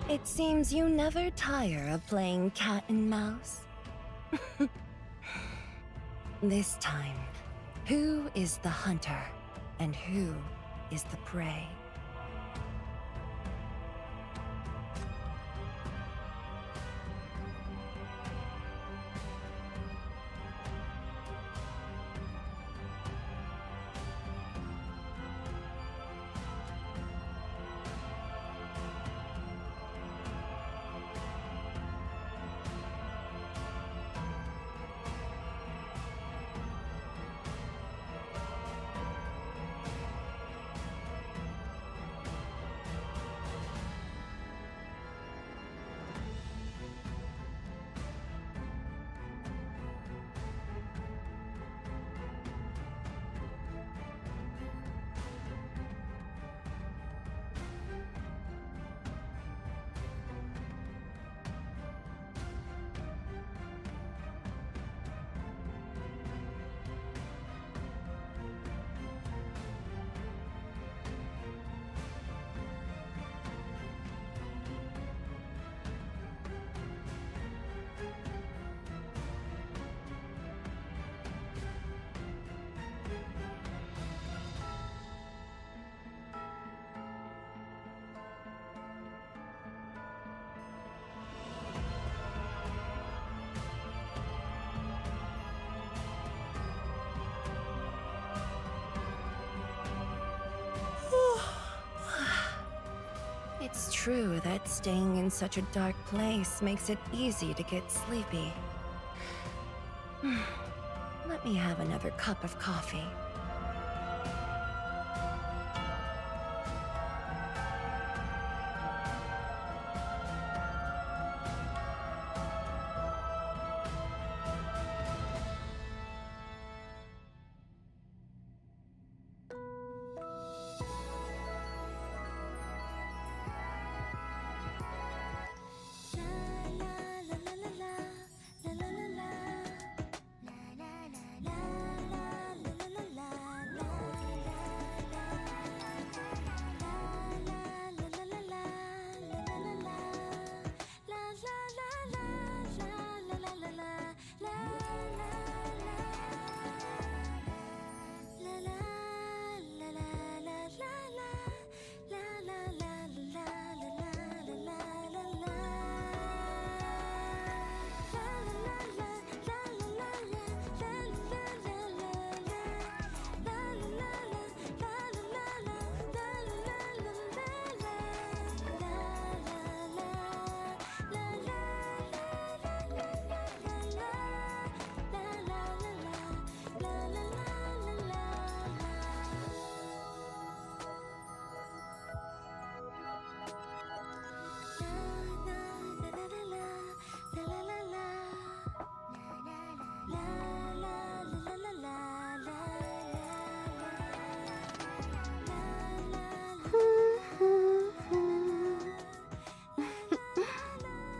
It seems you never tire of playing cat and mouse. This time, who is the hunter and who is the prey? It's true that staying in such a dark place makes it easy to get sleepy. Let me have another cup of coffee.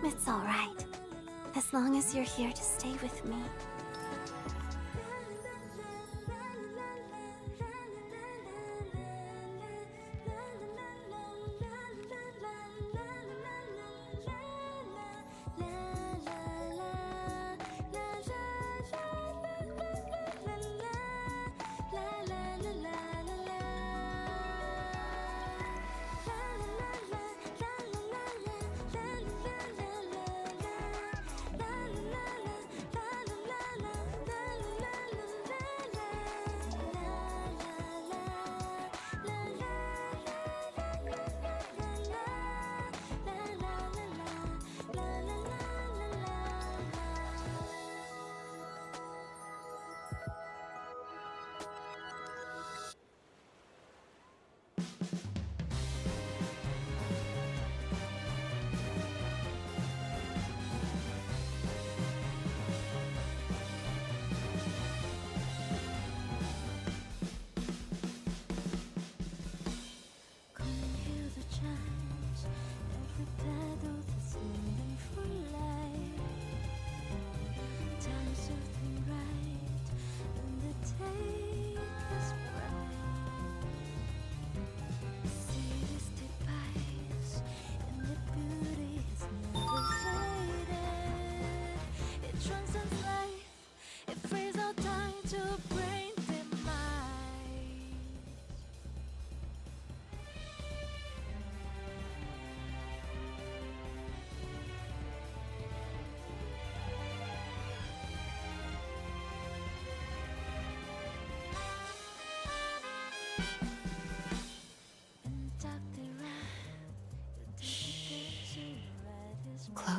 It's all right, as long as you're here to stay with me.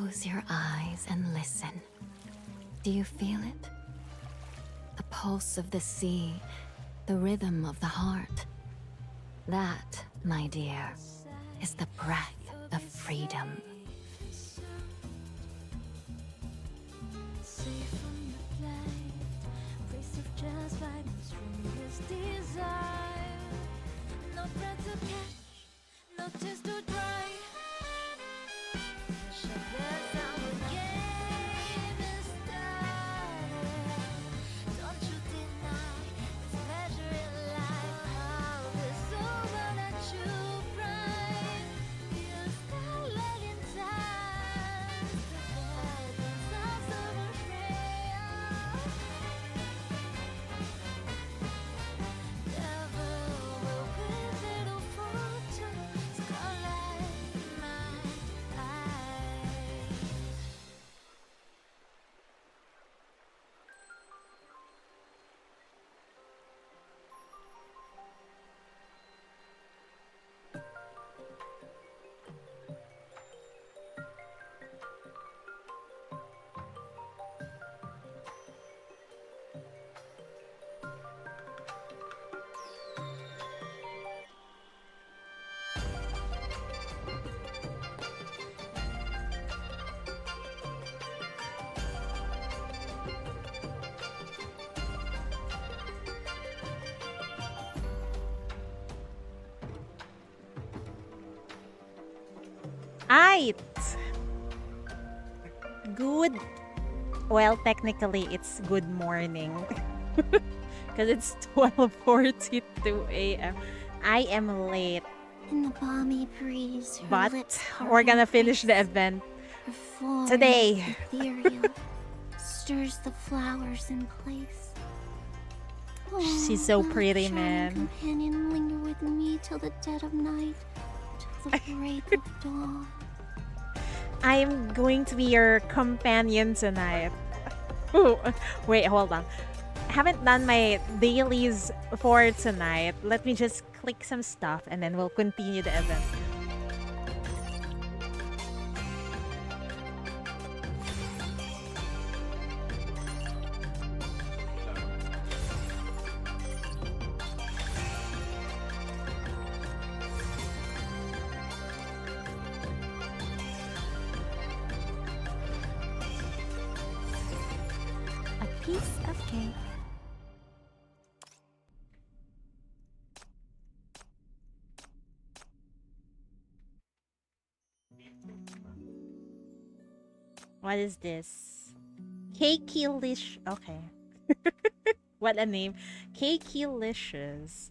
Close your eyes and listen. Do you feel it? The pulse of the sea, the rhythm of the heart. That, my dear, is the breath of freedom. Aight! Good. Well, technically, it's good morning. Because it's 12:42 a.m. I am late. In the balmy breeze, her But lips we're gonna parting finish the face. event Her form, today. ethereal, stirs the flowers in place. She's so will a pretty, charming man. Companion linger with me till the dead of night, till the break of dawn. I am going to be your companion tonight. Ooh, wait, hold on. I haven't done my dailies for tonight. Let me just click some stuff and then we'll continue the event. A piece of cake. What is this? Cakey-lish. Okay. What a name. Cakey-licious.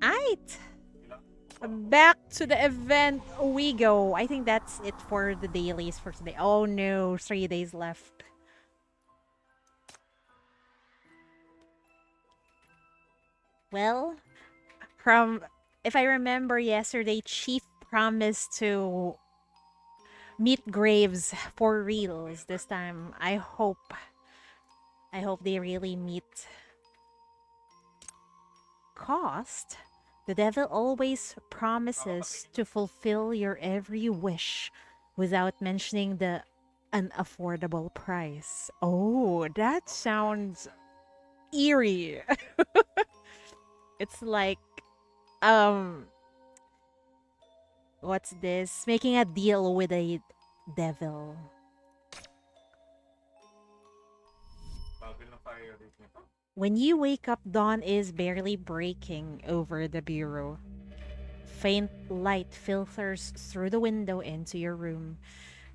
Aight! Back to the event we go. I think that's it for the dailies for today. Oh no, 3 days left. Well, from if I remember yesterday, Chief promised to meet Graves for reals this time. I hope they really meet. Cost? The devil always promises to fulfill your every wish without mentioning the unaffordable price. Oh, that sounds eerie. It's like, what's this? Making a deal with a devil. When you wake up, dawn is barely breaking over the bureau. Faint light filters through the window into your room,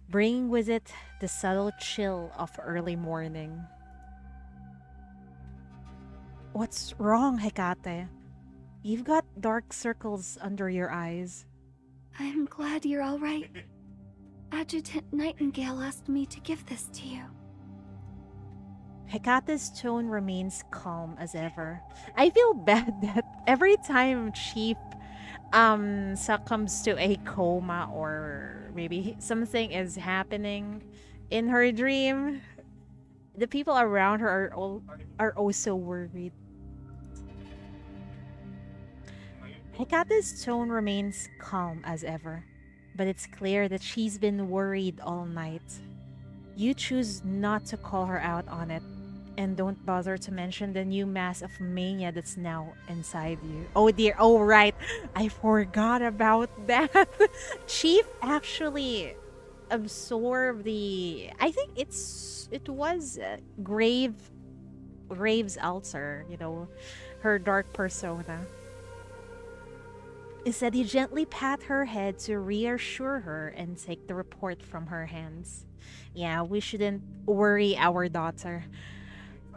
bringing with it the subtle chill of early morning. What's wrong, Hecate? You've got dark circles under your eyes. I'm glad you're all right. Adjutant Nightingale asked me to give this to you. Hecata's tone remains calm as ever. I feel bad that every time Chief succumbs to a coma or maybe something is happening in her dream, the people around her are also worried. Hecata's tone remains calm as ever, but it's clear that she's been worried all night. You choose not to call her out on it, and don't bother to mention the new mass of mania that's now inside you. Oh dear, oh right, I forgot about that. Chief actually absorbed the, I think it was Graves' ulcer, you know, her dark persona. Instead, he gently pat her head to reassure her and take the report from her hands. Yeah, we shouldn't worry our daughter.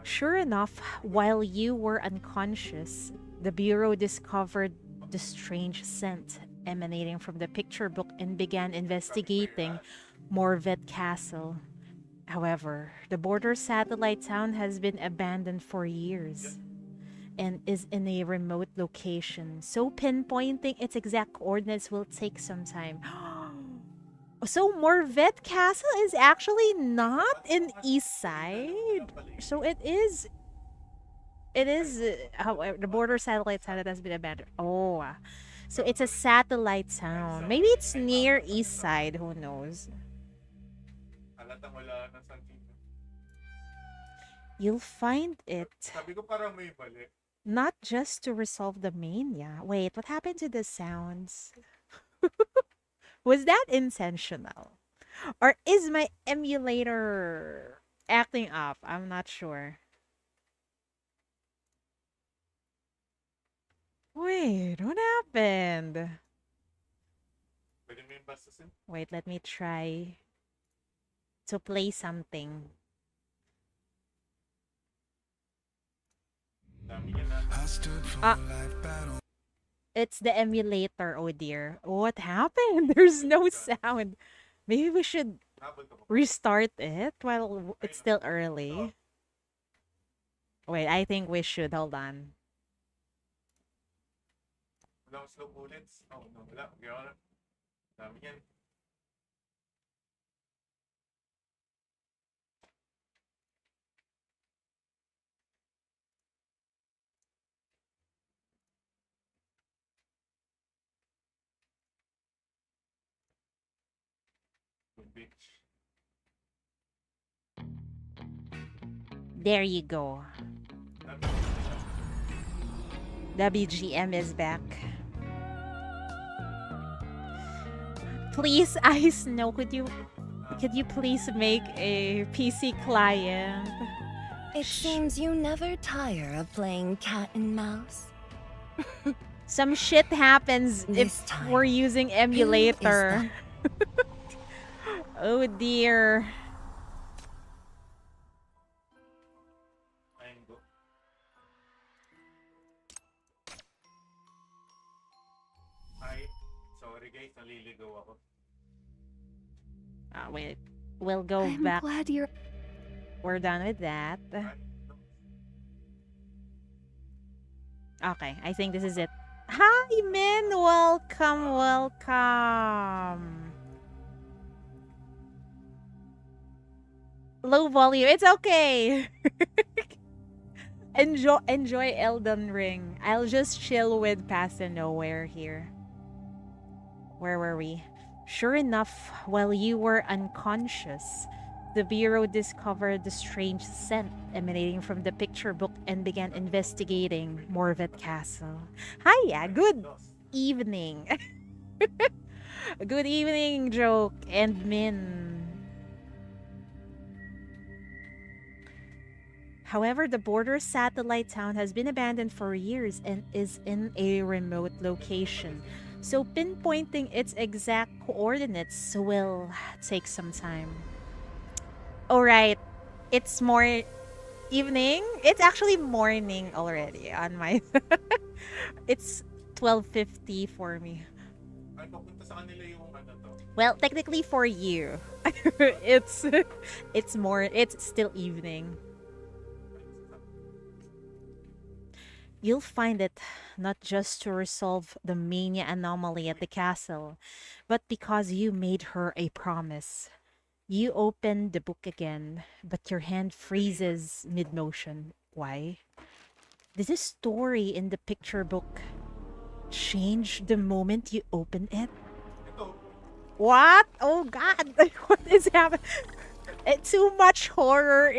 Sure enough, while you were unconscious, the Bureau discovered the strange scent emanating from the picture book and began investigating Morveth Castle. However, the border satellite town has been abandoned for years and is in a remote location, so pinpointing its exact coordinates will take some time. So Morveth Castle is actually not in East Side. So it is however the border satellite town that has been abandoned. Oh, so it's a satellite town. Maybe it's near East Side, who knows. Halatang wala ng santino. You'll find it Sabi ko parang may mali. not just to resolve the mania. Wait, what happened to the sounds? Was that intentional? Or is my emulator acting up? I'm not sure. Wait, what happened? Pwede mo yung bastasin? Wait, let me try to play something. Dami niya na. Ah, it's the emulator, oh dear. What happened? There's no sound. Maybe we should Habol ka pa. restart it while it's still early. Wait, I think we should. Hold on. Wala akong slow bullets. Oh, no, wala. Okay, wala. Dami yan. Good bitch. There you go. Dami. WGM is back. Please, Ice, no, could you please make a PC client? It seems you never tire of playing cat and mouse. Some shit happens This if time, we're using Who emulator. Oh dear. Ayun go. Ay, sorry guys, naliligaw ako. Wait, we'll go I'm back. glad you're. We're done with that. Ay, Okay, I think this is it. Hi, Min! Welcome, welcome. Low volume. It's okay. Enjoy Elden Ring. I'll just chill with Past and Nowhere here. Where were we? Sure enough, while you were unconscious, the Bureau discovered the strange scent emanating from the picture book and began investigating Morveth Castle. Hiya, good evening. Good evening, Joke and Min. However, the border satellite town has been abandoned for years and is in a remote location. So pinpointing its exact coordinates will take some time. Alright, it's more evening. It's actually morning already on my... It's 12:50 for me. ay, papunta sa kanila yung ano to. Well, technically for you. It's still evening. You'll find it not just to resolve the Mania anomaly at the castle, but because you made her a promise. You open the book again, but your hand freezes mid motion. Why? Did the story in the picture book change the moment you open it? Ito, What? Oh god! What is happening? It's too much horror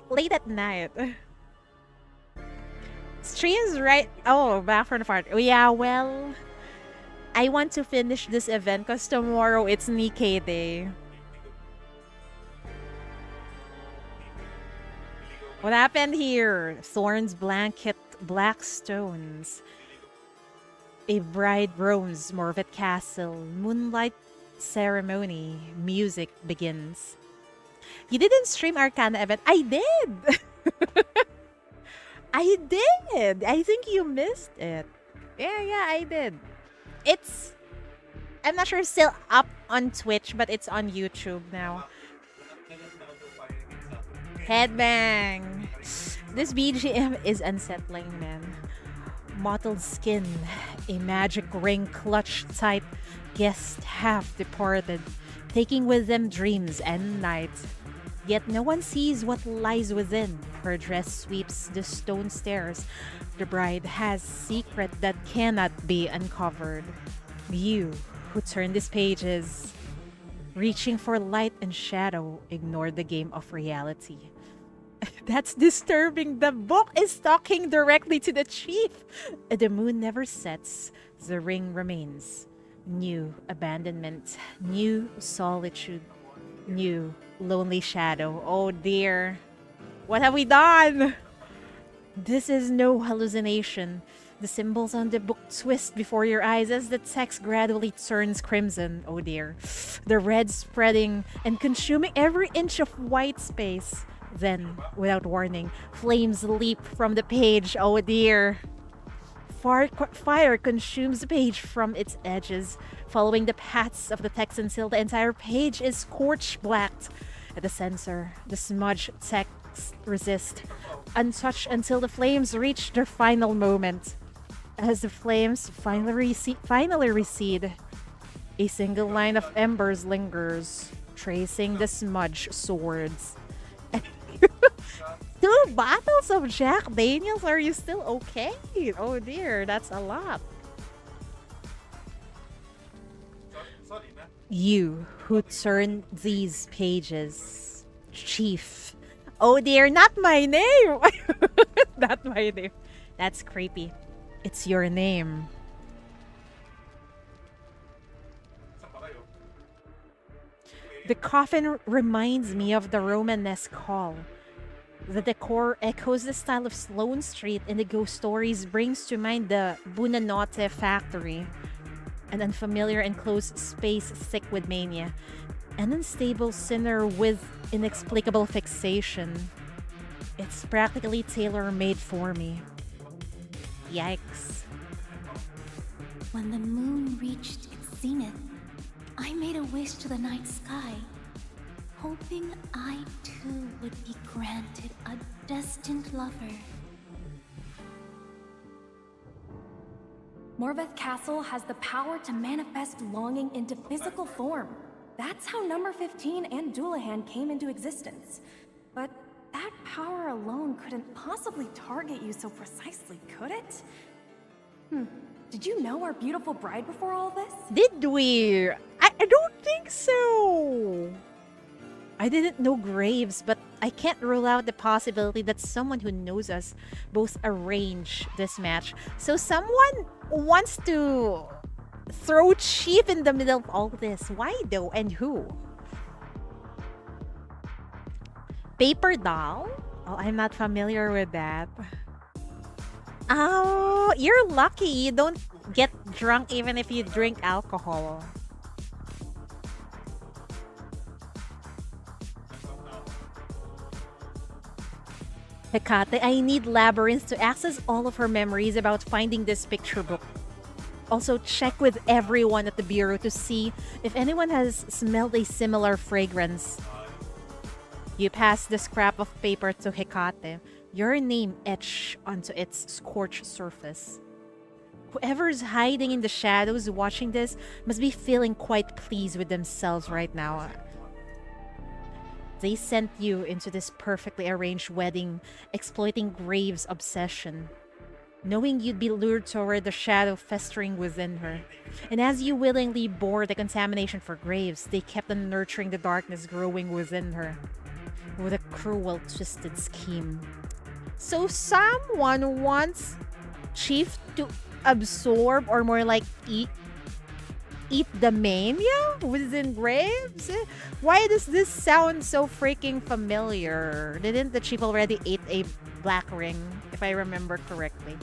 late at night. Streams right. Oh, back from the part. Oh, yeah, well, I want to finish this event because tomorrow it's Nikkei Day. What happened here? Thorns blanket black stones. A bride roams Morveth Castle. Moonlight ceremony. Music begins. You didn't stream Arcana event. I did! I did! I think you missed it. Yeah, I did. It's... I'm not sure it's still up on Twitch, but it's on YouTube now. Headbang! This BGM is unsettling, man. Mottled skin, a magic ring clutch type, guest half departed, taking with them dreams and nights. Yet no one sees what lies within. Her dress sweeps the stone stairs. The bride has secret that cannot be uncovered. You, who turn these pages, reaching for light and shadow, ignore the game of reality. That's disturbing. The book is talking directly to the chief. The moon never sets. The ring remains. New abandonment. New solitude. New lonely shadow. Oh dear. What have we done? This is no hallucination. The symbols on the book twist before your eyes as the text gradually turns crimson. Oh dear. The red spreading and consuming every inch of white space. Then, without warning, flames leap from the page. Oh dear. Fire consumes the page from its edges, following the paths of the text until the entire page is scorch blacked. At the center, the smudged text resists, untouched until the flames reach their final moment. As the flames finally recede, a single line of embers lingers, tracing the smudged swords. 2 bottles of Jack Daniels? Are you still okay? Oh dear, that's a lot. sorry na. You who turn these pages, Chief. Oh dear, not my name! Not my name. That's creepy. It's your name. Saan ba kayo? The coffin reminds me of the Romanesque hall. The decor echoes the style of Sloane Street in the ghost stories, brings to mind the Buonanotte factory. An unfamiliar enclosed space sick with mania. An unstable sinner with inexplicable fixation. It's practically tailor-made for me. Yikes. When the moon reached its zenith, I made a wish to the night sky, hoping I too would be granted a destined lover. Morveth Castle has the power to manifest longing into physical form. That's how number 15 and Doulahan came into existence. But that power alone couldn't possibly target you so precisely, could it? Did you know our beautiful bride before all this? Did we? I don't think so. I didn't know Graves, but I can't rule out the possibility that someone who knows us both arranged this match. So someone wants to throw Chief in the middle of all this. Why though, and who? Paper doll? Oh, I'm not familiar with that. Oh, you're lucky you don't get drunk even if you drink alcohol. Hecate, I need Labyrinth to access all of her memories about finding this picture book. Also, check with everyone at the bureau to see if anyone has smelled a similar fragrance. You pass the scrap of paper to Hecate. your name etched onto its scorched surface. Whoever's hiding in the shadows watching this must be feeling quite pleased with themselves right now. They sent you into this perfectly arranged wedding, exploiting Graves' obsession, knowing you'd be lured toward the shadow festering within her. And as you willingly bore the contamination for Graves, they kept on nurturing the darkness growing within her with a cruel, twisted scheme. So someone wants Chief to absorb, or more like eat the Mania within Graves? Why does this sound so freaking familiar? Didn't the Chief already eat a black ring, if I remember correctly?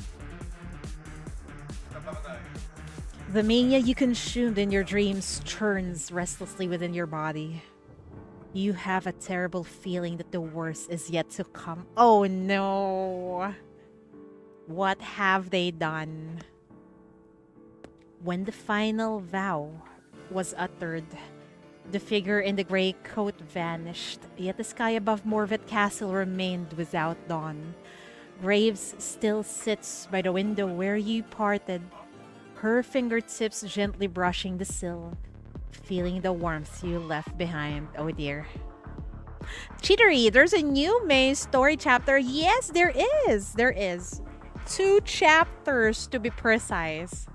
The Mania you consumed in your dreams churns restlessly within your body. You have a terrible feeling that the worst is yet to come. Oh no! What have they done? When the final vow was uttered, the figure in the gray coat vanished, yet the sky above Morveth Castle remained without dawn. Graves still sits by the window where you parted, her fingertips gently brushing the sill, feeling the warmth you left behind. Oh dear. Cheatery, there's a new main story chapter. Yes, there is. There is. 2 chapters to be precise.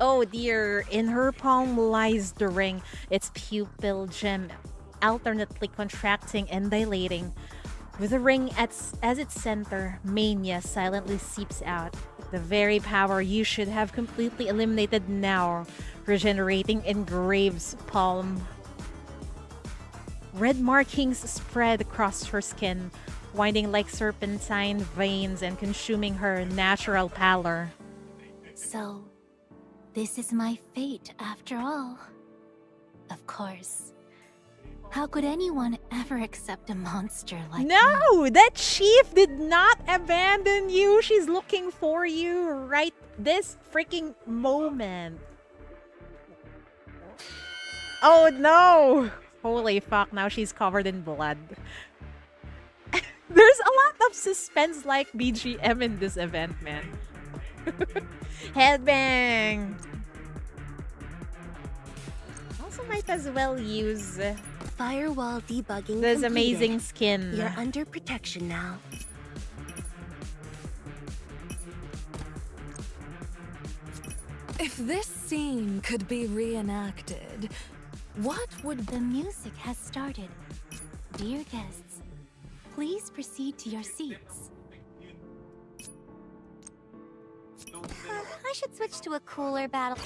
Oh dear, in her palm lies the ring, its pupil gem alternately contracting and dilating. With the ring as its center, Mania silently seeps out. The very power you should have completely eliminated now, regenerating in Graves' palm. Red markings spread across her skin, winding like serpentine veins and consuming her natural pallor. So, this is my fate after all. Of course. How could anyone ever accept a monster like me? No! That chief did not abandon you! She's looking for you right this freaking moment. Oh no! Holy fuck, now she's covered in blood. There's a lot of suspense like BGM in this event, man. Headbang! Also might as well use Firewall debugging this completed. amazing skin. You're under protection now. If this scene could be reenacted, what would The music has started. Dear guests, please proceed to your seats. I should switch to a cooler battle.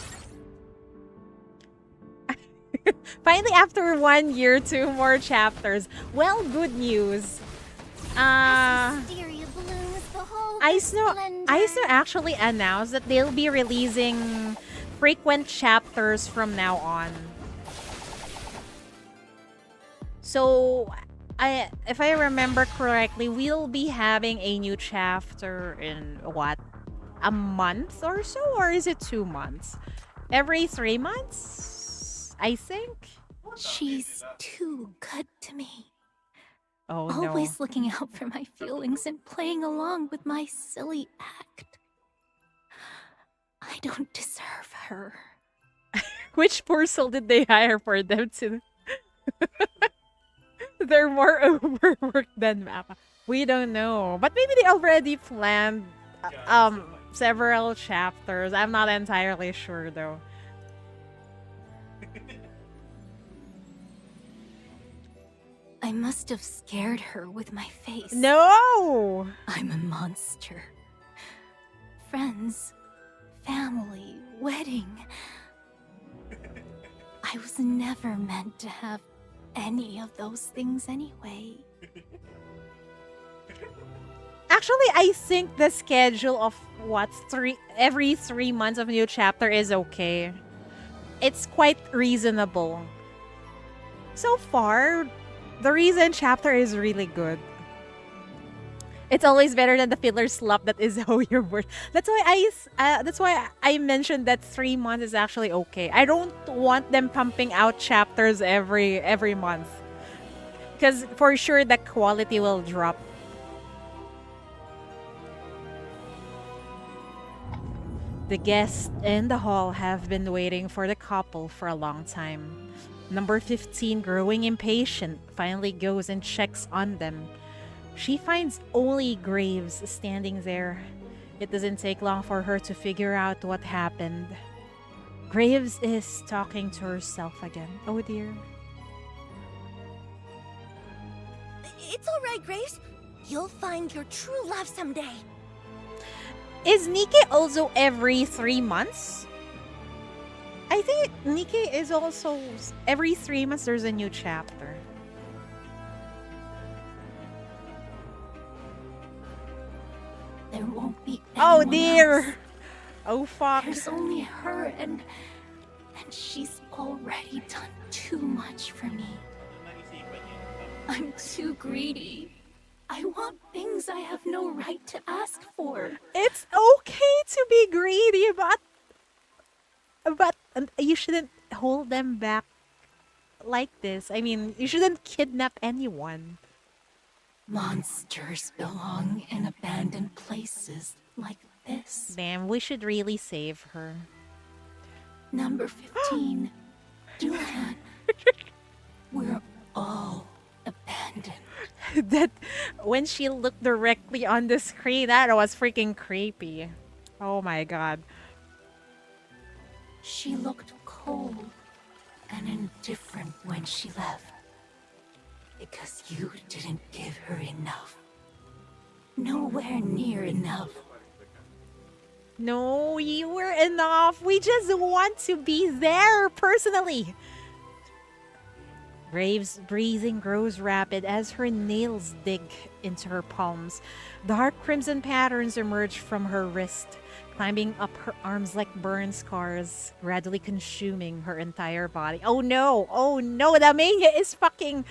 Finally, after 1 year, 2 more chapters. Well, good news. Hysteria blooms, behold the splendor. ISO actually announced that they'll be releasing frequent chapters from now on. So, if I remember correctly, we'll be having a new chapter in what? A month or so? Or is it 2 months? Every 3 months? I think. She's too good to me. Oh no. Always looking out for my feelings and playing along with my silly act. I don't deserve her. Which poor soul did they hire for them to? They're more overworked than Mappa. We don't know. But maybe they already planned several chapters. I'm not entirely sure though. I must have scared her with my face. No! I'm a monster. Friends, family, wedding. I was never meant to have any of those things anyway. Actually, I think the schedule of every 3 months of a new chapter is okay. It's quite reasonable. So far, the recent chapter is really good. It's always better than the filler slop that is how you're worth. That's why I mentioned that 3 months is actually okay. I don't want them pumping out chapters every month. Because for sure the quality will drop. The guests in the hall have been waiting for the couple for a long time. Number 15, growing impatient, finally goes and checks on them. She finds only Graves standing there. It doesn't take long for her to figure out what happened. Graves is talking to herself again. Oh dear. It's all right, Graves. You'll find your true love someday. Is Nikke also every 3 months? I think Nikke is also every 3 months there's a new chapter. There won't be Oh anyone dear. else. Oh fuck. There's only her, and she's already done too much for me. I'm too greedy. I want things I have no right to ask for. It's okay to be greedy, but you shouldn't hold them back like this. I mean, you shouldn't kidnap anyone. Monsters belong in abandoned places like this. Damn, we should really save her. Number 15, Duhan. We're all abandoned. That when she looked directly on the screen, that was freaking creepy. Oh my god. She looked cold and indifferent when she left. Because you didn't give her enough. Nowhere near enough. No, you were enough. We just want to be there personally. Graves' breathing grows rapid as her nails dig into her palms. Dark crimson patterns emerge from her wrist, climbing up her arms like burn scars, gradually consuming her entire body. Oh no! Oh no! The mania is fucking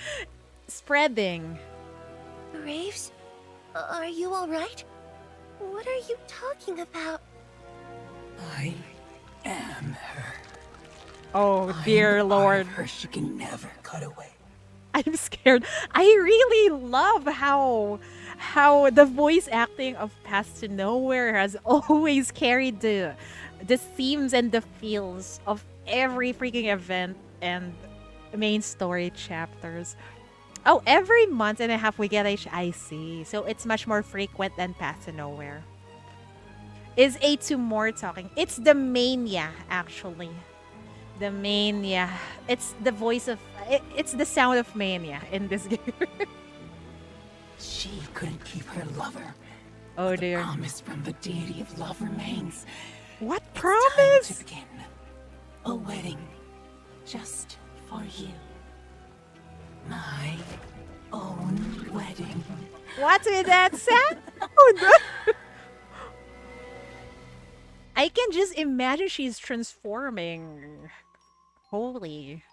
spreading. Graves? Are you all right? What are you talking about? I am her. Oh dear I'm lord. her she can never cut away. I'm scared. I really love how the voice acting of Path to Nowhere has always carried the themes and the feels of every freaking event and main story chapters. Oh, every month and a half we get I see. So it's much more frequent than Path to Nowhere. Is A2 more talking? It's the Mania, actually. The Mania. It's the voice of... It's the sound of Mania in this game. She couldn't keep her lover. Oh The dear. promise from the deity of love remains. What Time promise? to begin. A wedding. Just for you. My own wedding. What's with that sound? Oh no. I can just imagine she's transforming. Holy.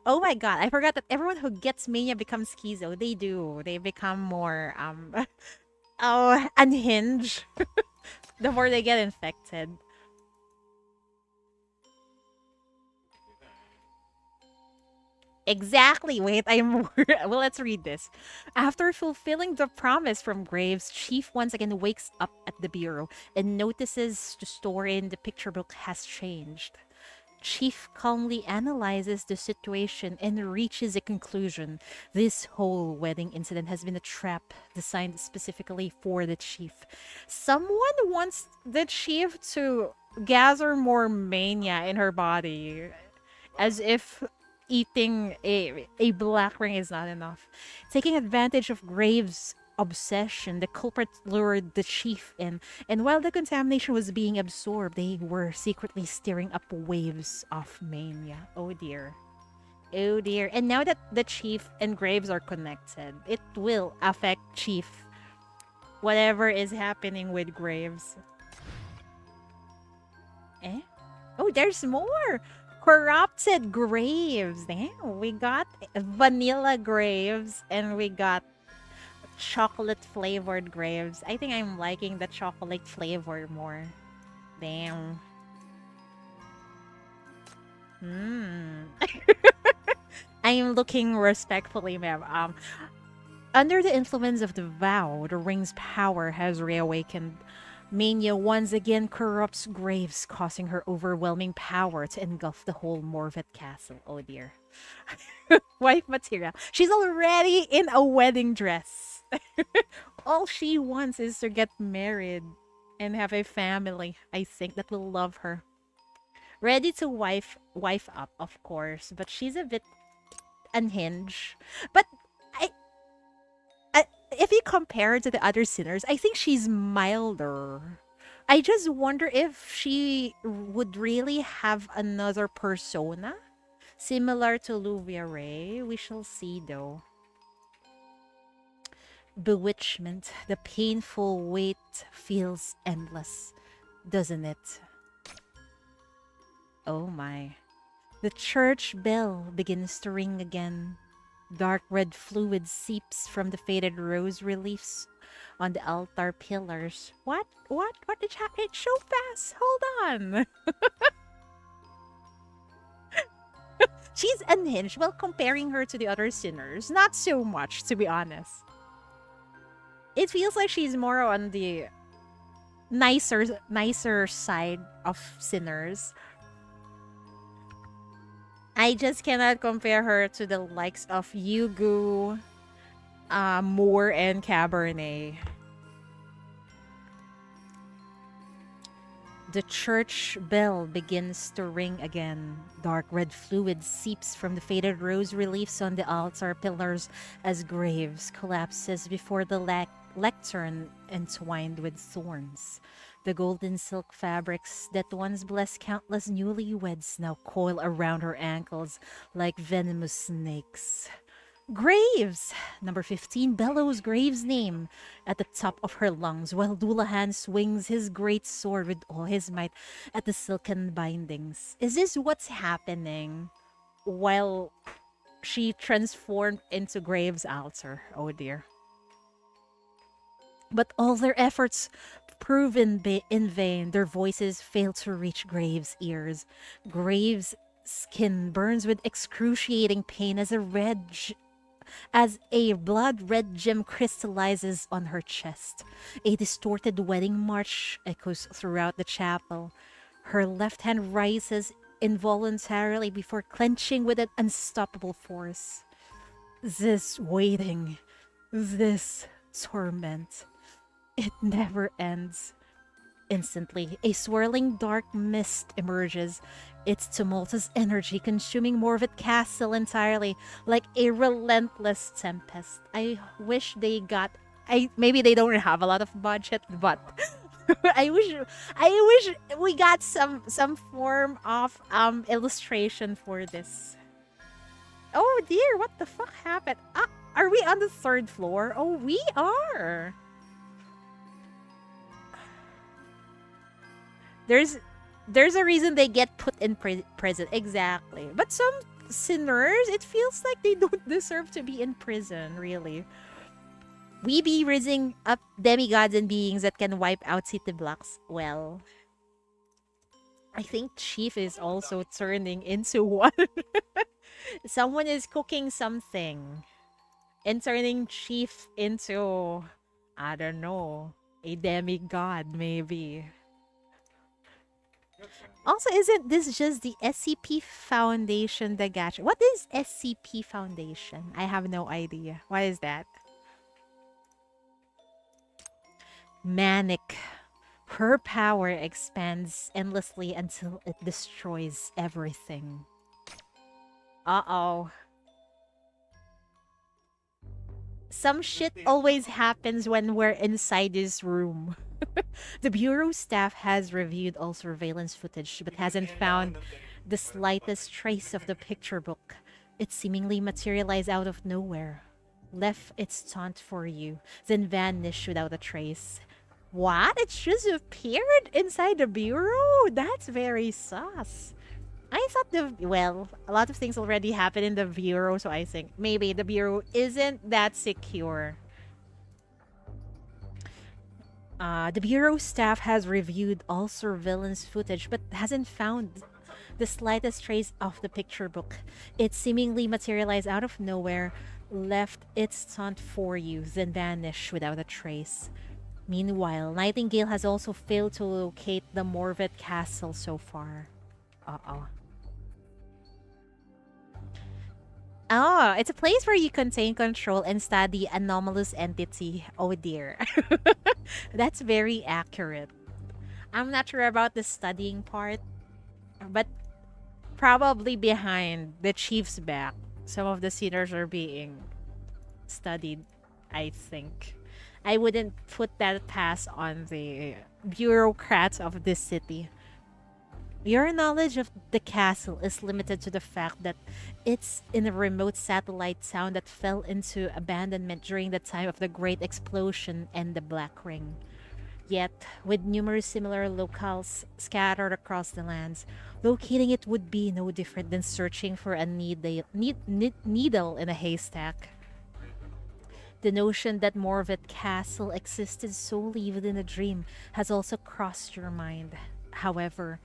Oh my god, I forgot that everyone who gets mania becomes schizo. They do. They become more oh, unhinged the more they get infected. Exactly. Wait, I'm well, let's read this. After fulfilling the promise from Graves, Chief once again wakes up at the bureau and notices the story in the picture book has changed. Chief calmly analyzes the situation and reaches a conclusion. This whole wedding incident has been a trap designed specifically for the Chief. Someone wants the Chief to gather more mania in her body, as if eating a black ring is not enough. Taking advantage of Graves' obsession, the culprit lured the Chief in, and while the contamination was being absorbed, they were secretly stirring up waves of mania. Oh dear. Oh dear. And now that the Chief and Graves are connected, it will affect Chief. Whatever is happening with Graves. Eh? Oh, there's more! Corrupted Graves. Damn, we got vanilla Graves and we got chocolate flavored Graves. I think I'm liking the chocolate flavor more. Damn. I am looking respectfully, ma'am. Under the influence of the vow, the ring's power has reawakened. Mania once again corrupts Graves, causing her overwhelming power to engulf the whole Morveth castle. Oh dear. Wife material. She's already in a wedding dress. All she wants is to get married and have a family, I think, that will love her. Ready to wife up, of course, but she's a bit unhinged. But if you compare it to the other sinners, I think she's milder. I just wonder if she would really have another persona similar to Luvia Ray. We shall see, though. Bewitchment. The painful wait feels endless, doesn't it? Oh my. The church bell begins to ring again. Dark red fluid seeps from the faded rose reliefs on the altar pillars. What? It's happening so fast. Hold on. She's unhinged while comparing her to the other sinners. Not so much, to be honest. It feels like she's more on the nicer side of sinners. I just cannot compare her to the likes of Yugu, Moore, and Cabernet. The church bell begins to ring again. Dark red fluid seeps from the faded rose reliefs on the altar pillars as Graves collapses before the lectern entwined with thorns. The golden silk fabrics that once blessed countless newlyweds now coil around her ankles like venomous snakes. Graves! Number 15 bellows Graves' name at the top of her lungs while Dullahan swings his great sword with all his might at the silken bindings. Is this what's happening while she transformed into Graves' altar? Oh dear. But all their efforts prove in vain. Their voices fail to reach Graves' ears. Graves' skin burns with excruciating pain as a blood-red gem crystallizes on her chest. A distorted wedding march echoes throughout the chapel. Her left hand rises involuntarily before clenching with an unstoppable force. This waiting, this torment, it never ends. Instantly, a swirling dark mist emerges, its tumultuous energy consuming Morveth Castle entirely like a relentless tempest. I wish they got... maybe they don't have a lot of budget, but I wish we got some form of illustration for this. Oh dear, what the fuck happened? Are we on the 3rd floor? Oh, we are. There's a reason they get put in prison. Exactly. But some sinners, it feels like they don't deserve to be in prison, really. We be raising up demigods and beings that can wipe out city blocks. Well, I think Chief is also turning into one. Someone is cooking something and turning Chief into, I don't know, a demigod maybe. Also, isn't this just the SCP Foundation, the gacha? What is SCP Foundation? I have no idea. What is that? Manic. Her power expands endlessly until it destroys everything. Uh-oh. Some shit always happens when we're inside this room. The Bureau staff has reviewed all surveillance footage but hasn't found the slightest trace of the picture book. It seemingly materialized out of nowhere, left its taunt for you, then vanished without a trace. What? It just appeared inside the Bureau? That's very sus. I thought well, a lot of things already happened in the Bureau, so I think maybe the Bureau isn't that secure. The Bureau staff has reviewed all surveillance footage but hasn't found the slightest trace of the picture book. It seemingly materialized out of nowhere, left its stunt for you, then vanished without a trace. Meanwhile, Nightingale has also failed to locate the Morveth castle so far. Uh-oh. Oh, it's a place where you contain, control, and study anomalous entity. Oh dear. That's very accurate. I'm not sure about the studying part, but probably behind the chief's back, some of the sinners are being studied, I think. I wouldn't put that past on the bureaucrats of this city. Your knowledge of the castle is limited to the fact that it's in a remote satellite town that fell into abandonment during the time of the Great Explosion and the Black Ring. Yet, with numerous similar locales scattered across the lands, locating it would be no different than searching for a needle in a haystack. The notion that Morveth Castle existed solely within a dream has also crossed your mind. However,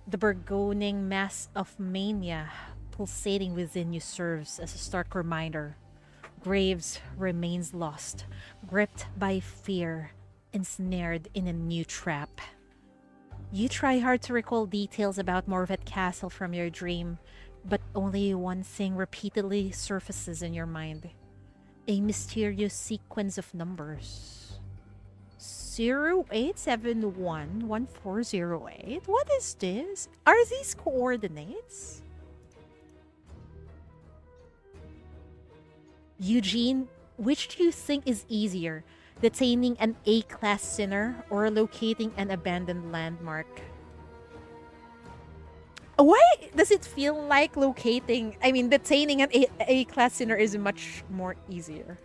the burgeoning mass of mania pulsating within you serves as a stark reminder. Graves remains lost, gripped by fear, ensnared in a new trap. You try hard to recall details about Morveth Castle from your dream, but only one thing repeatedly surfaces in your mind. A mysterious sequence of numbers. 0871-1408? What is this? Are these coordinates? Eugene, which do you think is easier? Detaining an A-class sinner or locating an abandoned landmark? Why does it feel like detaining an A-class sinner is much more easier?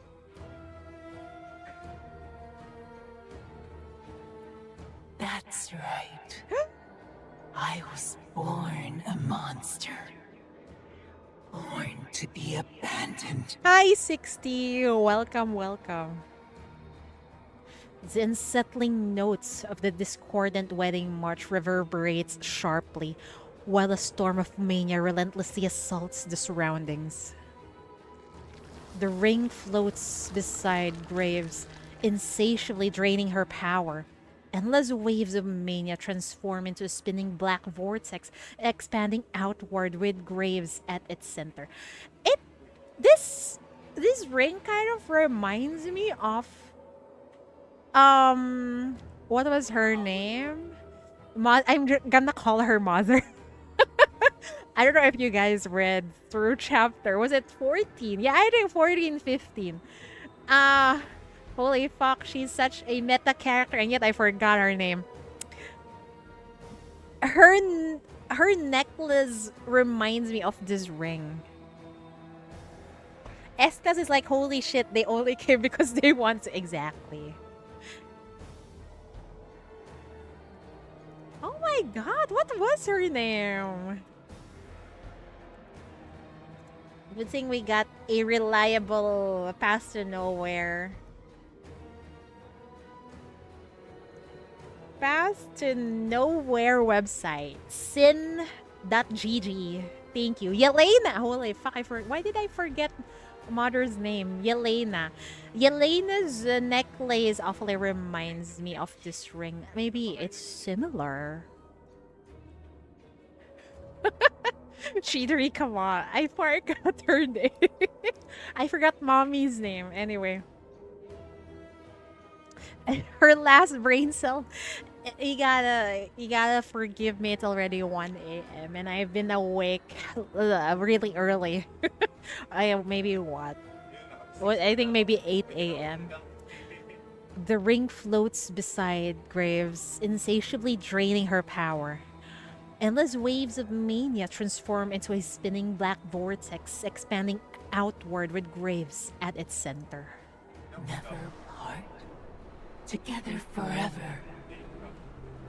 That's right. I was born a monster. Born to be abandoned. Hi, 60. Welcome, welcome. The unsettling notes of the discordant wedding march reverberates sharply, while a storm of mania relentlessly assaults the surroundings. The ring floats beside Graves, insatiably draining her power. Endless waves of mania transform into a spinning black vortex, expanding outward with Graves at its center. This ring kind of reminds me of what was her name? I'm gonna call her mother. I don't know if you guys read through chapter. Was it 14? Yeah, I think 14, 15. Holy fuck, she's such a meta character, and yet I forgot her name. Her necklace reminds me of this ring. Estes is like, holy shit, they only came because they want to. Exactly. Oh my god, what was her name? Good thing we got a reliable path to nowhere. Path to nowhere website. Sin.gg. Thank you. Yelena! Holy fuck, why did I forget mother's name? Yelena. Yelena's necklace awfully reminds me of this ring. Maybe it's similar. Chidori, come on. I forgot her name. I forgot mommy's name. Anyway. Her last brain cell. You gotta forgive me. It's already 1 a.m. and I've been awake really early. Maybe what? I think maybe 8 a.m. The ring floats beside Graves, insatiably draining her power. Endless waves of mania transform into a spinning black vortex, expanding outward with Graves at its center. Never part. Together forever.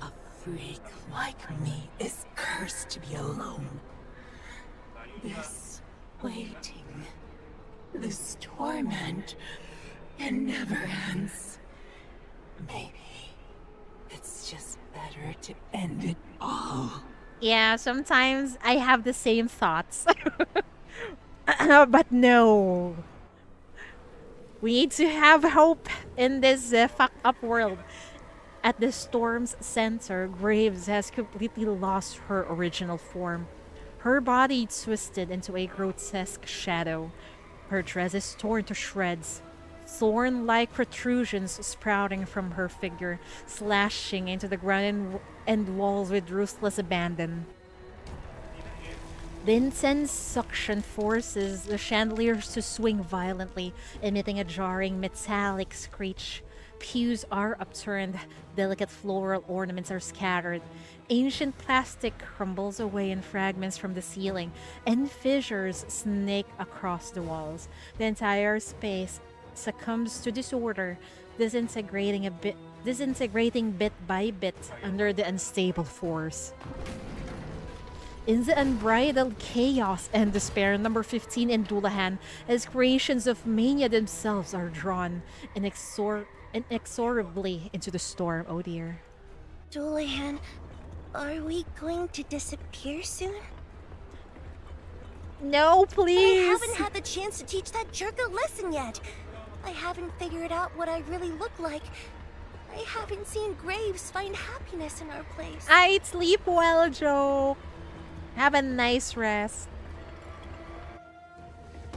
A freak like me is cursed to be alone. This waiting, this torment, it never ends. Maybe it's just better to end it all. Yeah, sometimes I have the same thoughts. But no. We need to have hope in this fucked up world. At the storm's center, Graves has completely lost her original form. Her body twisted into a grotesque shadow. Her dress is torn to shreds, thorn-like protrusions sprouting from her figure, slashing into the ground and walls with ruthless abandon. The intense suction forces the chandeliers to swing violently, emitting a jarring metallic screech. Pews are upturned, delicate floral ornaments are scattered. Ancient plastic crumbles away in fragments from the ceiling, and fissures snake across the walls. The entire space succumbs to disorder, disintegrating bit by bit under the unstable force. In the unbridled chaos and despair, number 15 and Dullahan, as creations of Mania themselves, are drawn inexorably into the storm. Oh dear. Dullahan, are we going to disappear soon? No, please! I haven't had the chance to teach that jerk a lesson yet. I haven't figured out what I really look like. I haven't seen Graves find happiness in our place. I'd sleep well, Joe. Have a nice rest.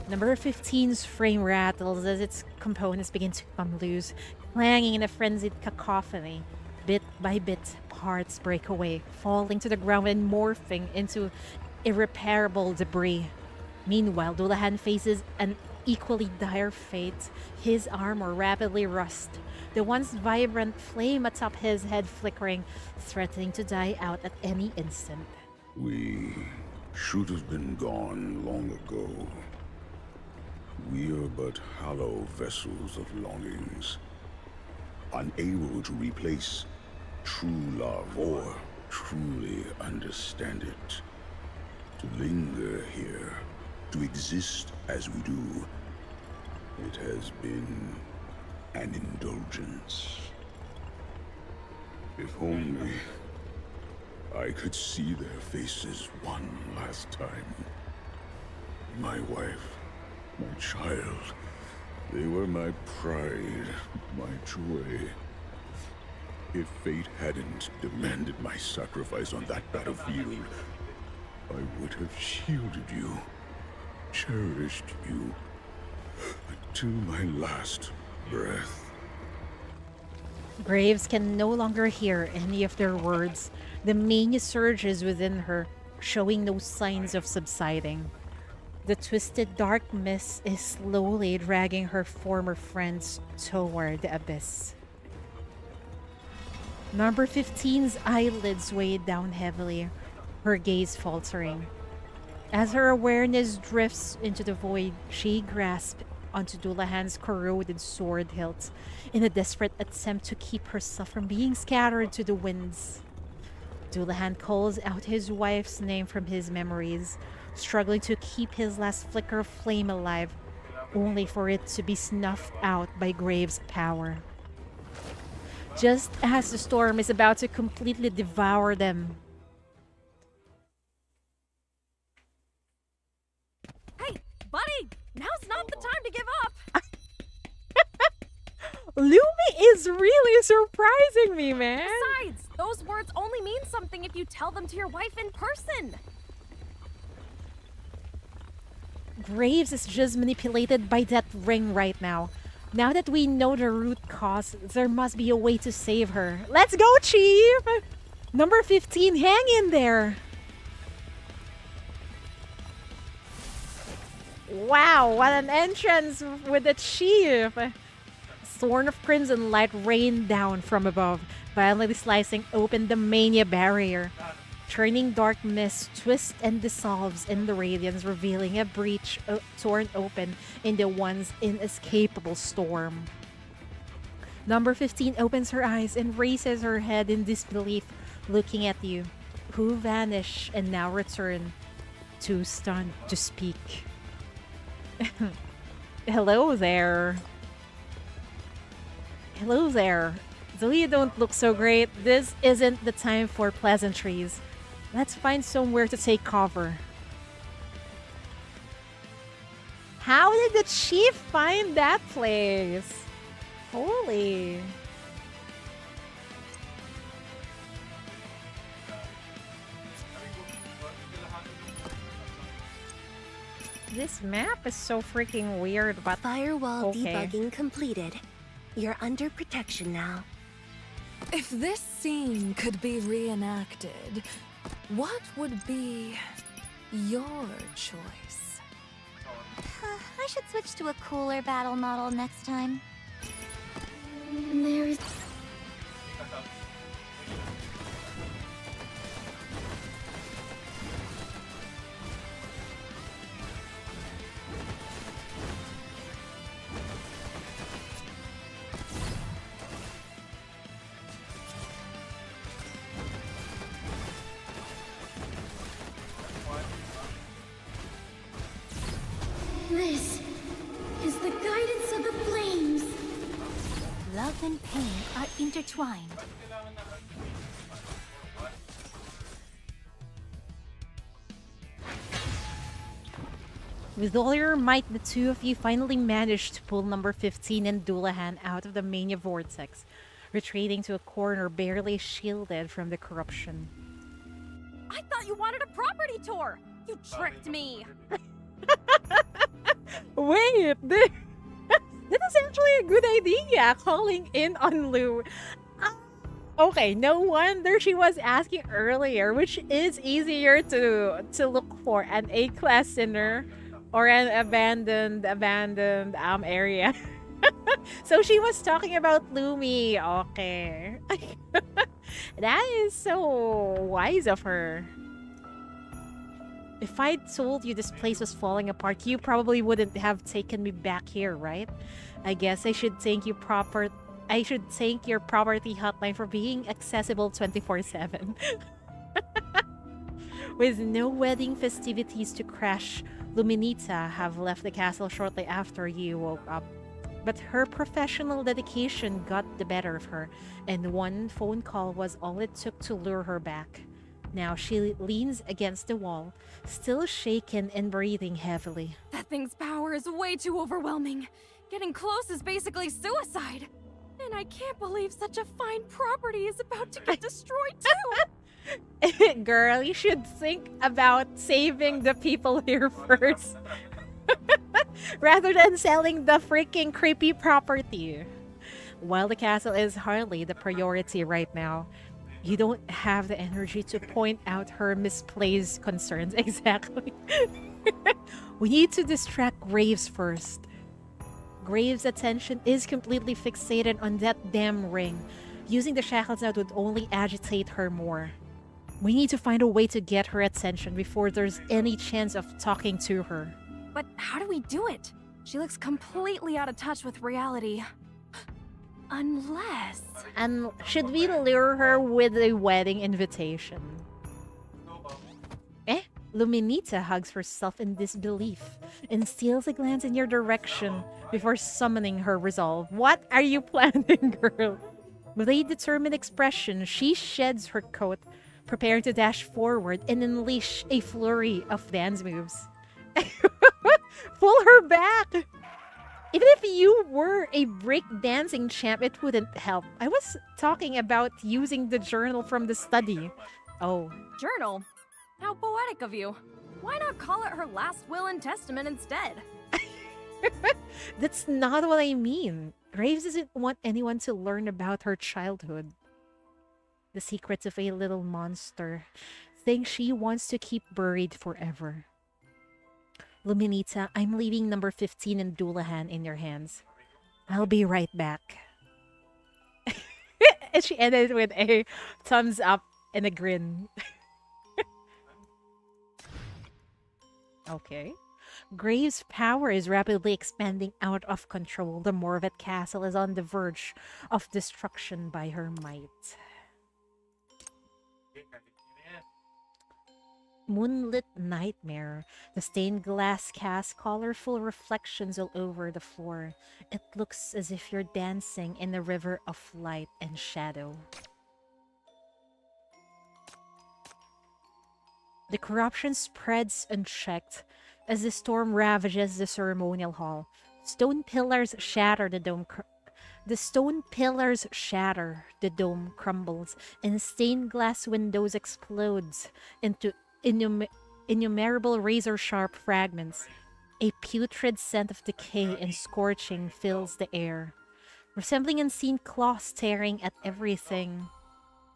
Number 15's frame rattles as its components begin to come loose, clanging in a frenzied cacophony. Bit by bit, parts break away, falling to the ground and morphing into irreparable debris. Meanwhile, Dullahan faces an equally dire fate. His armor rapidly rusts, the once vibrant flame atop his head flickering, threatening to die out at any instant. We should have been gone long ago. We are but hollow vessels of longings, unable to replace true love or truly understand it. To linger here, to exist as we do, it has been an indulgence. If only I could see their faces one last time. My wife, my child, they were my pride, my joy. If fate hadn't demanded my sacrifice on that battlefield, I would have shielded you, cherished you, until my last breath. Graves can no longer hear any of their words. The mania surges within her, showing no signs of subsiding. The twisted dark mist is slowly dragging her former friends toward the abyss. Number 15's eyelids weighed down heavily, her gaze faltering. As her awareness drifts into the void, she grasps onto Dullahan's corroded sword hilt in a desperate attempt to keep herself from being scattered to the winds. Dullahan calls out his wife's name from his memories, struggling to keep his last flicker of flame alive, only for it to be snuffed out by Graves' power. Just as the storm is about to completely devour them. Hey, buddy! Now's not the time to give up! Lumi is really surprising me, man! Besides, those words only mean something if you tell them to your wife in person! Graves is just manipulated by that ring right now. Now that we know the root cause, there must be a way to save her. Let's go, Chief! Number 15, hang in there! Wow, what an entrance with the Chief! Thorn of crimson light rained down from above, violently slicing open the Mania barrier. Turning dark mist twists and dissolves in the radiance, revealing a breach torn open in the once inescapable storm. Number 15 opens her eyes and raises her head in disbelief, looking at you, who vanish and now return, too stunned to speak. Hello there. Hello there. Though you don't look so great, this isn't the time for pleasantries. Let's find somewhere to take cover. How did the chief find that place? Holy. This map is so freaking weird, but Firewall okay. debugging completed. You're under protection now. If this scene could be reenacted, what would be your choice? I should switch to a cooler battle model next time. There's... This is the guidance of the flames. Love and pain are intertwined. With all your might, the two of you finally managed to pull number 15 and Dullahan out of the Mania vortex, retreating to a corner barely shielded from the corruption. I thought you wanted a property tour! You tricked me! Wait, that is actually a good idea, calling in on Lou. Okay, no wonder she was asking earlier, which is easier to look for, an A-class sinner or an abandoned area. So she was talking about Lumi. Okay. That is so wise of her. If I told you this place was falling apart, you probably wouldn't have taken me back here, right? I guess I should thank your property hotline for being accessible 24/7. With no wedding festivities to crash, Luminita have left the castle shortly after you woke up. But her professional dedication got the better of her, and one phone call was all it took to lure her back. Now she leans against the wall, still shaken and breathing heavily. That thing's power is way too overwhelming. Getting close is basically suicide. And I can't believe such a fine property is about to get destroyed too. Girl, you should think about saving the people here first. Rather than selling the freaking creepy property. While the castle is hardly the priority right now, you don't have the energy to point out her misplaced concerns. Exactly. We need to distract Graves first. Graves' attention is completely fixated on that damn ring. Using the shackles out would only agitate her more. We need to find a way to get her attention before there's any chance of talking to her. But how do we do it? She looks completely out of touch with reality. Unless... And should we lure her with a wedding invitation? Luminita hugs herself in disbelief and steals a glance in your direction before summoning her resolve. What are you planning, girl? With a determined expression, she sheds her coat, preparing to dash forward and unleash a flurry of dance moves. Pull her back! Even if you were a break-dancing champ, it wouldn't help. I was talking about using the journal from the study. Oh. Journal? How poetic of you. Why not call it her last will and testament instead? That's not what I mean. Graves doesn't want anyone to learn about her childhood. The secrets of a little monster. Things she wants to keep buried forever. Luminita, I'm leaving number 15 and Dullahan in your hands. I'll be right back. And she ended with a thumbs up and a grin. Okay. Graves' power is rapidly expanding out of control. The Morveth castle is on the verge of destruction by her might. Moonlit nightmare. The stained glass casts colorful reflections all over the floor. It looks as if you're dancing in a river of light and shadow. The corruption spreads unchecked as the storm ravages the ceremonial hall. Stone pillars shatter the dome. The stone pillars shatter, the dome crumbles, and stained glass windows explodes into innumerable razor-sharp fragments. A putrid scent of decay and scorching fills the air, resembling unseen claws tearing at everything,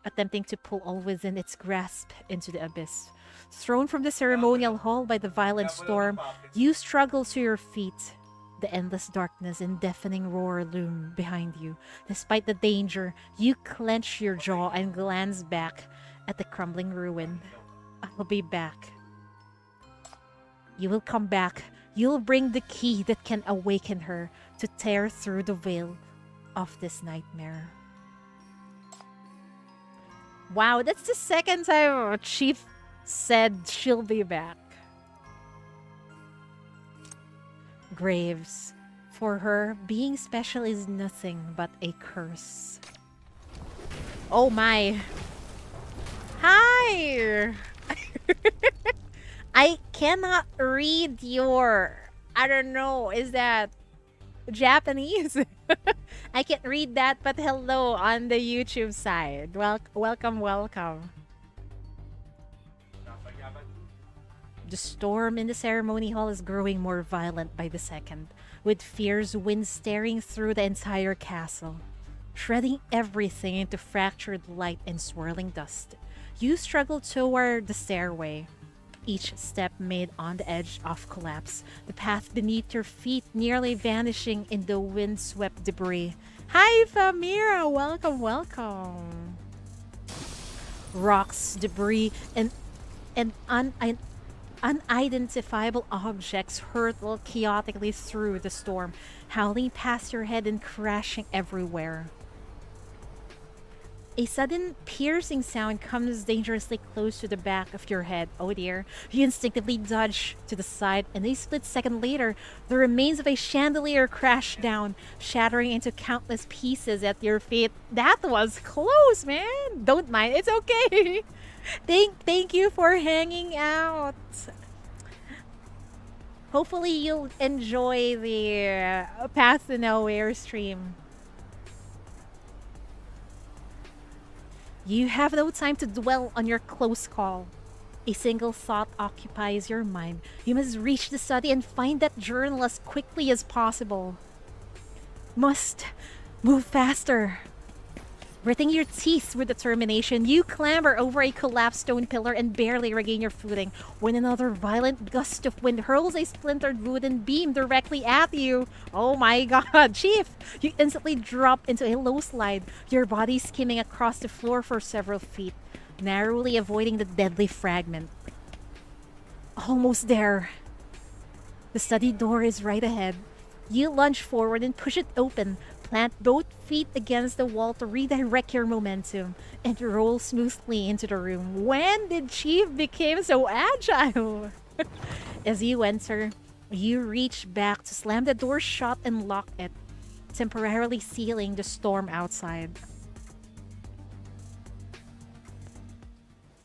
attempting to pull all within its grasp into the abyss. Thrown from the ceremonial hall by the violent storm, you struggle to your feet. The endless darkness and deafening roar loom behind you. Despite the danger, you clench your jaw and glance back at the crumbling ruin. I'll be back. You will come back. You'll bring the key that can awaken her to tear through the veil of this nightmare. Wow, that's the second time Chief said she'll be back. Graves. For her, being special is nothing but a curse. Oh my. Hi! I cannot read your... I don't know, is that Japanese? I can't read that, but hello on the YouTube side. Welcome. The storm in the ceremony hall is growing more violent by the second, with fierce winds staring through the entire castle, shredding everything into fractured light and swirling dust. You struggle toward the stairway, each step made on the edge of collapse, the path beneath your feet nearly vanishing in the wind-swept debris. Hi, Famira! Welcome. Rocks, debris, and unidentifiable objects hurtle chaotically through the storm, howling past your head and crashing everywhere. A sudden piercing sound comes dangerously close to the back of your head. Oh dear. You instinctively dodge to the side, and a split second later, the remains of a chandelier crash down, shattering into countless pieces at your feet. That was close, man! Don't mind, it's okay! Thank you for hanging out. Hopefully you'll enjoy the Path to Nowhere stream. You have no time to dwell on your close call. A single thought occupies your mind. You must reach the study and find that journal as quickly as possible. Must move faster. Gritting your teeth with determination, you clamber over a collapsed stone pillar and barely regain your footing when another violent gust of wind hurls a splintered wooden beam directly at you. Oh my god, Chief! You instantly drop into a low slide, your body skimming across the floor for several feet, narrowly avoiding the deadly fragment. Almost there. The study door is right ahead. You lunge forward and push it open, plant both feet against the wall to redirect your momentum, and roll smoothly into the room. When did Chief become so agile? As you enter, you reach back to slam the door shut and lock it, temporarily sealing the storm outside.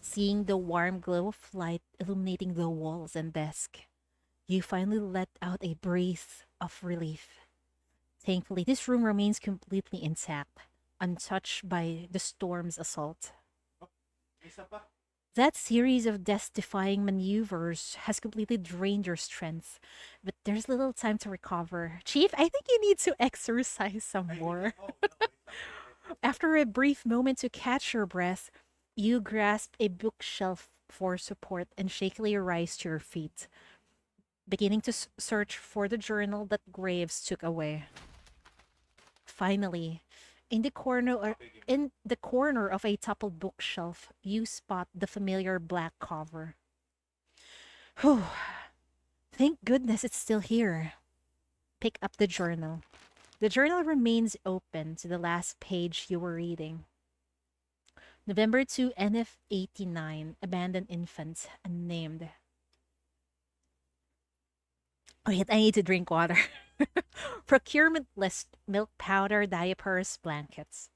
Seeing the warm glow of light illuminating the walls and desk, you finally let out a breath of relief. Thankfully, this room remains completely intact, untouched by the storm's assault. That series of death-defying maneuvers has completely drained your strength, but there's little time to recover. Chief, I think you need to exercise some more. After a brief moment to catch your breath, you grasp a bookshelf for support and shakily rise to your feet, beginning to search for the journal that Graves took away. Finally, in the corner of a toppled bookshelf, you spot the familiar black cover. Whew. Thank goodness it's still here. Pick up the journal. The journal remains open to the last page you were reading. November 2, NF89, abandoned infant, unnamed. Wait, I need to drink water. Procurement list: milk powder, diapers, blankets.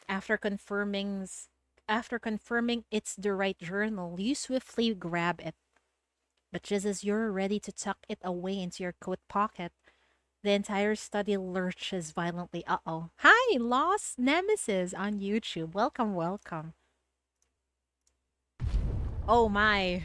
After confirming After confirming it's the right journal, you swiftly grab it. But just as you're ready to tuck it away into your coat pocket, the entire study lurches violently. Uh-oh. Hi, Lost Nemesis on YouTube. Welcome, welcome. Oh my.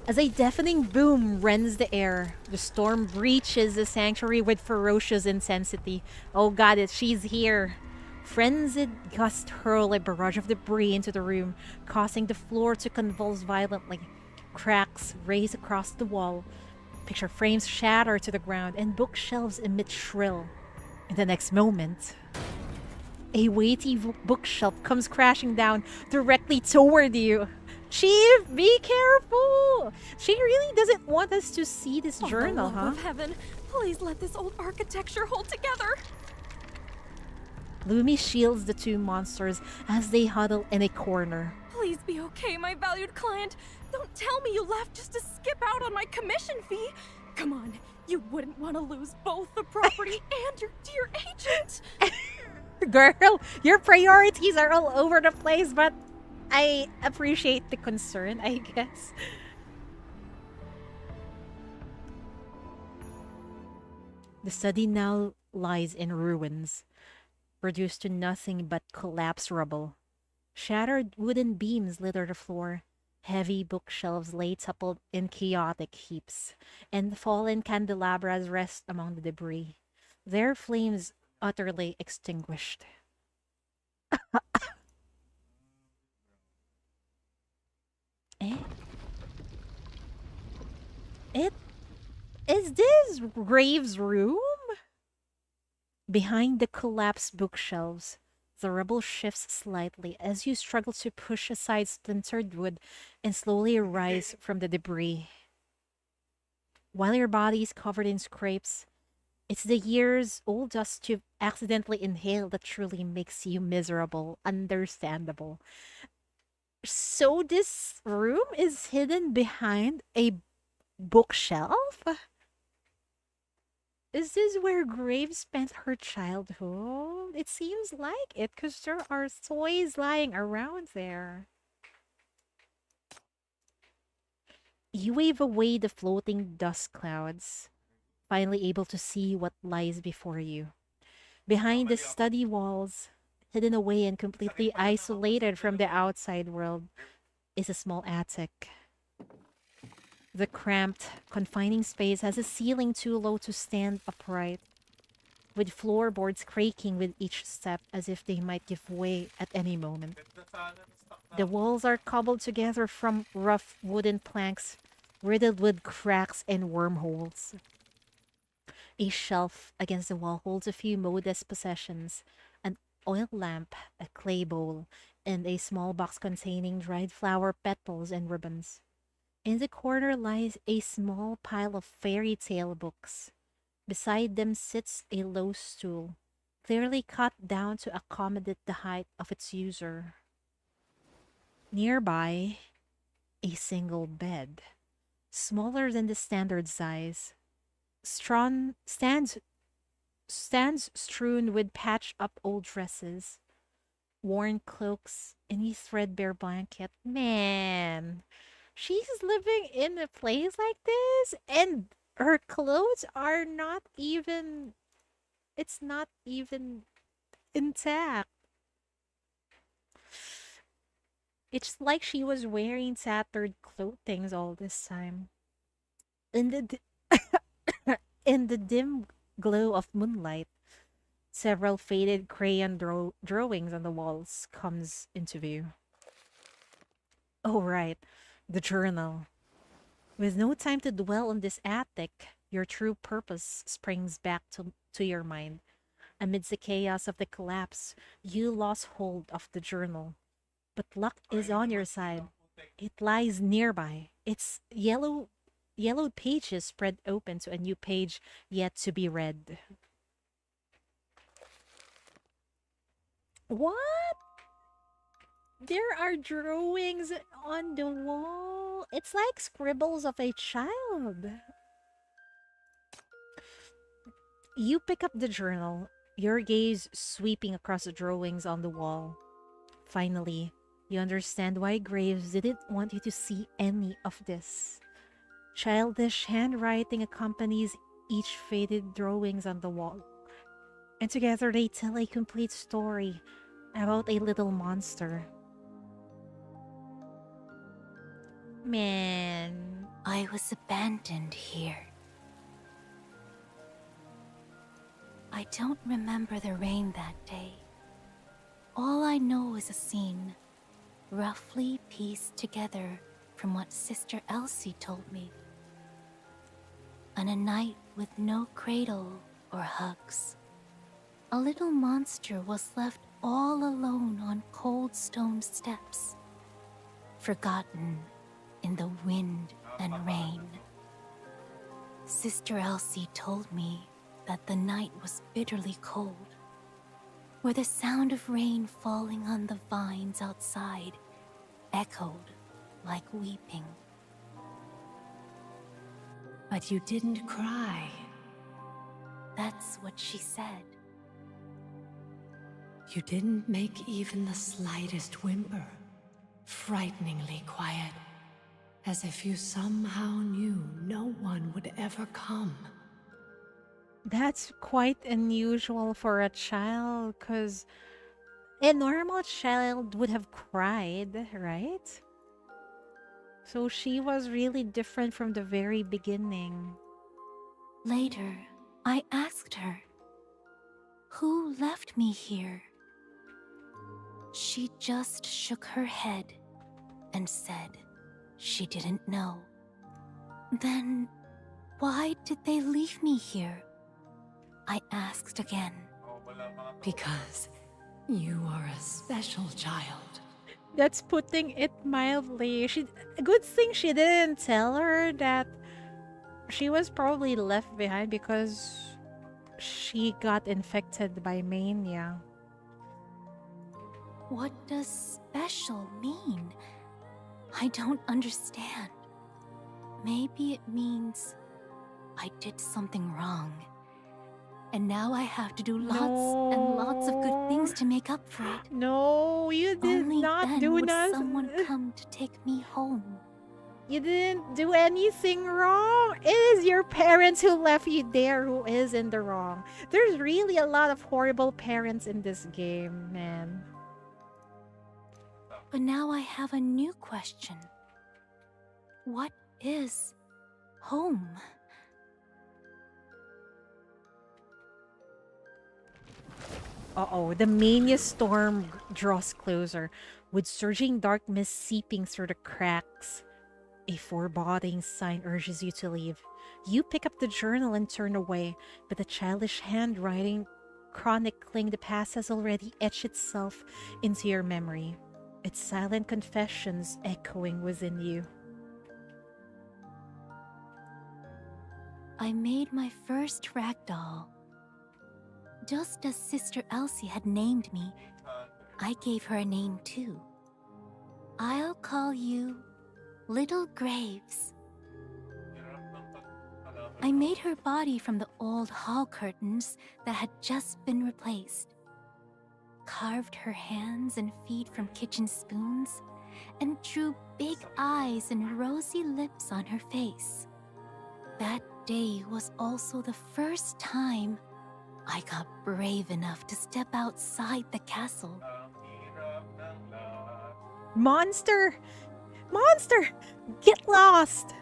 As a deafening boom rends the air, the storm breaches the sanctuary with ferocious intensity. Oh god, she's here. Frenzied gusts hurl a barrage of debris into the room, causing the floor to convulse violently. Cracks race across the wall. Picture frames shatter to the ground, and bookshelves emit shrill. In the next moment, a weighty bookshelf comes crashing down directly toward you. Chief, be careful! She really doesn't want us to see this journal, For the love of heaven, please let this old architecture hold together. Lumi shields the two monsters as they huddle in a corner. Please be okay, my valued client. Don't tell me you left just to skip out on my commission fee. Come on, you wouldn't want to lose both the property and your dear agent. Girl, your priorities are all over the place, but I appreciate the concern, I guess. The study now lies in ruins, reduced to nothing but collapsed rubble. Shattered wooden beams litter the floor. Heavy bookshelves lay toppled in chaotic heaps, and fallen candelabras rest among the debris, their flames utterly extinguished. Eh? Is this Graves' room? Behind the collapsed bookshelves, the rubble shifts slightly as you struggle to push aside splintered wood and slowly rise from the debris. While your body is covered in scrapes, it's the years-old dust you've accidentally inhaled that truly makes you miserable. Understandable. So this room is hidden behind a bookshelf? Is this where Graves spent her childhood? It seems like it, because there are toys lying around there. You wave away the floating dust clouds, finally able to see what lies before you. Behind the study walls, hidden away and completely isolated from the outside world, is a small attic. The cramped, confining space has a ceiling too low to stand upright, with floorboards creaking with each step as if they might give way at any moment. The walls are cobbled together from rough wooden planks, riddled with cracks and wormholes. A shelf against the wall holds a few modest possessions, an oil lamp, a clay bowl, and a small box containing dried flower petals and ribbons. In the corner lies a small pile of fairy tale books. Beside them sits a low stool, clearly cut down to accommodate the height of its user. Nearby, a single bed, smaller than the standard size, stands strewn with patched-up old dresses, worn cloaks, and a threadbare blanket. Man, she's living in a place like this, and her clothes are not even, it's not even intact. It's like she was wearing tattered clothing all this time. In the in the dim glow of moonlight, several faded crayon drawings on the walls comes into view. Oh right, the journal. With no time to dwell on this attic, your true purpose springs back to your mind. Amidst the chaos of the collapse, you lost hold of the journal. But luck is on your side. It lies nearby. Its yellowed pages spread open to a new page yet to be read. What? There are drawings on the wall. It's like scribbles of a child. You pick up the journal, your gaze sweeping across the drawings on the wall. Finally, you understand why Graves didn't want you to see any of this. Childish handwriting accompanies each faded drawings on the wall. And together they tell a complete story about a little monster. Man. I was abandoned here. I don't remember the rain that day. All I know is a scene, roughly pieced together from what Sister Elsie told me. On a night with no cradle or hugs, a little monster was left all alone on cold stone steps, forgotten in the wind and rain. Sister Elsie told me that the night was bitterly cold, where the sound of rain falling on the vines outside echoed like weeping. But you didn't cry. That's what she said. You didn't make even the slightest whimper. Frighteningly quiet. As if you somehow knew no one would ever come. That's quite unusual for a child, because a normal child would have cried, right? So she was really different from the very beginning. Later, I asked her, who left me here? She just shook her head and said she didn't know. Then, why did they leave me here? I asked again. Because you are a special child. That's putting it mildly. A good thing she didn't tell her that she was probably left behind because she got infected by Mania. What does special mean? I don't understand. Maybe it means I did something wrong. And now I have to do lots and lots of good things to make up for it. No, you did Only not then do would nothing. someone come to take me home. You didn't do anything wrong. It is your parents who left you there who is in the wrong. There's really a lot of horrible parents in this game, man. But now I have a new question. What is home? Uh-oh, the Mania storm draws closer, with surging dark mist seeping through the cracks. A foreboding sign urges you to leave. You pick up the journal and turn away, but the childish handwriting chronicling the past has already etched itself into your memory, its silent confessions echoing within you. I made my first ragdoll. Just as Sister Elsie had named me, I gave her a name too. I'll call you Little Graves. I made her body from the old hall curtains that had just been replaced. Carved her hands and feet from kitchen spoons, and drew big eyes and rosy lips on her face. That day was also the first time I got brave enough to step outside the castle. Monster! Monster! Get lost!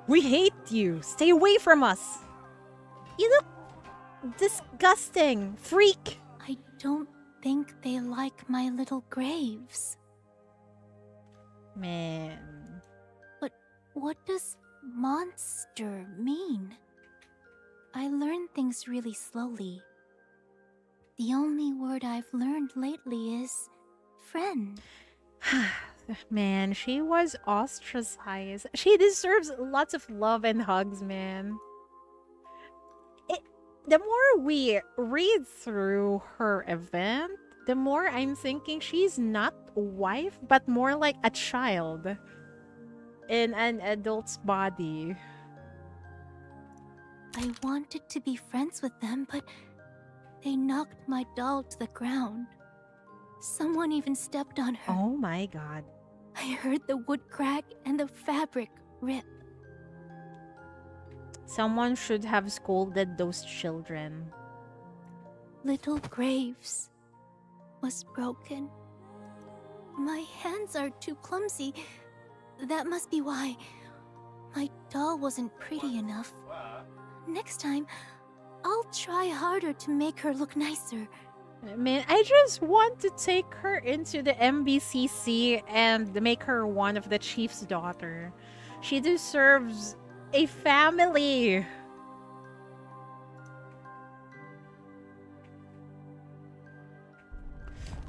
We hate you! Stay away from us! You look disgusting! Freak! I don't think they like my little Graves. Man. But what does monster mean? I learn things really slowly. The only word I've learned lately is friend. Man, she was ostracized. She deserves lots of love and hugs, man. The more we read through her event, the more I'm thinking she's not a wife, but more like a child in an adult's body. I wanted to be friends with them, but they knocked my doll to the ground. Someone even stepped on her. Oh my god. I heard the wood crack and the fabric rip. Someone should have scolded those children. Little Graves was broken. My hands are too clumsy. That must be why. My doll wasn't pretty enough. Next time, I'll try harder to make her look nicer. Man, I just want to take her into the MBCC and make her one of the chief's daughter. She deserves a family.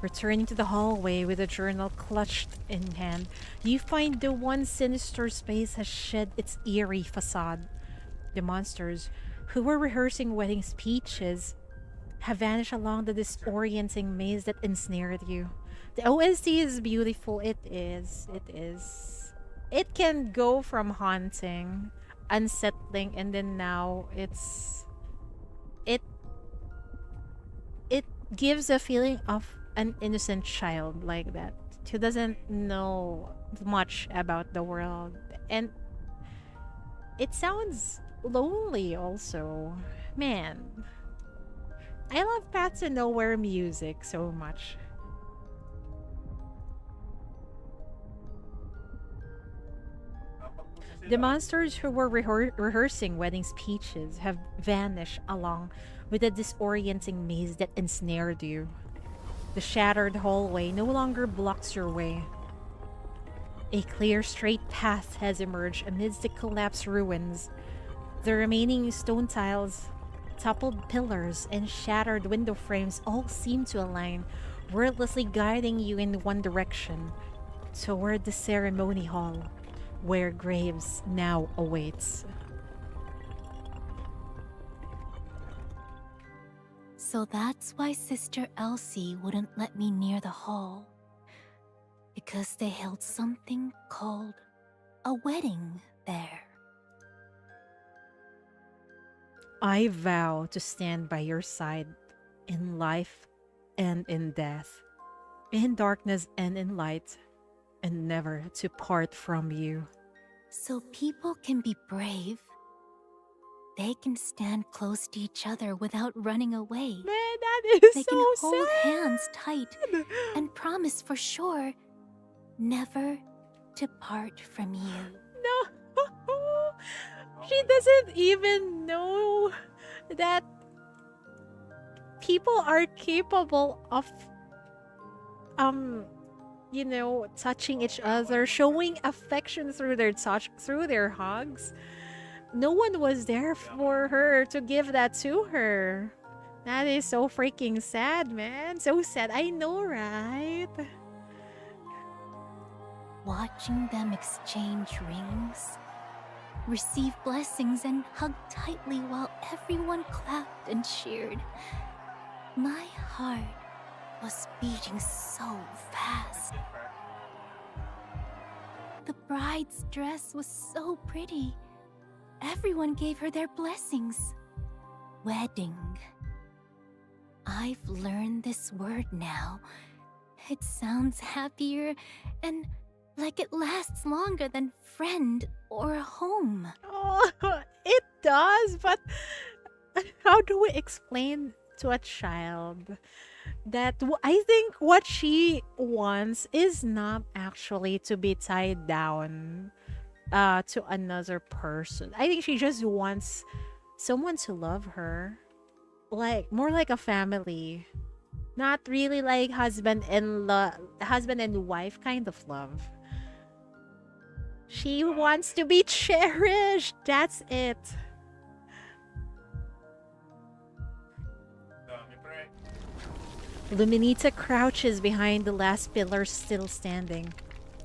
Returning to the hallway with a journal clutched in hand, you find the one sinister space has shed its eerie facade. The monsters, who were rehearsing wedding speeches, have vanished along the disorienting maze that ensnared you. The OST is beautiful. It is. It is. It can go from haunting, unsettling, and then now it gives a feeling of an innocent child like that who doesn't know much about the world, and it sounds lonely also. Man, I love Paths to Nowhere music so much. The monsters who were rehearsing wedding speeches have vanished along with the disorienting maze that ensnared you. The shattered hallway no longer blocks your way. A clear, straight path has emerged amidst the collapsed ruins. The remaining stone tiles, toppled pillars, and shattered window frames all seem to align, wordlessly guiding you in one direction, toward the ceremony hall, where Graves now awaits. So that's why Sister Elsie wouldn't let me near the hall. Because they held something called a wedding there. I vow to stand by your side in life and in death, in darkness and in light, and never to part from you. So people can be brave. They can stand close to each other without running away. Man, that is they so can hold sad. hands tight and promise for sure never to part from you. No, she doesn't even know that people are capable of, you know, touching each other, showing affection through their touch, through their hugs. No one was there for her to give that to her. That is so freaking sad, man. So sad. I know, right? Watching them exchange rings, receive blessings, and hug tightly while everyone clapped and cheered. My heart was beating so fast. The bride's dress was so pretty. Everyone gave her their blessings. Wedding. I've learned this word now. It sounds happier and like it lasts longer than friend or home. Oh, it does, but how do we explain to a child that I think what she wants is not actually to be tied down to another person. I think she just wants someone to love her, like more like a family, not really like husband and wife kind of love. She wants to be cherished. That's it. Luminita crouches behind the last pillar still standing.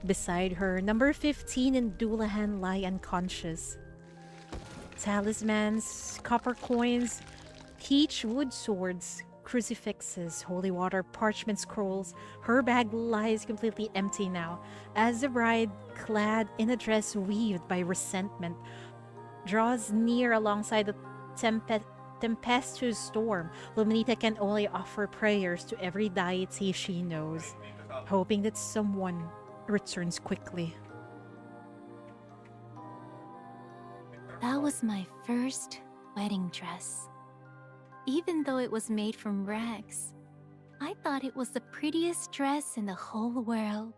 Beside her, number 15 and Doulahan lie unconscious. Talismans, copper coins, peach wood swords, crucifixes, holy water, parchment scrolls. Her bag lies completely empty now, as the bride, clad in a dress weaved by resentment, draws near alongside the tempestuous storm, Luminita can only offer prayers to every deity she knows, hoping that someone returns quickly. That was my first wedding dress. Even though it was made from rags, I thought it was the prettiest dress in the whole world.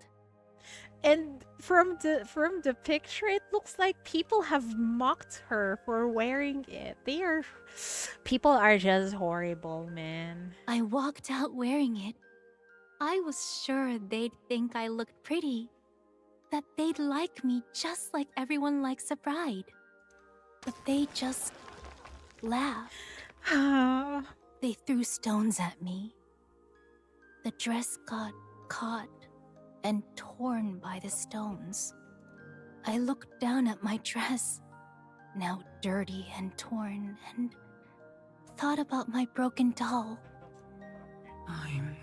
And from the picture, it looks like people have mocked her for wearing it. People are just horrible, man. I walked out wearing it. I was sure they'd think I looked pretty, that they'd like me just like everyone likes a bride. But they just laughed. They threw stones at me. The dress got caught and torn by the stones. I looked down at my dress, now dirty and torn, and thought about my broken doll. I'm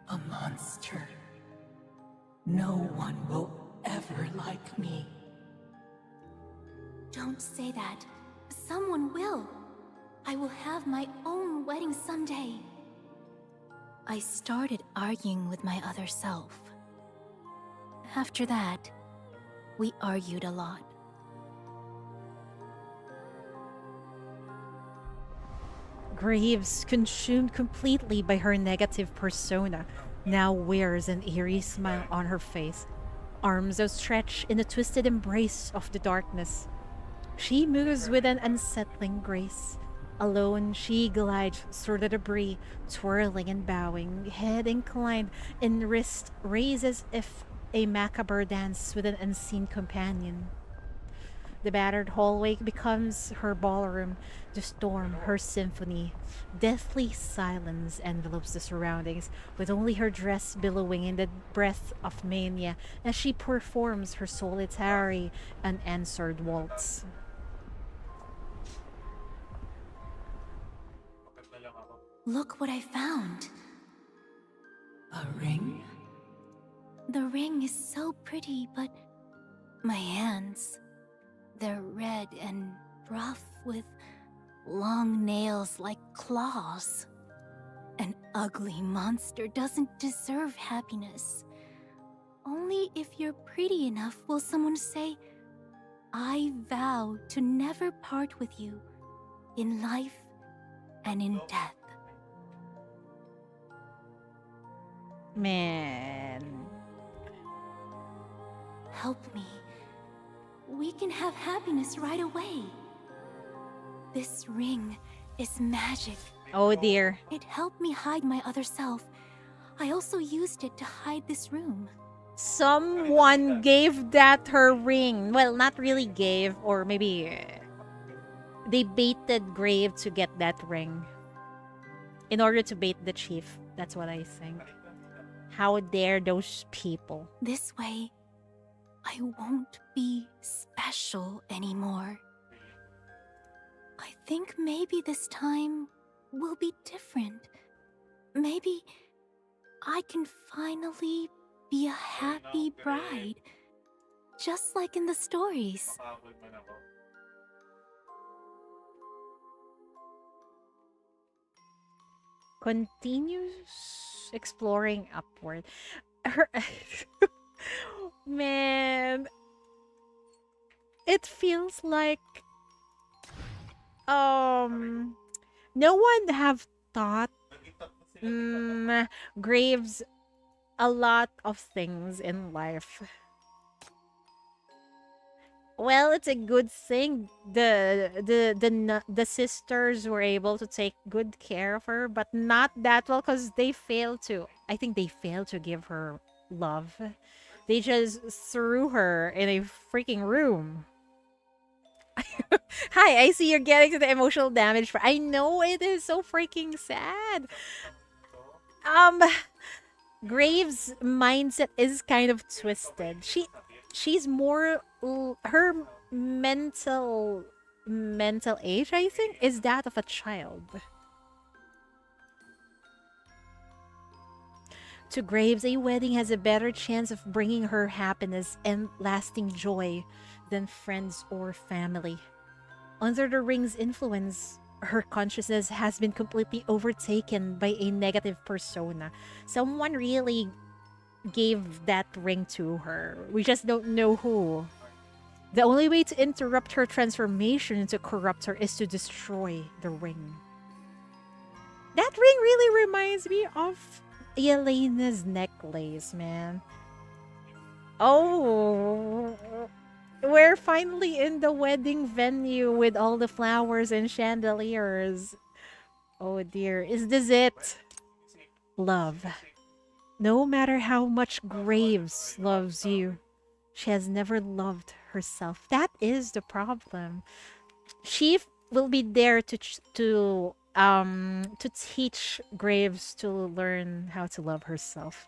a monster. No one will ever like me. Don't say that. Someone will. I will have my own wedding someday. I started arguing with my other self. After that, we argued a lot. Graves, consumed completely by her negative persona, now wears an eerie smile on her face, arms outstretched in a twisted embrace of the darkness. She moves with an unsettling grace. Alone, she glides through the debris, twirling and bowing, head inclined and wrist raised as if a macabre dance with an unseen companion. The battered hallway becomes her ballroom, the storm her symphony. Deathly silence envelopes the surroundings, with only her dress billowing in the breath of Mania as she performs her solitary, unanswered waltz. Look what I found. A ring? The ring is so pretty, but my hands, they're red and rough with long nails like claws. An ugly monster doesn't deserve happiness. Only if you're pretty enough will someone say, I vow to never part with you in life and in death. Man. Help me. We can have happiness right away. This ring is magic. Oh dear. It helped me hide my other self. I also used it to hide this room. Someone gave that her ring. Well, not really gave, or maybe they baited Grave to get that ring. In order to bait the chief. That's what I think. How dare those people? This way, I won't be special anymore. I think maybe this time will be different. Maybe I can finally be a happy bride, just like in the stories. Continues exploring upward. Her man, it feels like no one have taught Graves a lot of things in life. Well, it's a good thing the sisters were able to take good care of her, but not that well because they failed to. I think they failed to give her love. They just threw her in a freaking room. Hi, I see you're getting to the emotional damage. I know it is so freaking sad. Graves' mindset is kind of twisted. She's more her mental age, I think, is that of a child. To Graves, a wedding has a better chance of bringing her happiness and lasting joy than friends or family. Under the ring's influence, her consciousness has been completely overtaken by a negative persona. Someone really gave that ring to her. We just don't know who. The only way to interrupt her transformation into corruptor is to destroy the ring. That ring really reminds me of Elena's necklace, man. Oh, we're finally in the wedding venue with all the flowers and chandeliers. Oh dear, is this it? Love. No matter how much Graves loves you, she has never loved herself. That is the problem. She will be there to teach Graves to learn how to love herself.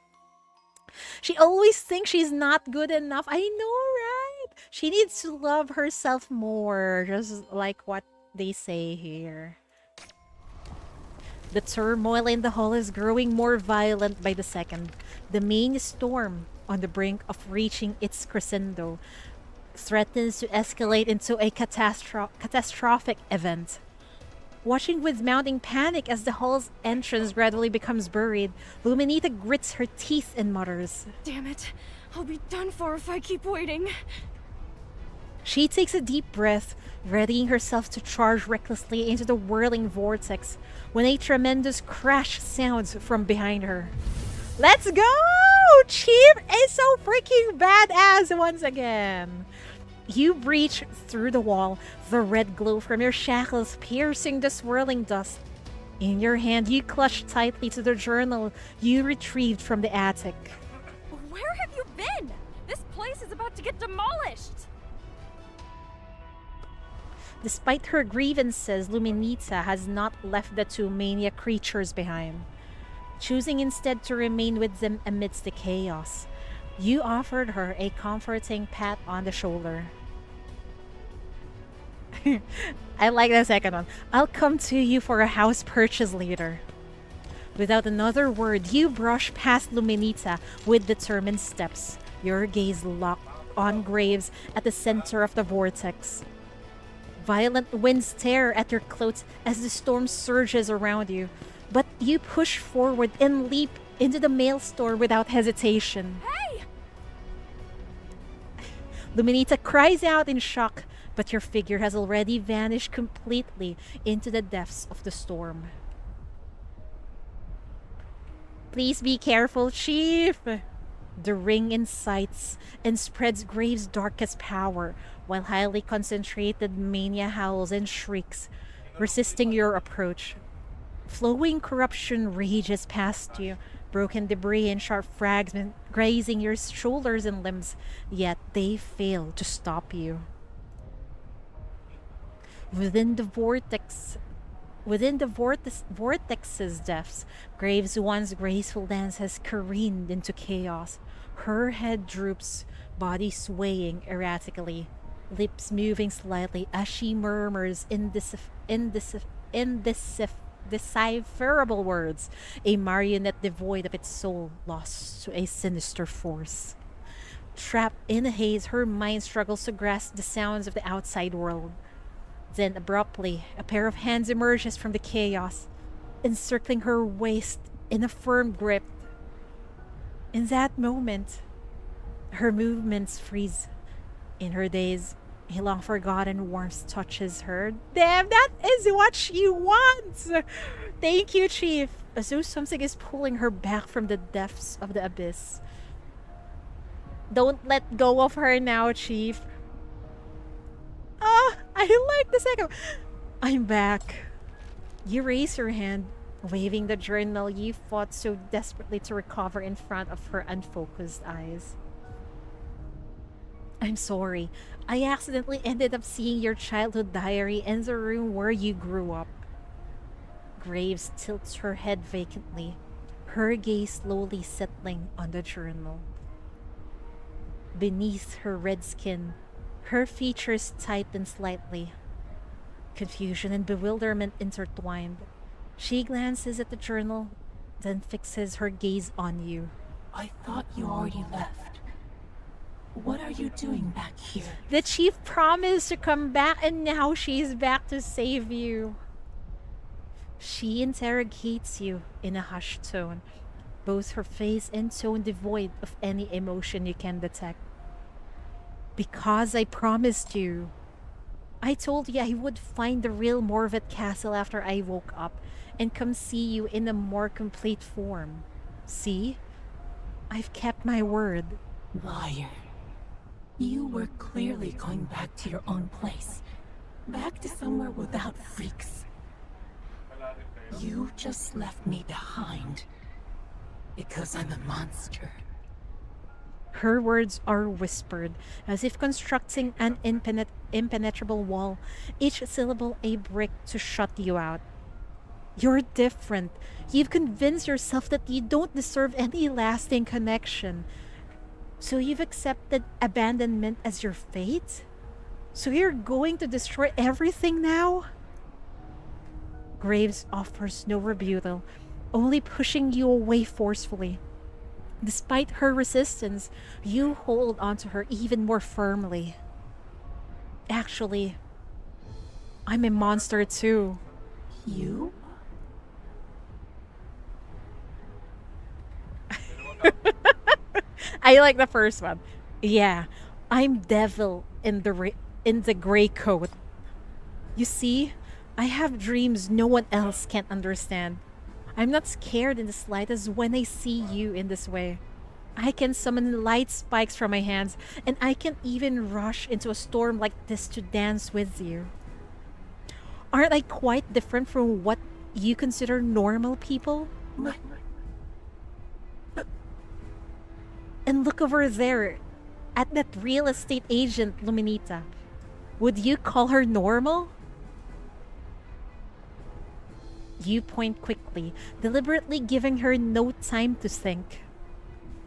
She always thinks she's not good enough. I know, right? She needs to love herself more, just like what they say here. The turmoil in the hall is growing more violent by the second. The main storm, on the brink of reaching its crescendo, threatens to escalate into a catastrophic event. Watching with mounting panic as the hall's entrance gradually becomes buried, Luminita grits her teeth and mutters, Damn it. I'll be done for if I keep waiting. She takes a deep breath, readying herself to charge recklessly into the whirling vortex when a tremendous crash sounds from behind her. Let's go! Chief is so freaking badass once again! You breach through the wall, the red glow from your shackles piercing the swirling dust. In your hand, you clutch tightly to the journal you retrieved from the attic. Where have you been? This place is about to get demolished! Despite her grievances, Luminita has not left the two Mania creatures behind. Choosing instead to remain with them amidst the chaos, you offered her a comforting pat on the shoulder. I like the second one. I'll come to you for a house purchase later. Without another word, you brush past Luminita with determined steps, your gaze locked on Graves at the center of the vortex. Violent winds tear at your clothes as the storm surges around you, but you push forward and leap into the maelstrom without hesitation. Hey! Luminita cries out in shock, but your figure has already vanished completely into the depths of the storm. Please be careful, Chief! The ring incites and spreads Graves' darkest power, while highly concentrated Mania howls and shrieks, resisting your approach. Flowing corruption rages past you, broken debris and sharp fragments grazing your shoulders and limbs, yet they fail to stop you. Within the vortex's depths, Graves' once graceful dance has careened into chaos. Her head droops, body swaying erratically, lips moving slightly as she murmurs indecipherable words, a marionette devoid of its soul, lost to a sinister force. Trapped in a haze, her mind struggles to grasp the sounds of the outside world. Then abruptly, a pair of hands emerges from the chaos, encircling her waist in a firm grip. In that moment, her movements freeze. In her daze, a long-forgotten warmth touches her. Damn, that is what she wants! Thank you, Chief. As though something is pulling her back from the depths of the abyss. Don't let go of her now, Chief. I like the second. I'm back. You raise your hand, waving the journal you fought so desperately to recover in front of her unfocused eyes. I'm sorry. I accidentally ended up seeing your childhood diary in the room where you grew up. Graves tilts her head vacantly, her gaze slowly settling on the journal. Beneath her red skin, her features tighten slightly. Confusion and bewilderment intertwined. She glances at the journal, then fixes her gaze on you. I thought you already left. What are you doing back here? The Chief promised to come back, and now she's back to save you. She interrogates you in a hushed tone, both her face and tone devoid of any emotion you can detect. Because I promised you. I told you I would find the real Morveth castle after I woke up and come see you in a more complete form. See? I've kept my word. Liar. You were clearly going back to your own place. Back to somewhere without freaks. You just left me behind. Because I'm a monster. Her words are whispered, as if constructing an impenetrable wall, each syllable a brick to shut you out. You're different. You've convinced yourself that you don't deserve any lasting connection. So you've accepted abandonment as your fate? So you're going to destroy everything now? Graves offers no rebuttal, only pushing you away forcefully. Despite her resistance, you hold onto her even more firmly. Actually, I'm a monster too. You? I like the first one. Yeah, I'm devil in the gray coat. You see, I have dreams no one else can understand. I'm not scared in the slightest when I see you in this way. I can summon light spikes from my hands, and I can even rush into a storm like this to dance with you. Aren't I quite different from what you consider normal people? And look over there, at that real estate agent, Luminita. Would you call her normal? You point quickly, deliberately giving her no time to think.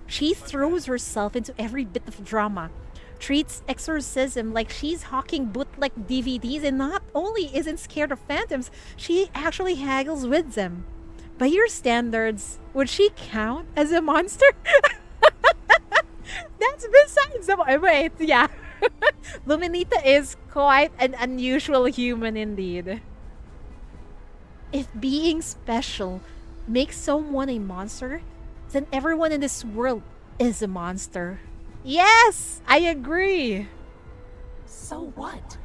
She throws herself into every bit of drama, treats exorcism like she's hawking bootleg DVDs, and not only isn't scared of phantoms, she actually haggles with them. By your standards, would she count as a monster? That's besides the point. Wait, yeah. Luminita is quite an unusual human indeed. If being special makes someone a monster, then everyone in this world is a monster. Yes, I agree. So what?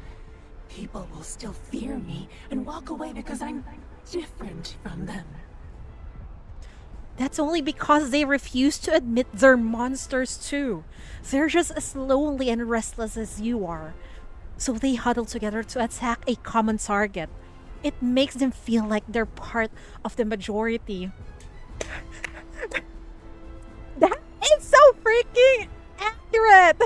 People will still fear me and walk away because I'm different from them. That's only because they refuse to admit they're monsters too. They're just as lonely and restless as you are. So they huddle together to attack a common target. It makes them feel like they're part of the majority. That is so freaking accurate!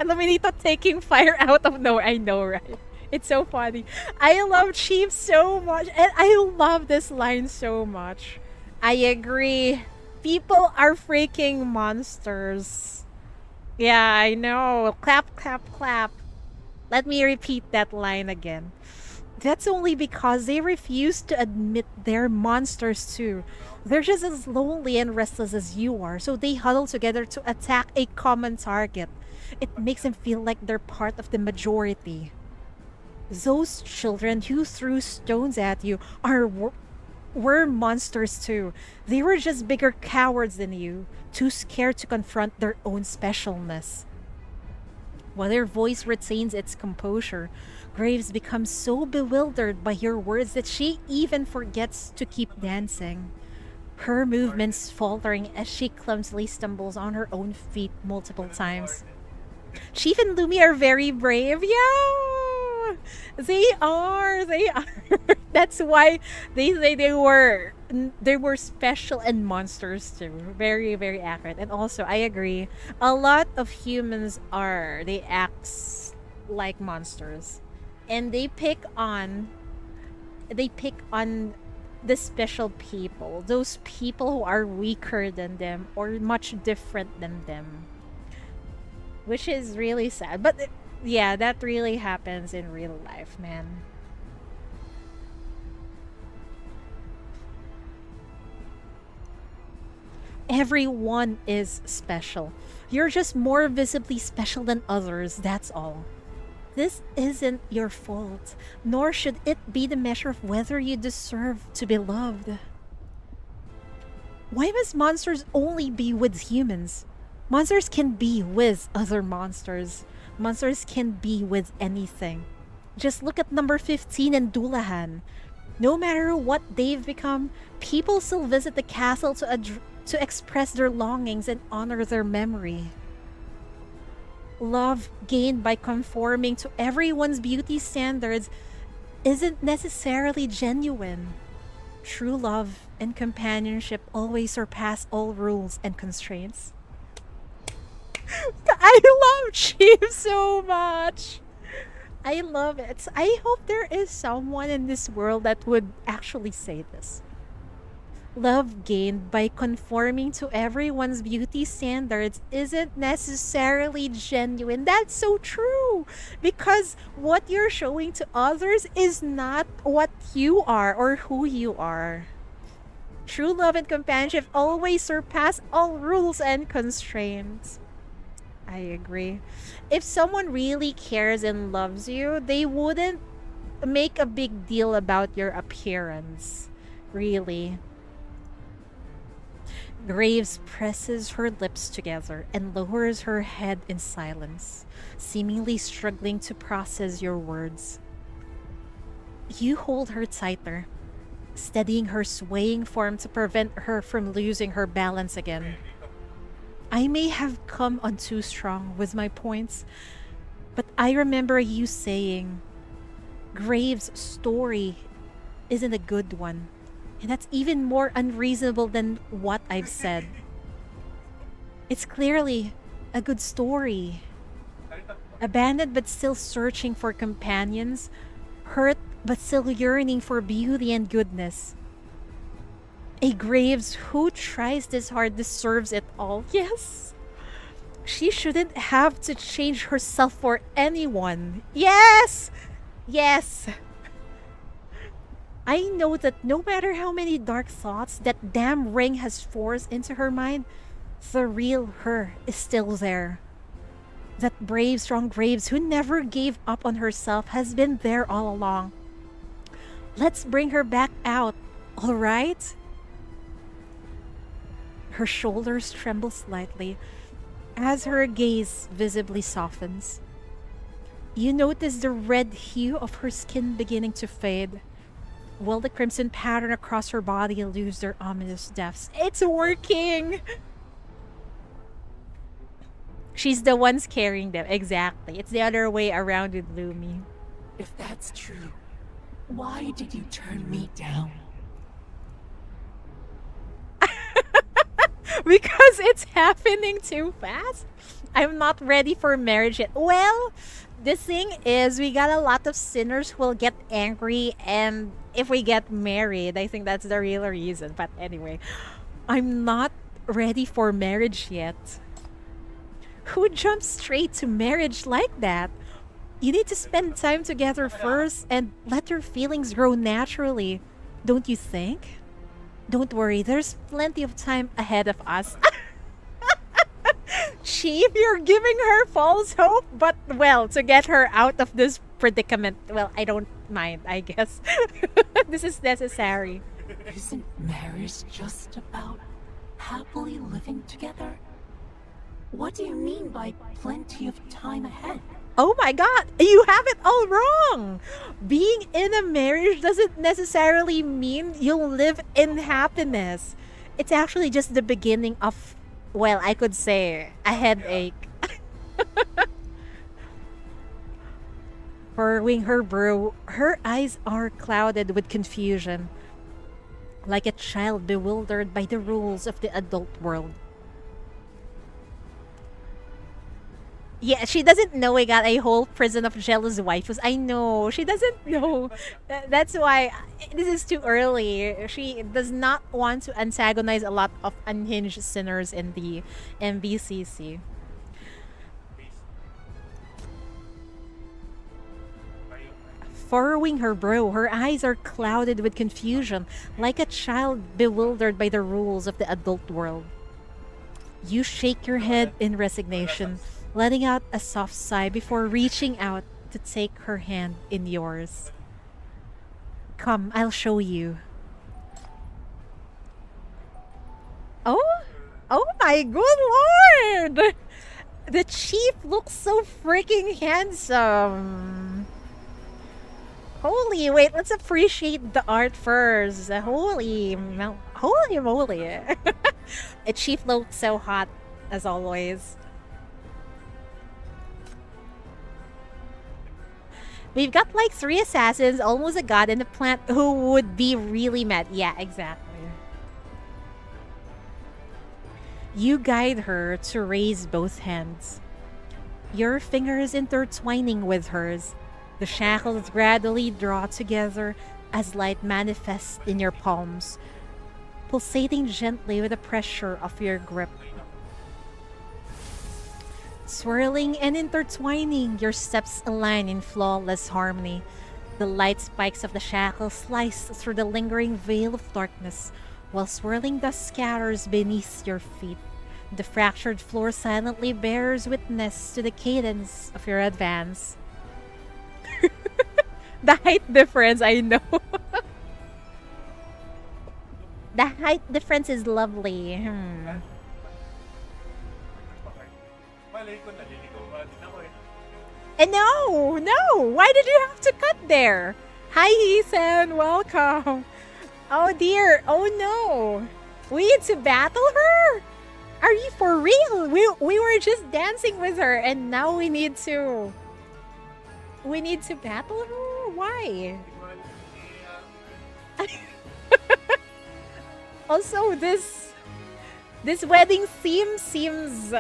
Luminita taking fire out of nowhere. I know, right? It's so funny. I love Chief so much, and I love this line so much. I agree. People are freaking monsters. Yeah, I know. Clap, clap, clap. Let me repeat that line again. That's only because they refuse to admit they're monsters too. They're just as lonely and restless as you are, so they huddle together to attack a common target. It makes them feel like they're part of the majority. Those children who threw stones at you were monsters too. They were just bigger cowards than you, too scared to confront their own specialness. While her voice retains its composure, Graves becomes so bewildered by your words that she even forgets to keep dancing. Her movements faltering as she clumsily stumbles on her own feet multiple times. Chief and Lumi are very brave. Yeah! They are. That's why they say they were special and monsters too. Very, very accurate. And also, I agree. A lot of humans they act like monsters, and they pick on the special people, those people who are weaker than them or much different than them, which is really sad. But yeah, that really happens in real life, man. Everyone is special. You're just more visibly special than others, that's all. this isn't your fault, nor should it be the measure of whether you deserve to be loved. Why must monsters only be with humans? Monsters can be with other monsters. Monsters can be with anything. Just look at number 15 and Dullahan. No matter what they've become, people still visit the castle to express their longings and honor their memory. Love gained by conforming to everyone's beauty standards isn't necessarily genuine. True love and companionship always surpass all rules and constraints. I love Chief so much. I love it. I hope there is someone in this world that would actually say this. Love gained by conforming to everyone's beauty standards isn't necessarily genuine. That's so true. Because what you're showing to others is not what you are or who you are. True love and companionship always surpass all rules and constraints. I agree. If someone really cares and loves you, they wouldn't make a big deal about your appearance. Really. Graves presses her lips together and lowers her head in silence, seemingly struggling to process your words. You hold her tighter, steadying her swaying form to prevent her from losing her balance again. I may have come on too strong with my points, but I remember you saying Graves' story isn't a good one. And that's even more unreasonable than what I've said. It's clearly a good story. Abandoned but still searching for companions. Hurt but still yearning for beauty and goodness. A Graves who tries this hard deserves it all. Yes! She shouldn't have to change herself for anyone. Yes! Yes! I know that no matter how many dark thoughts that damn ring has forced into her mind, the real her is still there. That brave, strong Graves who never gave up on herself has been there all along. Let's bring her back out, alright? Her shoulders tremble slightly as her gaze visibly softens. You notice the red hue of her skin beginning to fade, while the crimson pattern across her body lose their ominous depths. It's working! She's the ones carrying them. Exactly. It's the other way around with Lumi. If that's true, why did you turn me down? Because it's happening too fast. I'm not ready for marriage yet. Well, the thing is, we got a lot of sinners who will get angry, and if we get married, I think that's the real reason. But anyway, I'm not ready for marriage yet. Who jumps straight to marriage like that? You need to spend time together first and let your feelings grow naturally. Don't you think? Don't worry, there's plenty of time ahead of us. Chief, you're giving her false hope, but well, to get her out of this predicament, well, I don't mind, I guess. This is necessary. Isn't marriage just about happily living together? What do you mean by plenty of time ahead? Oh my god, you have it all wrong! Being in a marriage doesn't necessarily mean you'll live in happiness. It's actually just the beginning of, well, I could say, a headache. Furrowing her brow, her eyes are clouded with confusion, like a child bewildered by the rules of the adult world. Yeah, she doesn't know we got a whole prison of jealous waifus. I know. She doesn't know. That's why this is too early. She does not want to antagonize a lot of unhinged sinners in the MBCC. Furrowing her brow, her eyes are clouded with confusion, like a child bewildered by the rules of the adult world. You shake your head in resignation, letting out a soft sigh before reaching out to take her hand in yours. Come, I'll show you. Oh? Oh my good lord! The chief looks so freaking handsome. Holy, wait, let's appreciate the art first. Holy moly. The chief looks so hot, as always. We've got like 3 assassins, almost a god, and a plant who would be really mad. Yeah, exactly. You guide her to raise both hands. Your fingers intertwining with hers. The shackles gradually draw together as light manifests in your palms, pulsating gently with the pressure of your grip. Swirling and intertwining, your steps align in flawless harmony. The light spikes of the shackles slice through the lingering veil of darkness, while swirling dust scatters beneath your feet. The fractured floor silently bears witness to the cadence of your advance. The height difference, I know. The height difference is lovely. And no! Why did you have to cut there? Hi, Ethan. Welcome. Oh dear. Oh no. We need to battle her? Are you for real? We were just dancing with her and now we need to battle her? Why? Also, this wedding theme seems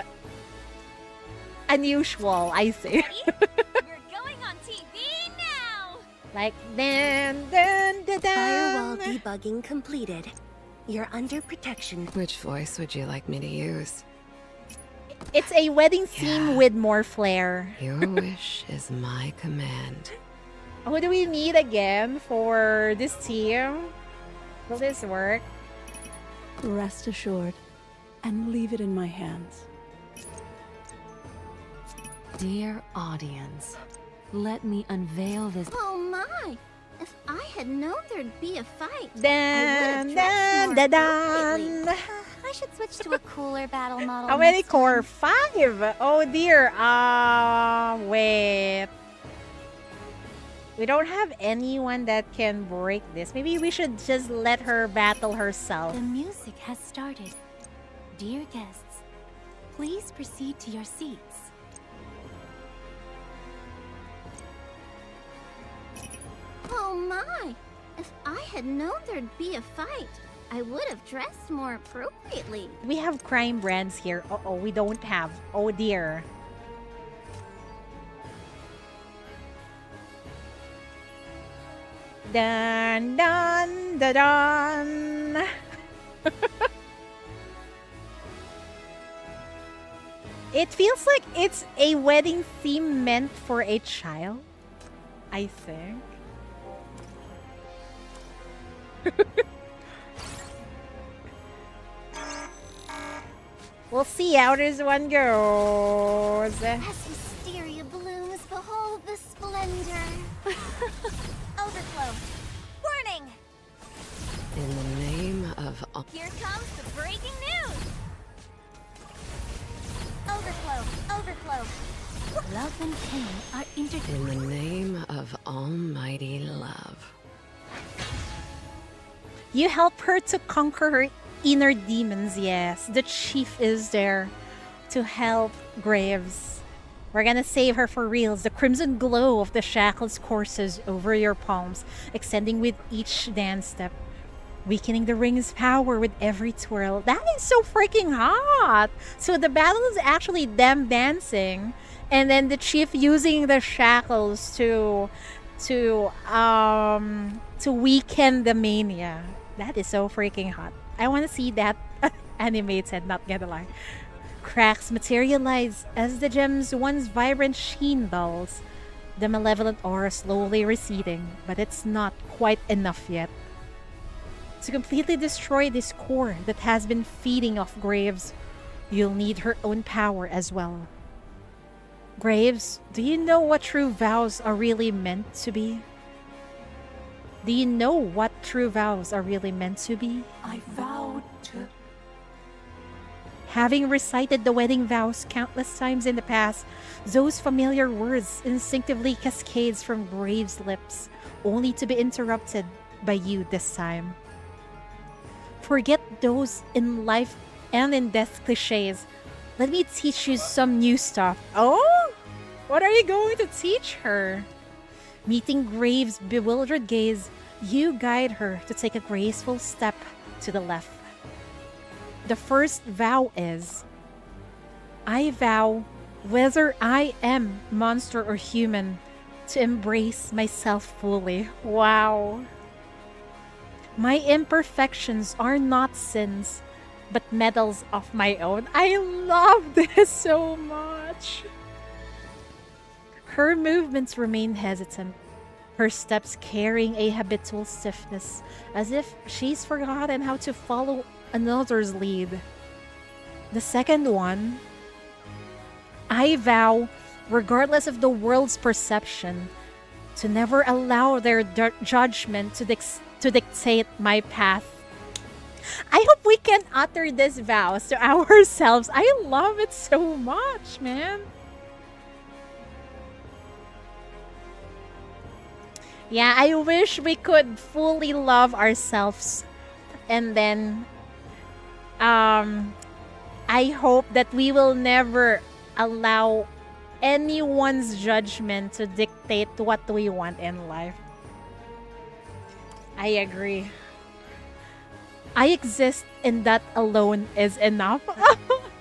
unusual, I think. You're going on TV now! Like, dun, dun, dun, dun. Firewall debugging completed. You're under protection. Which voice would you like me to use? It's a wedding theme with more flair. Your wish is my command. Who do we need again for this team? Will this work? Rest assured, and leave it in my hands. Dear audience, let me unveil this. Oh my! If I had known there'd be a fight, I Dun, would dun, have dressed more dun, appropriately. dun. I should switch to a cooler battle model. How many next core? time. 5! Oh dear. Wait. We don't have anyone that can break this. Maybe we should just let her battle herself. The music has started. Dear guests, please proceed to your seats. Oh my! If I had known there'd be a fight, I would have dressed more appropriately. We have crime brands here. Uh-oh, we don't have. Oh dear. Dun dun dun dun. It feels like it's a wedding theme meant for a child, I think. We'll see how this one goes. As hysteria blooms, behold the splendor. Overflow. Warning! In the name of all... Here comes the breaking news! Overflow. Overflow. Love and pain are In the name of almighty love. You help her to conquer her inner demons, yes. The chief is there to help Graves. We're gonna save her for reals. The crimson glow of the shackles courses over your palms, extending with each dance step, weakening the ring's power with every twirl. That is so freaking hot! So the battle is actually them dancing, and then the chief using the shackles to weaken the mania. That is so freaking hot. I want to see that animated, not gonna lie. Cracks materialize as the gem's once vibrant sheen dulls, the malevolent aura slowly receding, but it's not quite enough yet. To completely destroy this core that has been feeding off Graves, you'll need her own power as well. Graves, do you know what true vows are really meant to be? Do you know what true vows are really meant to be? I vowed to... Having recited the wedding vows countless times in the past, those familiar words instinctively cascades from Graves' lips, only to be interrupted by you this time. Forget those in life and in death cliches. Let me teach you some new stuff. Oh? What are you going to teach her? Meeting Graves' bewildered gaze, you guide her to take a graceful step to the left. The first vow is, I vow, whether I am monster or human, to embrace myself fully. Wow. My imperfections are not sins, but medals of my own. I love this so much. Her movements remain hesitant, her steps carrying a habitual stiffness, as if she's forgotten how to follow another's lead. The second one, I vow, regardless of the world's perception, to never allow their judgment to dictate my path. I hope we can utter these vows to ourselves. I love it so much, man. Yeah, I wish we could fully love ourselves. And then, I hope that we will never allow anyone's judgment to dictate what we want in life. I agree. I exist and that alone is enough.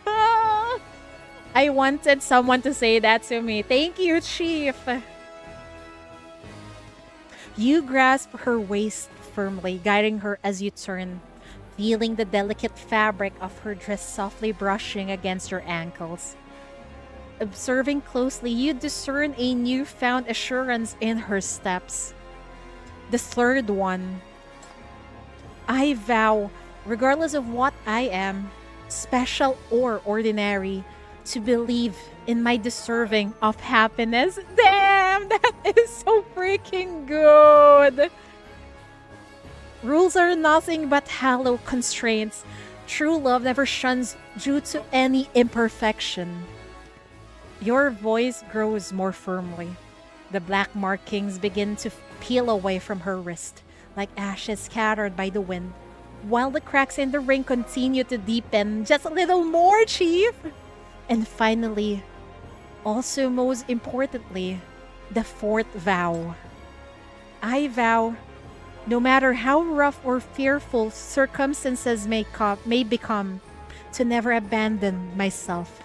I wanted someone to say that to me. Thank you, Chief. You grasp her waist firmly, guiding her as you turn, feeling the delicate fabric of her dress softly brushing against your ankles. Observing closely, you discern a newfound assurance in her steps. The third one, I vow, regardless of what I am, special or ordinary, to believe in my deserving of happiness. Damn, that is so freaking good. Rules are nothing but hollow constraints. True love never shuns due to any imperfection. Your voice grows more firmly. The black markings begin to peel away from her wrist, like ashes scattered by the wind, while the cracks in the ring continue to deepen just a little more, Chief. And finally, also most importantly, the fourth vow. I vow, no matter how rough or fearful circumstances may become, to never abandon myself.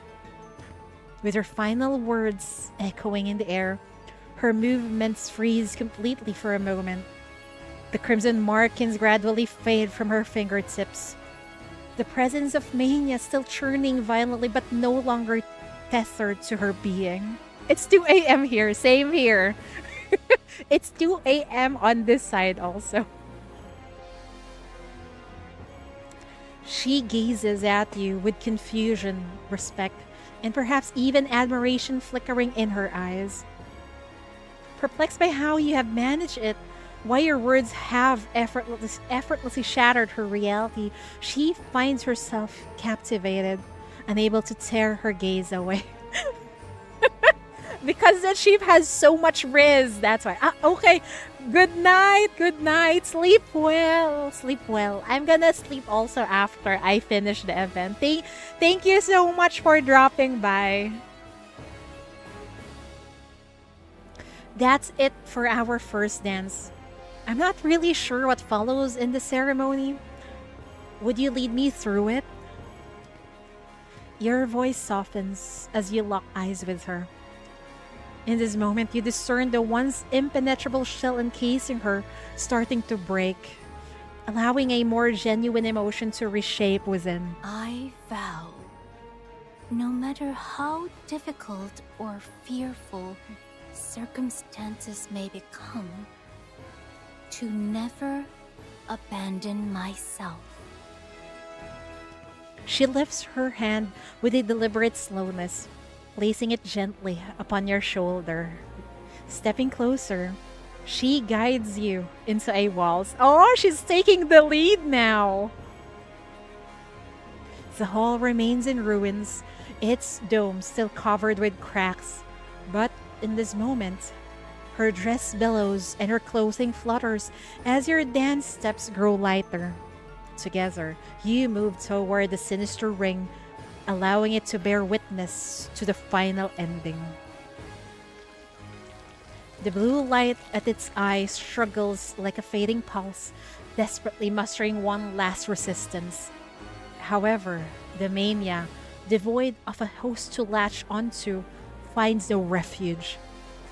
With her final words echoing in the air, her movements freeze completely for a moment. The crimson markings gradually fade from her fingertips. The presence of Mania still churning violently but no longer tethered to her being. It's 2 a.m. here, same here. It's 2 a.m. on this side also. She gazes at you with confusion, respect, and perhaps even admiration flickering in her eyes. Perplexed by how you have managed it, why your words have effortlessly shattered her reality, she finds herself captivated, unable to tear her gaze away. Because the chief has so much riz, that's why. Okay, good night, sleep well. I'm gonna sleep also after I finish the event. Thank you so much for dropping by. That's it for our first dance. I'm not really sure what follows in the ceremony. Would you lead me through it? Your voice softens as you lock eyes with her. In this moment, you discern the once impenetrable shell encasing her starting to break, allowing a more genuine emotion to reshape within. I vow, no matter how difficult or fearful circumstances may become, to never abandon myself. She lifts her hand with a deliberate slowness, placing it gently upon your shoulder. Stepping closer, she guides you into a waltz. Oh, she's taking the lead now. The hall remains in ruins, its dome still covered with cracks. But in this moment, her dress billows and her clothing flutters as your dance steps grow lighter. Together, you move toward the sinister ring, allowing it to bear witness to the final ending. The blue light at its eye struggles like a fading pulse, desperately mustering one last resistance. However, the Mania, devoid of a host to latch onto, finds no refuge.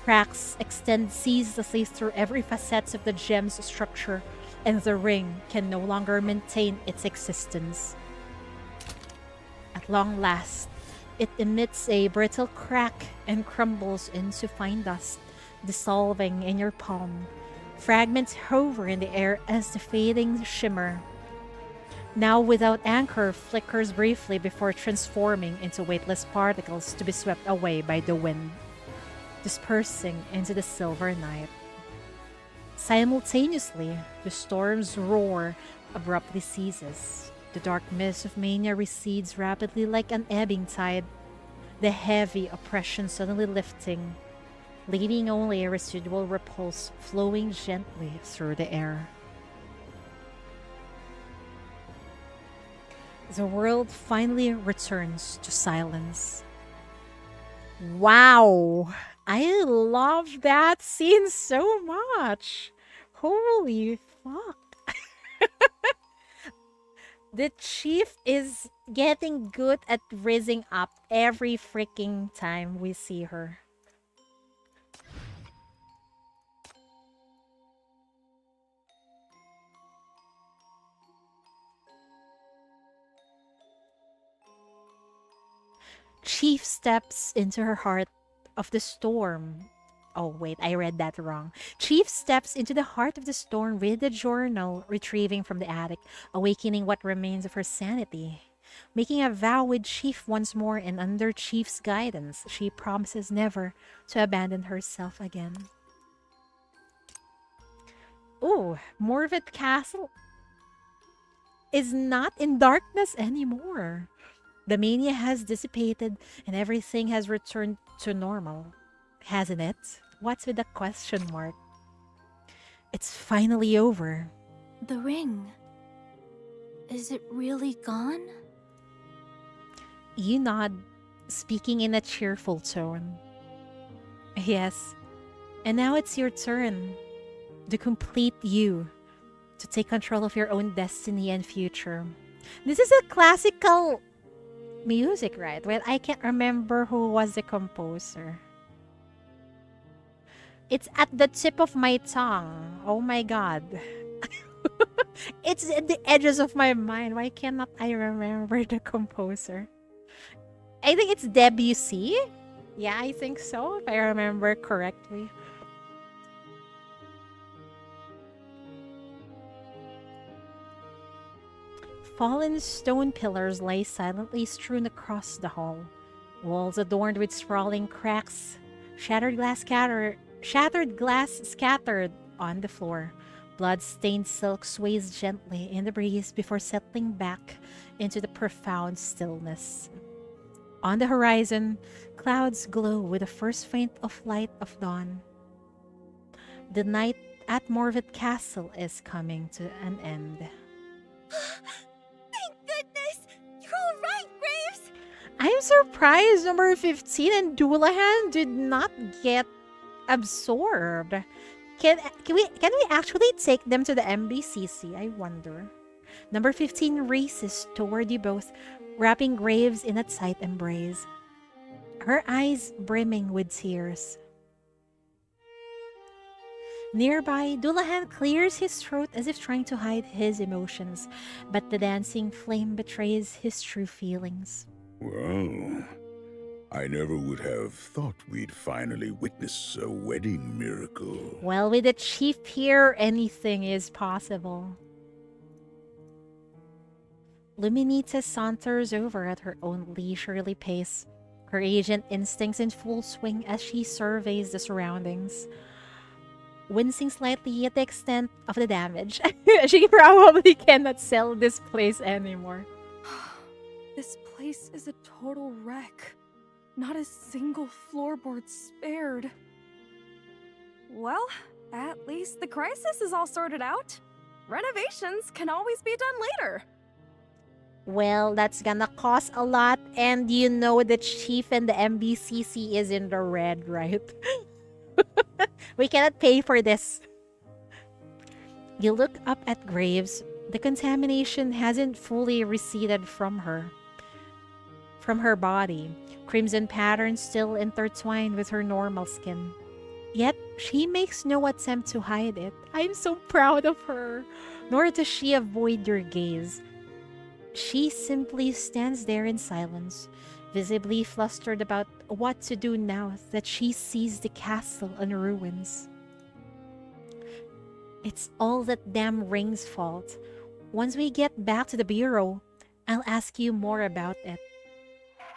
Cracks extend ceaselessly through every facet of the gem's structure, and the ring can no longer maintain its existence. At long last, it emits a brittle crack and crumbles into fine dust, dissolving in your palm. Fragments hover in the air as the fading shimmer, now without anchor, flickers briefly before transforming into weightless particles to be swept away by the wind, dispersing into the silver night. Simultaneously, the storm's roar abruptly ceases. The dark mist of Mania recedes rapidly like an ebbing tide, the heavy oppression suddenly lifting, leaving only a residual repulse flowing gently through the air. The world finally returns to silence. Wow! I love that scene so much! Holy fuck! The chief is getting good at raising up every freaking time we see her. Chief steps into her heart of the storm. Oh, wait, I read that wrong. Chief steps into the heart of the storm with the journal retrieving from the attic, awakening what remains of her sanity. Making a vow with Chief once more, and under Chief's guidance, she promises never to abandon herself again. Ooh, Morveth Castle is not in darkness anymore. The mania has dissipated and everything has returned to normal. Hasn't it? What's with the question mark? It's finally over. The ring. Is it really gone? You nod, speaking in a cheerful tone. Yes. And now it's your turn. To complete you. To take control of your own destiny and future. This is a classical music, right? Well, I can't remember who was the composer. It's at the tip of my tongue. Oh my god. It's at the edges of my mind. Why cannot I remember the composer? I think it's Debussy. Yeah, I think so, if I remember correctly. Fallen stone pillars lay silently strewn across the hall. Walls adorned with sprawling cracks. Shattered glass scattered on the floor. Blood-stained silk sways gently in the breeze before settling back into the profound stillness. On the horizon, clouds glow with the first faint of light of dawn. The night at Morveth Castle is coming to an end. Thank goodness! You're all right, Graves! I'm surprised number 15 and Dullahan did not get absorbed. Can we actually take them to the MBCC? I wonder. Number 15 races toward you both, wrapping Graves in a tight embrace, her eyes brimming with tears. Nearby, Dullahan clears his throat as if trying to hide his emotions, but the dancing flame betrays his true feelings. Well, I never would have thought we'd finally witness a wedding miracle. Well, with the chief here, anything is possible. Luminita saunters over at her own leisurely pace, her agent instincts in full swing as she surveys the surroundings, wincing slightly at the extent of the damage. She probably cannot sell this place anymore. This place is a total wreck. Not a single floorboard spared. Well, at least the crisis is all sorted out. Renovations can always be done later. Well, that's gonna cost a lot, and you know the chief and the MBCC is in the red, right? We cannot pay for this. You look up at Graves. The contamination hasn't fully receded from her body. Crimson patterns still intertwined with her normal skin. Yet, she makes no attempt to hide it. I'm so proud of her. Nor does she avoid your gaze. She simply stands there in silence, visibly flustered about what to do now that she sees the castle in ruins. It's all that damn ring's fault. Once we get back to the bureau, I'll ask you more about it.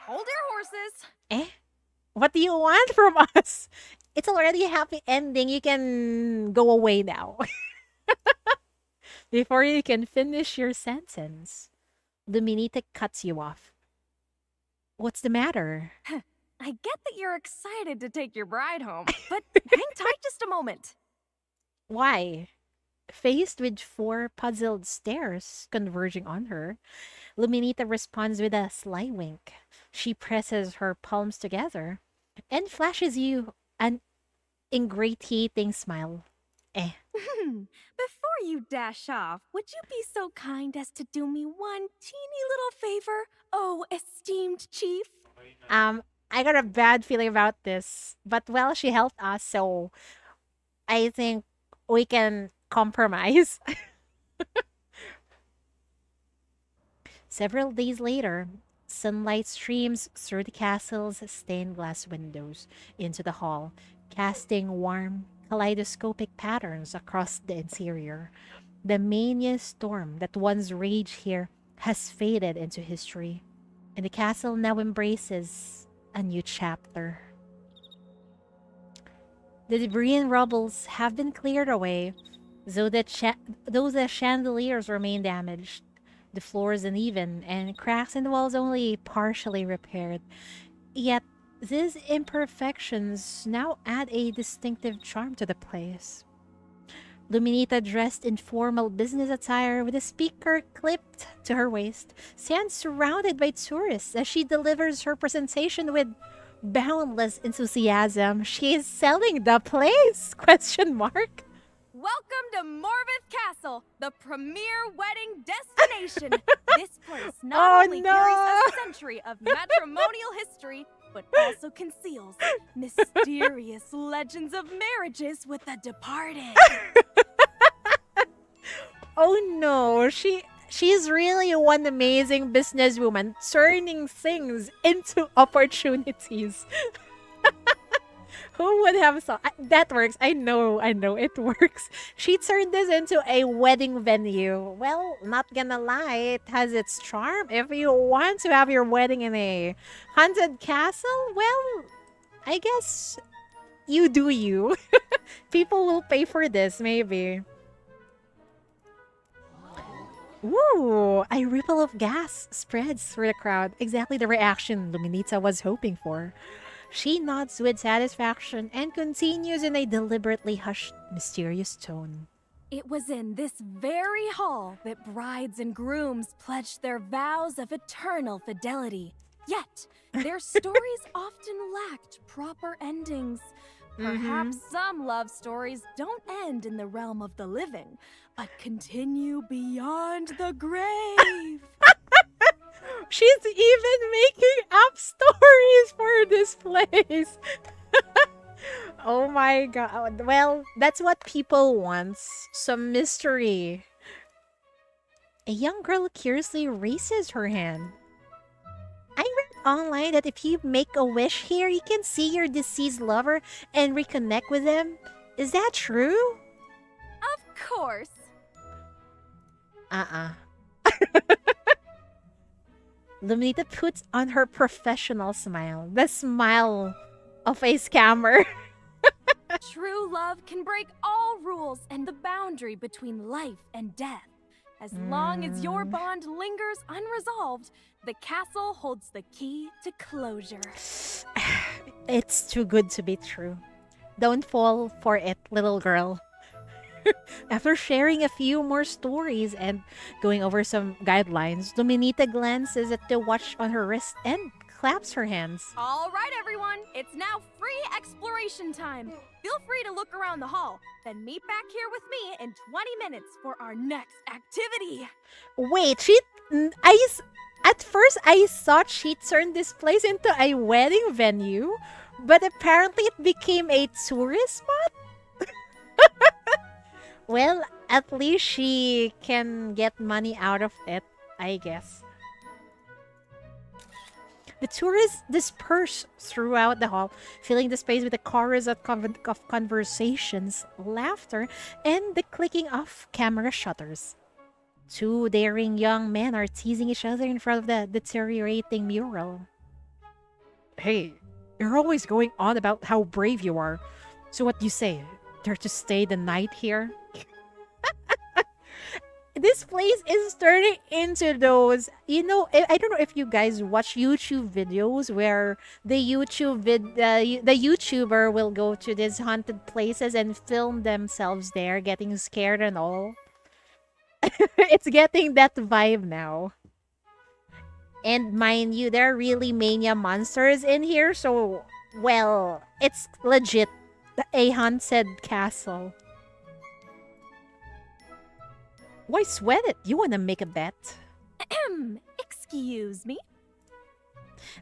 Hold your horses! Eh? What do you want from us? It's already a happy ending. You can go away now. Before you can finish your sentence, Luminita cuts you off. What's the matter? I get that you're excited to take your bride home, but hang tight just a moment. Why? Faced with 4 puzzled stares converging on her, Luminita responds with a sly wink. She presses her palms together and flashes you an ingratiating smile. Before you dash off, would you be so kind as to do me one teeny little favor, oh esteemed chief? I got a bad feeling about this, but well, she helped us, so I think we can compromise. Several days later, sunlight streams through the castle's stained glass windows into the hall, casting warm, kaleidoscopic patterns across the interior. The Mania storm that once raged here has faded into history, and the castle now embraces a new chapter. The debris and rubbles have been cleared away, though the chandeliers remain damaged. The floor is uneven, and cracks in the walls only partially repaired. Yet, these imperfections now add a distinctive charm to the place. Luminita, dressed in formal business attire with a speaker clipped to her waist, stands surrounded by tourists as she delivers her presentation with boundless enthusiasm. She is selling the place? Question mark. Welcome to Morveth Castle, the premier wedding destination. This place not only carries a century of matrimonial history, but also conceals mysterious legends of marriages with the departed. Oh no, she's really one amazing businesswoman, turning things into opportunities. Who would have thought that works? I know it works. She turned this into a wedding venue. Well, not gonna lie, it has its charm. If you want to have your wedding in a haunted castle, well, I guess you do you. People will pay for this, maybe. Ooh, a ripple of gas spreads through the crowd. Exactly the reaction Luminita was hoping for. She nods with satisfaction and continues in a deliberately hushed, mysterious tone. It was in this very hall that brides and grooms pledged their vows of eternal fidelity. Yet, their stories often lacked proper endings. Perhaps some love stories don't end in the realm of the living, but continue beyond the grave. She's even making up stories for this place. Oh my god. Well, that's what people want. Some mystery. A young girl curiously raises her hand. I read online that if you make a wish here, you can see your deceased lover and reconnect with them. Is that true? Of course. Luminita puts on her professional smile. The smile of a scammer. True love can break all rules and the boundary between life and death. As long as your bond lingers unresolved, the castle holds the key to closure. It's too good to be true. Don't fall for it, little girl. After sharing a few more stories and going over some guidelines, Dominita glances at the watch on her wrist and claps her hands. All right, everyone, it's now free exploration time. Feel free to look around the hall, then meet back here with me in 20 minutes for our next activity. Wait, at first I thought she turned this place into a wedding venue, but apparently it became a tourist spot? Well, at least she can get money out of it, I guess. The tourists disperse throughout the hall, filling the space with a chorus of conversations, laughter, and the clicking of camera shutters. Two daring young men are teasing each other in front of the deteriorating mural. Hey, you're always going on about how brave you are. So what do you say? Dare to stay the night here? This place is turning into those, I don't know if you guys watch YouTube videos where the YouTuber will go to these haunted places and film themselves there getting scared and all. It's getting that vibe now. And mind you, there are really Mania monsters in here, so, well, it's legit a haunted castle. Why sweat it? You wanna make a bet? Excuse me?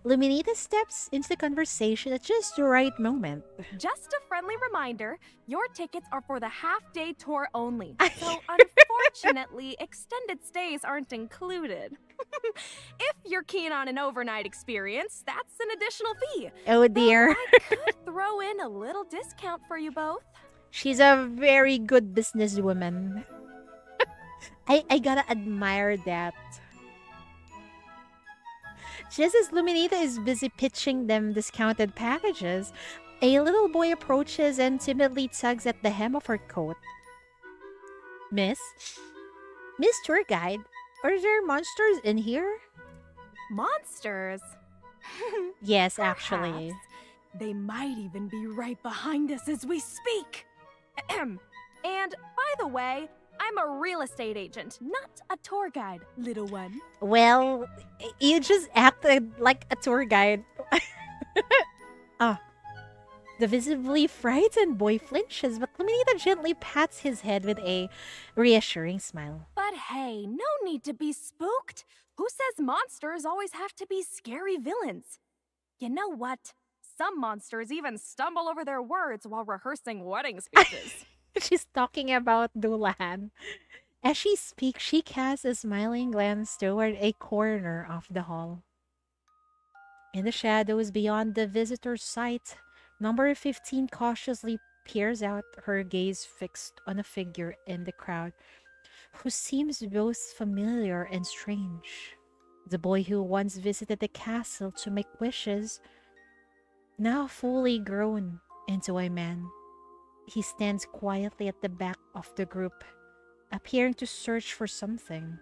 Luminita steps into the conversation at just the right moment. Just a friendly reminder, your tickets are for the half-day tour only. So unfortunately, extended stays aren't included. If you're keen on an overnight experience, that's an additional fee. Oh dear. I could throw in a little discount for you both. She's a very good businesswoman. I gotta admire that. Just as Luminita is busy pitching them discounted packages, a little boy approaches and timidly tugs at the hem of her coat. Miss Tour Guide, are there monsters in here? Monsters? Yes, actually. Perhaps. They might even be right behind us as we speak. And by the way, I'm a real estate agent, not a tour guide, little one. Well, you just acted like a tour guide. The visibly frightened boy flinches, but Luminita gently pats his head with a reassuring smile. But hey, no need to be spooked. Who says monsters always have to be scary villains? You know what? Some monsters even stumble over their words while rehearsing wedding speeches. She's talking about Dullahan. As she speaks, she casts a smiling glance toward a corner of the hall. In the shadows beyond the visitor's sight, number 15 cautiously peers out, her gaze fixed on a figure in the crowd who seems both familiar and strange. The boy who once visited the castle to make wishes, now fully grown into a man. He stands quietly at the back of the group, appearing to search for something.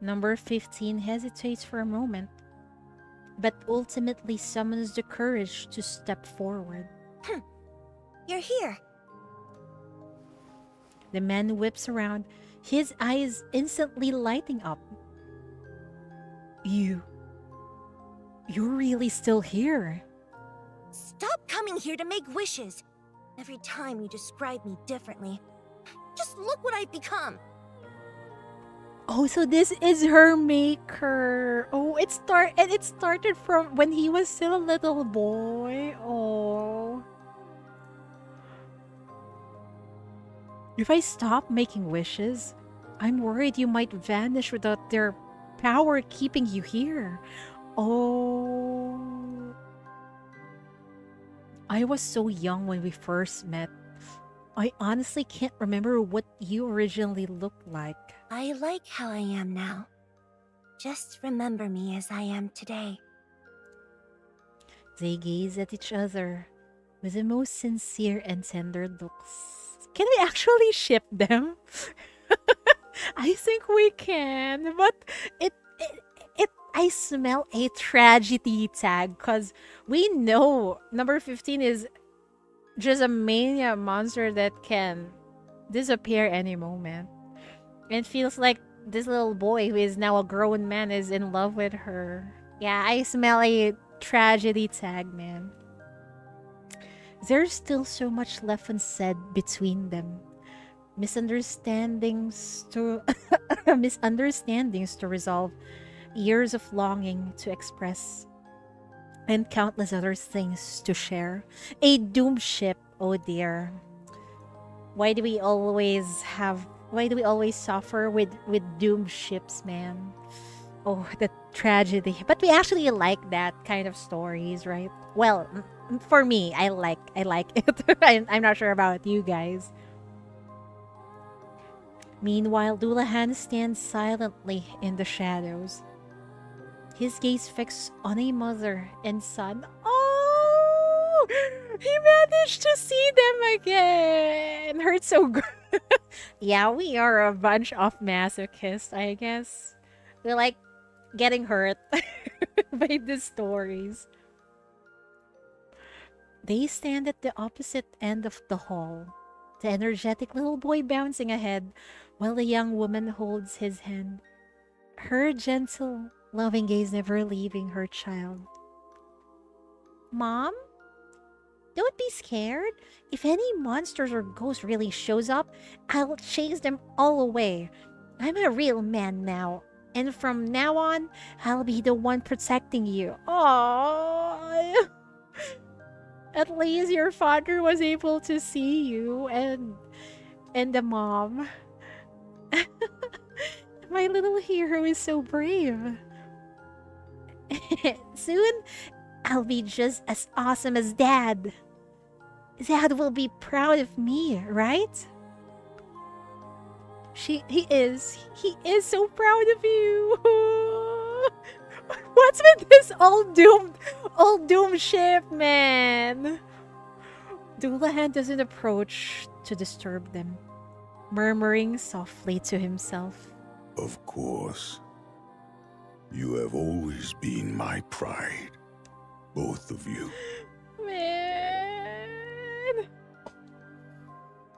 Number 15 hesitates for a moment, but ultimately summons the courage to step forward. You're here. The man whips around, his eyes instantly lighting up. You're really still here. Stop coming here to make wishes. Every time you describe me differently. Just look what I've become. Oh, so this is her maker. Oh, it started from when he was still a little boy. Oh. If I stop making wishes, I'm worried you might vanish without their power keeping you here. Oh. I was so young when we first met. I honestly can't remember what you originally looked like. I like how I am now. Just remember me as I am today. They gaze at each other with the most sincere and tender looks. Can we actually ship them? I think we can, but I smell a tragedy tag because we know number 15 is just a mania monster that can disappear any moment. It feels like this little boy who is now a grown man is in love with her. Yeah, I smell a tragedy tag, man. There's still so much left unsaid between them. Misunderstandings to misunderstandings to resolve, years of longing to express, and countless other things to share. A doom ship, oh dear. Why do we always suffer with doom ships, man? Oh, the tragedy. But we actually like that kind of stories, right? Well, for me, I like it. I'm not sure about you guys. Meanwhile, Dullahan stands silently in the shadows, his gaze fixed on a mother and son. Oh, he managed to see them again. Hurts so good. Yeah, we are a bunch of masochists, I guess. We're like getting hurt by the stories. They stand at the opposite end of the hall, the energetic little boy bouncing ahead while the young woman holds his hand, her gentle, loving gaze never leaving her child. Mom? Don't be scared. If any monsters or ghosts really shows up, I'll chase them all away. I'm a real man now, and from now on, I'll be the one protecting you. Aww. At least your father was able to see you and the mom. My little hero is so brave. Soon, I'll be just as awesome as Dad. Dad will be proud of me, right? He is. He is so proud of you. What's with this old doom ship, man? Dullahan doesn't approach to disturb them, murmuring softly to himself. Of course. You have always been my pride. Both of you. Man.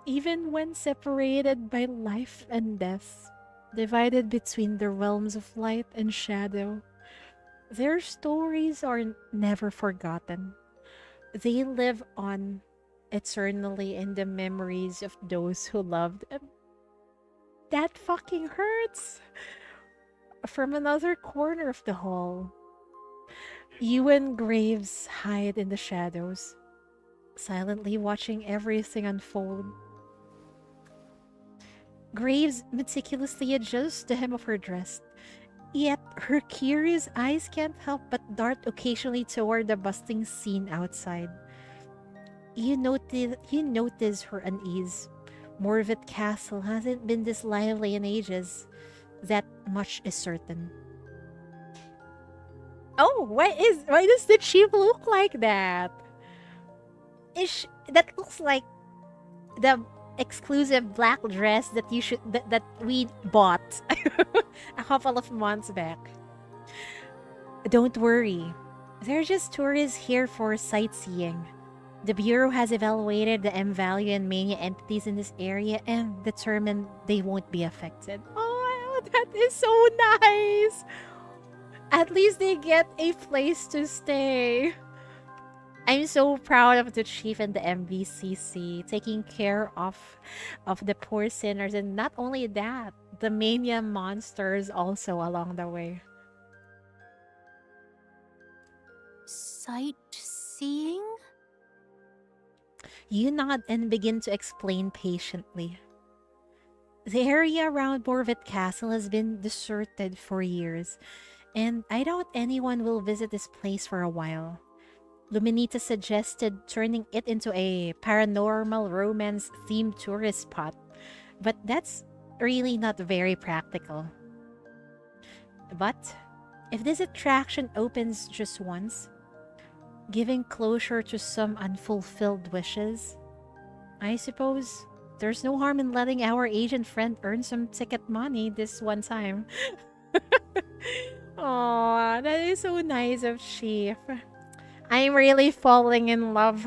Even when separated by life and death, divided between the realms of light and shadow, their stories are never forgotten. They live on eternally in the memories of those who loved them. That fucking hurts. From another corner of the hall, you and Graves hide in the shadows, silently watching everything unfold. Graves meticulously adjusts the hem of her dress, yet her curious eyes can't help but dart occasionally toward the bustling scene outside. You notice her unease. Morveth Castle hasn't been this lively in ages. That much is certain. Oh, why does the chief look like that? That looks like the exclusive black dress that that we bought a couple of months back. Don't worry. They're just tourists here for sightseeing. The Bureau has evaluated the M value and Mania entities in this area and determined they won't be affected. Oh, that is so nice! At least they get a place to stay. I'm so proud of the chief and the MVCC taking care of the poor sinners, and not only that, the Mania monsters also along the way. Sightseeing? You nod and begin to explain patiently. The area around Morveth Castle has been deserted for years, and I doubt anyone will visit this place for a while. Luminita suggested turning it into a paranormal romance themed tourist spot, but that's really not very practical. But if this attraction opens just once, giving closure to some unfulfilled wishes, I suppose there's no harm in letting our agent friend earn some ticket money this one time. Aw, that is so nice of Chief. I'm really falling in love.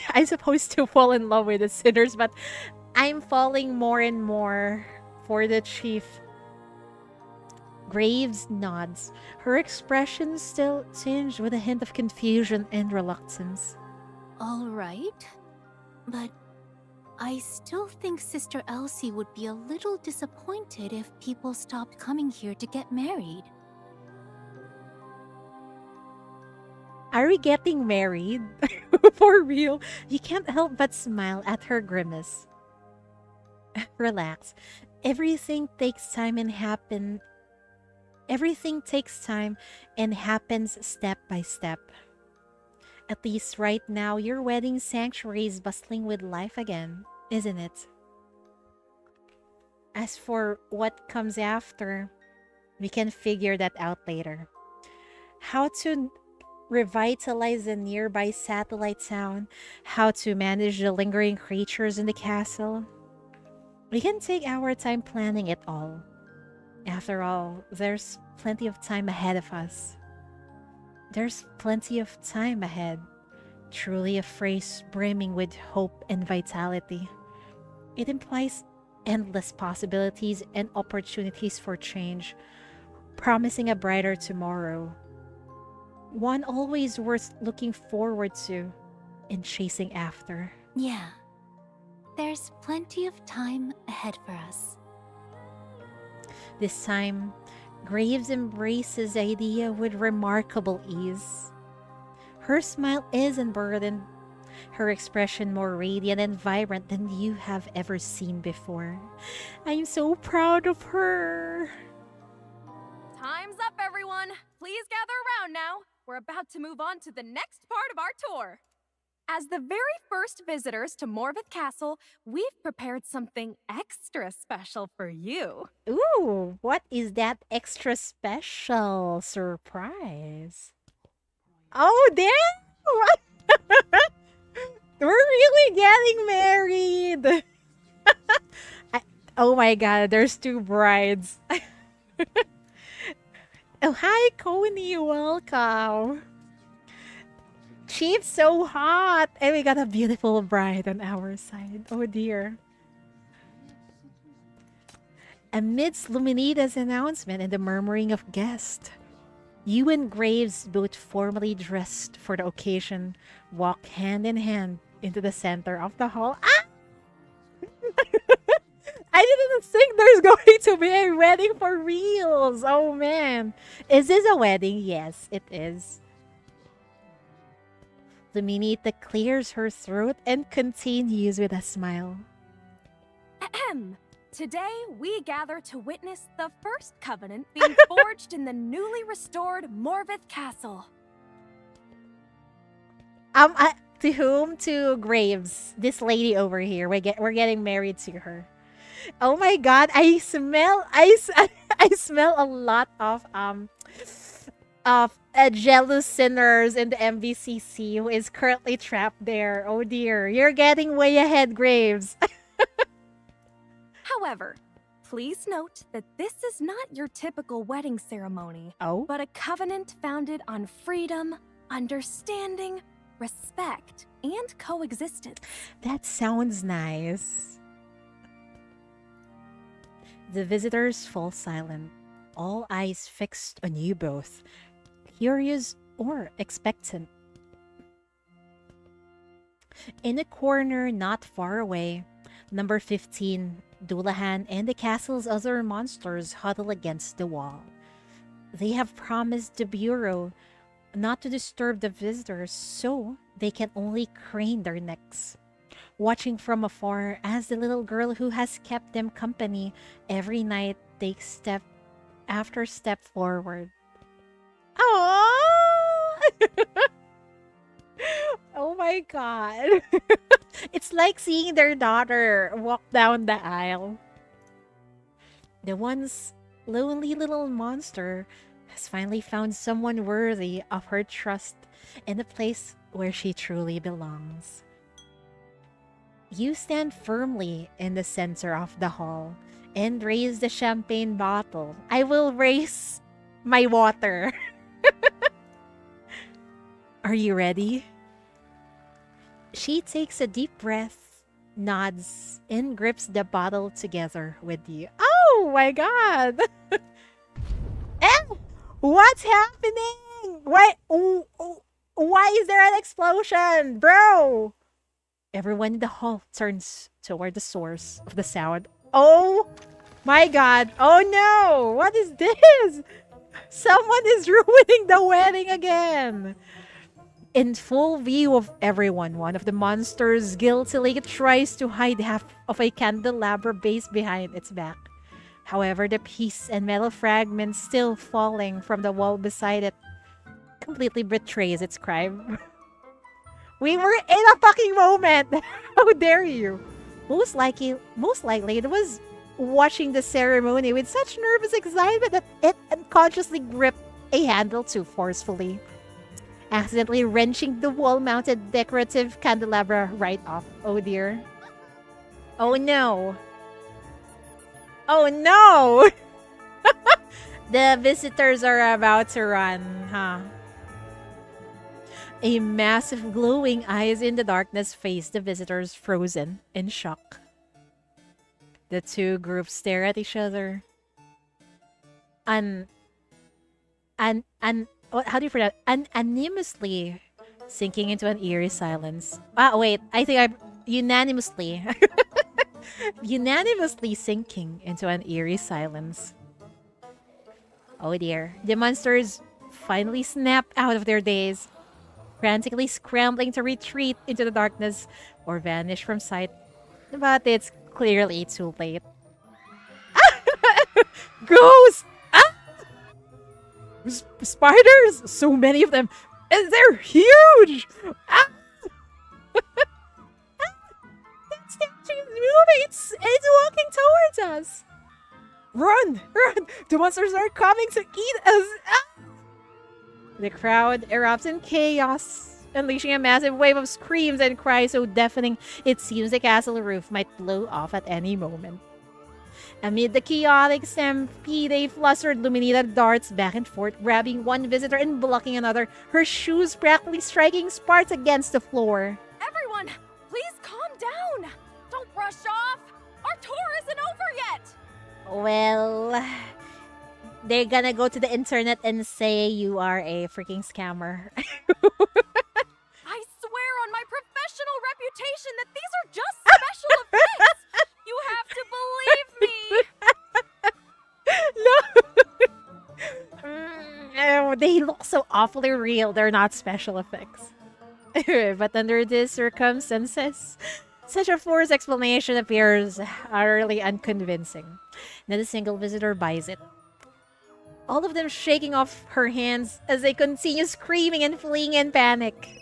I'm supposed to fall in love with the sinners, but I'm falling more and more for the Chief. Graves nods, her expression still tinged with a hint of confusion and reluctance. All right, but I still think Sister Elsie would be a little disappointed if people stopped coming here to get married. Are we getting married? For real? You can't help but smile at her grimace. Relax. Everything takes time and happens step by step. At least right now, your wedding sanctuary is bustling with life again, isn't it? As for what comes after, we can figure that out later. How to revitalize the nearby satellite town, how to manage the lingering creatures in the castle. We can take our time planning it all. After all, there's plenty of time ahead of us. There's plenty of time ahead. Truly a phrase brimming with hope and vitality. It implies endless possibilities and opportunities for change, promising a brighter tomorrow. One always worth looking forward to and chasing after. Yeah, there's plenty of time ahead for us. This time, Graves embraces the idea with remarkable ease. Her smile isn't burdened, her expression more radiant and vibrant than you have ever seen before. I'm so proud of her. Time's up, everyone. Please gather around now. We're about to move on to the next part of our tour. As the very first visitors to Morveth Castle, we've prepared something extra special for you. Ooh, what is that extra special surprise? Oh, damn! We're really getting married! Oh my god, there's two brides. Oh, hi, Coney, welcome. Chief's so hot! And we got a beautiful bride on our side. Oh dear. Amidst Luminita's announcement and the murmuring of guests, you and Graves, both formally dressed for the occasion, walk hand in hand into the center of the hall. Ah! I didn't think there's going to be a wedding for reals. Oh man. Is this a wedding? Yes, it is. Luminita clears her throat and continues with a smile. Ahem. Today, we gather to witness the first covenant being forged in the newly restored Morveth Castle. To whom? To Graves. This lady over here. We're getting married to her. Oh my god, I smell a lot of jealous sinners in the MVCC who is currently trapped there. Oh dear, you're getting way ahead, Graves. However, please note that this is not your typical wedding ceremony, but a covenant founded on freedom, understanding, respect, and coexistence. That sounds nice. The visitors fall silent, all eyes fixed on you both, curious or expectant. In a corner not far away, number 15, Dullahan and the castle's other monsters huddle against the wall. They have promised the Bureau not to disturb the visitors, so they can only crane their necks, watching from afar as the little girl who has kept them company every night takes step after step forward. Aww! Oh my god. It's like seeing their daughter walk down the aisle. The once lonely little monster has finally found someone worthy of her trust in the place where she truly belongs. You stand firmly in the center of the hall and raise the champagne bottle. I will raise my water. Are you ready? She takes a deep breath, nods, and grips the bottle together with you. Oh my god! Eh? What's happening? Why is there an explosion? Bro! Everyone in the hall turns toward the source of the sound. Oh my god. Oh no! What is this? Someone is ruining the wedding again! In full view of everyone, one of the monsters guiltily tries to hide half of a candelabra base behind its back. However, the piece and metal fragments still falling from the wall beside it completely betrays its crime. We were in a fucking moment! How dare you? Most likely it was watching the ceremony with such nervous excitement that it unconsciously gripped a handle too forcefully, accidentally wrenching the wall-mounted decorative candelabra right off. Oh dear. Oh no. Oh no! The visitors are about to run, huh? A massive glowing eyes in the darkness face the visitors, frozen in shock. The two groups stare at each other. How do you pronounce it? Unanimously sinking into an eerie silence. Wait, I think I unanimously sinking into an eerie silence. Oh dear. The monsters finally snap out of their daze, frantically scrambling to retreat into the darkness or vanish from sight. But it's clearly too late. Ghosts! Spiders! So many of them! And they're huge! That statue is moving! It's walking towards us! Run! Run! The monsters are coming to eat us! The crowd erupts in chaos, unleashing a massive wave of screams and cries so deafening it seems the castle roof might blow off at any moment. Amid the chaotic stampede, a flustered Luminita darts back and forth, grabbing one visitor and blocking another, her shoes practically striking sparks against the floor. Everyone, please calm down! Don't rush off! Our tour isn't over yet! Well, they're gonna go to the internet and say you are a freaking scammer. I swear on my professional reputation that these are just special effects! You have to believe me! No! They look so awfully real. They're not special effects. But under these circumstances, such a forced explanation appears utterly unconvincing. Not a single visitor buys it. All of them shaking off her hands as they continue screaming and fleeing in panic.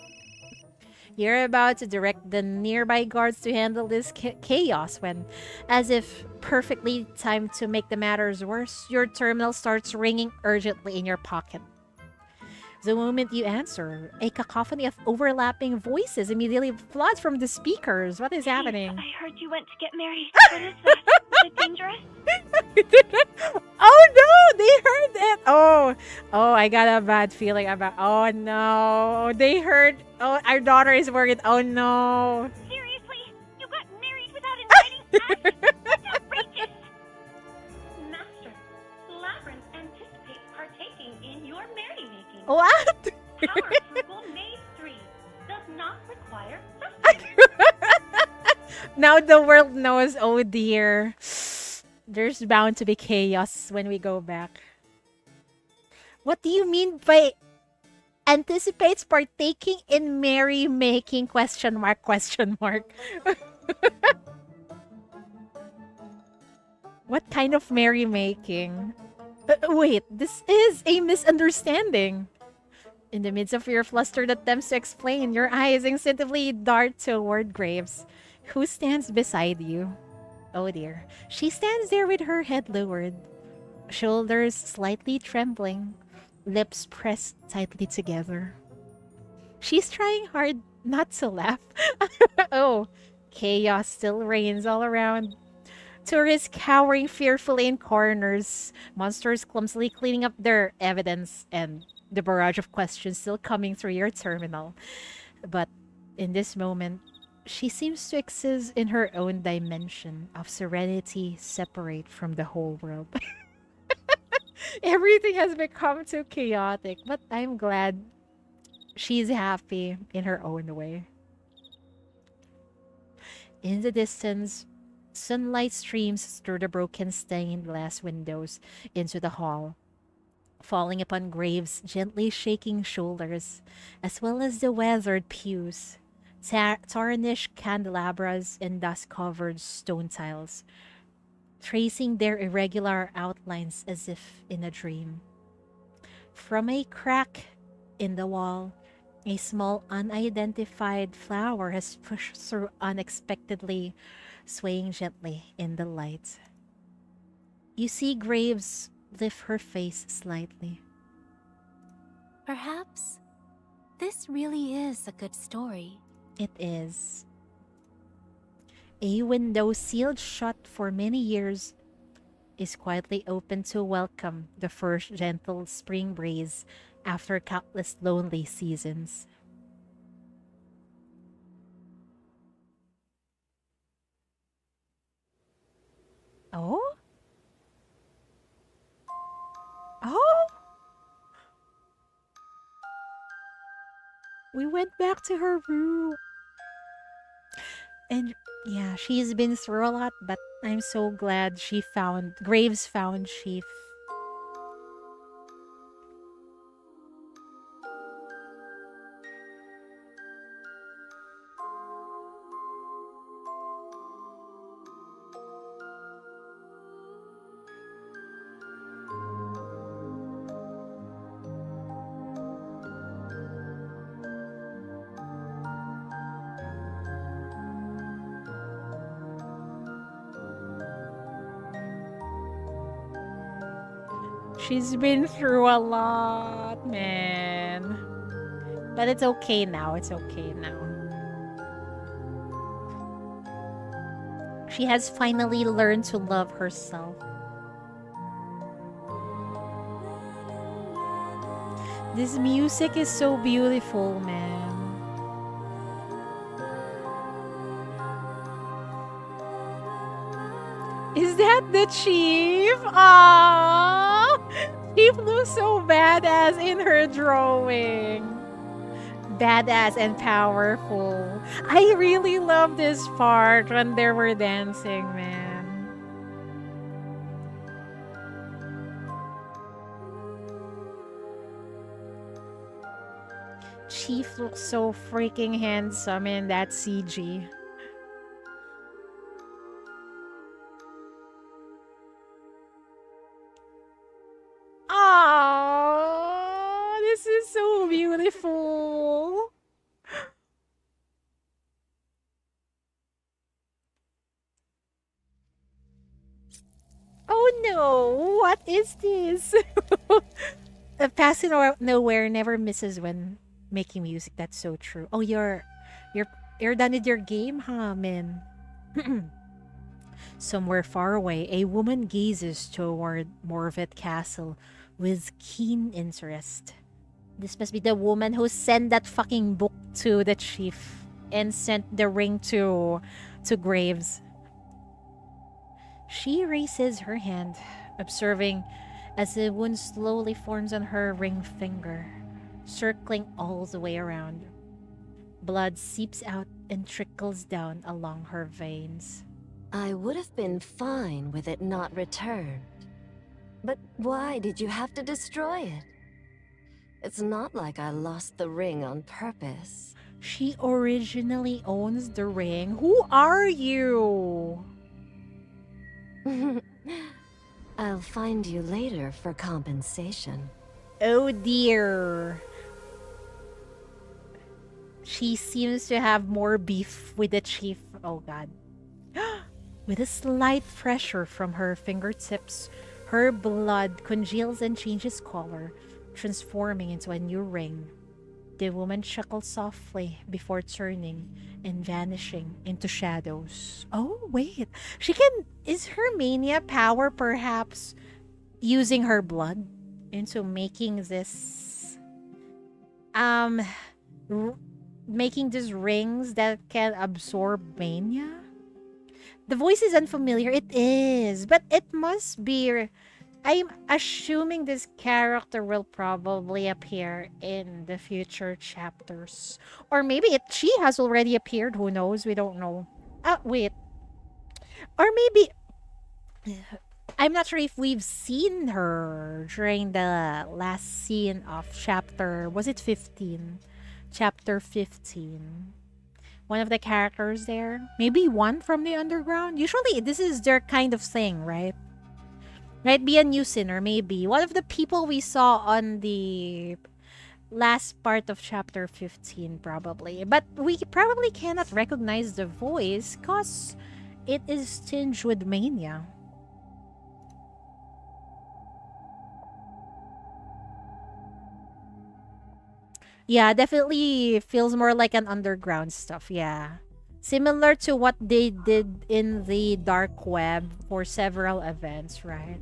You're about to direct the nearby guards to handle this chaos when, as if perfectly timed to make the matters worse, your terminal starts ringing urgently in your pocket. The moment you answer, a cacophony of overlapping voices immediately floods from the speakers. What is happening? I heard you went to get married. What is that? Is it dangerous? Oh no! They heard it! Oh, I got a bad feeling about... Oh no! They heard... Oh, our daughter is worried. Oh no! Seriously? You got married without inviting us? That's outrageous! Master, Labyrinth anticipates partaking in your merrymaking. What? Power Frugal Maid 3 does not require Now the world knows, oh dear. There's bound to be chaos when we go back. What do you mean by anticipates partaking in merrymaking? Question mark, question mark. What kind of merrymaking? Wait, this is a misunderstanding. In the midst of your flustered attempts to explain, your eyes instinctively dart toward Graves, who stands beside you. Oh dear. She stands there with her head lowered, shoulders slightly trembling, lips pressed tightly together. She's trying hard not to laugh. Oh, chaos still reigns all around. Tourists cowering fearfully in corners, monsters clumsily cleaning up their evidence, and the barrage of questions still coming through your terminal. But in this moment, she seems to exist in her own dimension of serenity, separate from the whole world. Everything has become too chaotic, but I'm glad she's happy in her own way. In the distance, sunlight streams through the broken stained glass windows into the hall, falling upon Graves' gently shaking shoulders, as well as the weathered pews, tarnished candelabras, and dust-covered stone tiles, tracing their irregular outlines as if in a dream. From a crack in the wall, a small unidentified flower has pushed through unexpectedly, swaying gently in the light. You see Graves lift her face slightly. Perhaps this really is a good story. It is. A window sealed shut for many years is quietly open to welcome the first gentle spring breeze after countless lonely seasons. Oh? Oh? We went back to her room. And yeah, she's been through a lot, but I'm so glad Graves found Chief. She's been through a lot, man. But it's okay now. It's okay now. She has finally learned to love herself. This music is so beautiful, man. Is that the chief? Aww! Chief looks so badass in her drawing. Badass and powerful. I really love this part when they were dancing, man. Chief looks so freaking handsome in that CG. Oh, this is so beautiful. Oh no, what is this? Passing nowhere never misses when making music. That's so true. Oh, you're done with your game, huh, man? Somewhere far away, a woman gazes toward Morveth Castle with keen interest. This must be the woman who sent that fucking book to the chief and sent the ring to Graves. She raises her hand, observing as the wound slowly forms on her ring finger, circling all the way around. Blood seeps out and trickles down along her veins. I would have been fine with it not returned. But why did you have to destroy it? It's not like I lost the ring on purpose. She originally owns the ring. Who are you? I'll find you later for compensation. Oh dear. She seems to have more beef with the chief. Oh god. With a slight pressure from her fingertips, her blood congeals and changes color, transforming into a new ring. The woman chuckles softly before turning and vanishing into shadows. Oh, wait. She can... Is her mania power perhaps using her blood into making this... making these rings that can absorb mania? The voice is unfamiliar. It is. But it must be... I'm assuming this character will probably appear in the future chapters. Or maybe she has already appeared. Who knows? We don't know. Wait. Or maybe... I'm not sure if we've seen her during the last scene of chapter... Was it 15? Chapter 15. One of the characters there. Maybe one from the underground. Usually, this is their kind of thing, right? Might be a new sinner, maybe. One of the people we saw on the last part of chapter 15, probably. But we probably cannot recognize the voice because it is tinged with mania. Yeah, definitely feels more like an underground stuff, yeah. Similar to what they did in the dark web for several events, right?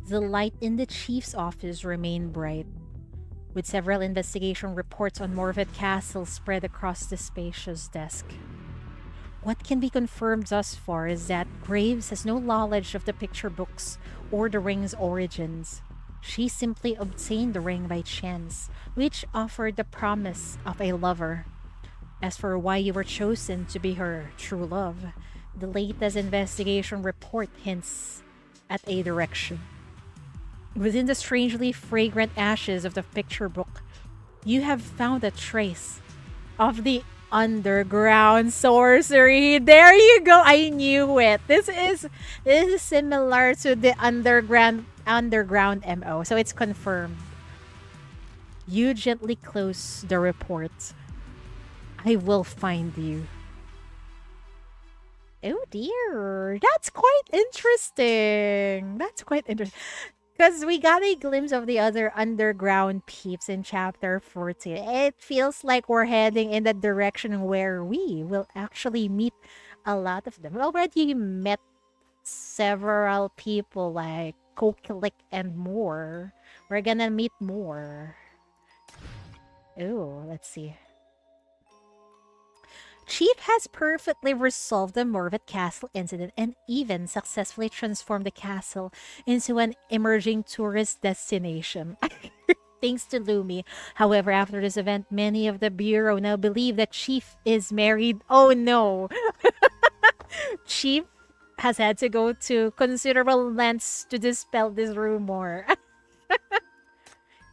The light in the chief's office remained bright, with several investigation reports on Morveth Castle spread across the spacious desk. What can be confirmed thus far is that Graves has no knowledge of the picture books or the ring's origins. She simply obtained the ring by chance, which offered the promise of a lover. As for why you were chosen to be her true love, the latest investigation report hints at a direction. Within the strangely fragrant ashes of the picture book, you have found a trace of the underground sorcery. There you go. I knew it. This is similar to the underground MO. So it's confirmed. You gently close the report. I will find you. Oh dear. That's quite interesting. Because we got a glimpse of the other underground peeps in chapter 14. It feels like we're heading in the direction where we will actually meet a lot of them. We already met several people like Kokilik and more. We're gonna meet more. Oh, let's see. Chief has perfectly resolved the Morveth Castle incident and even successfully transformed the castle into an emerging tourist destination. Thanks to Lumi. However, after this event, many of the Bureau now believe that Chief is married. Oh no! Chief has had to go to considerable lengths to dispel this rumor.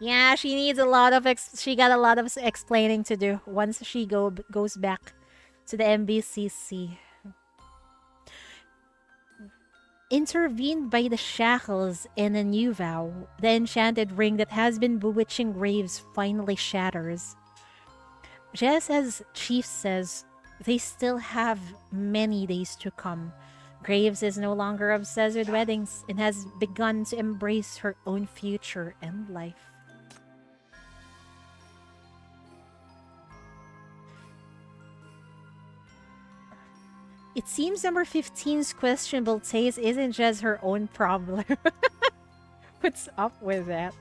Yeah, she needs a lot of she got a lot of explaining to do once she goes back to the MBCC. Intervened by the shackles in a new vow, the enchanted ring that has been bewitching Graves finally shatters. Just as Chief says, they still have many days to come. Graves is no longer obsessed with weddings and has begun to embrace her own future and life. It seems number 15's questionable taste isn't just her own problem. What's up with that?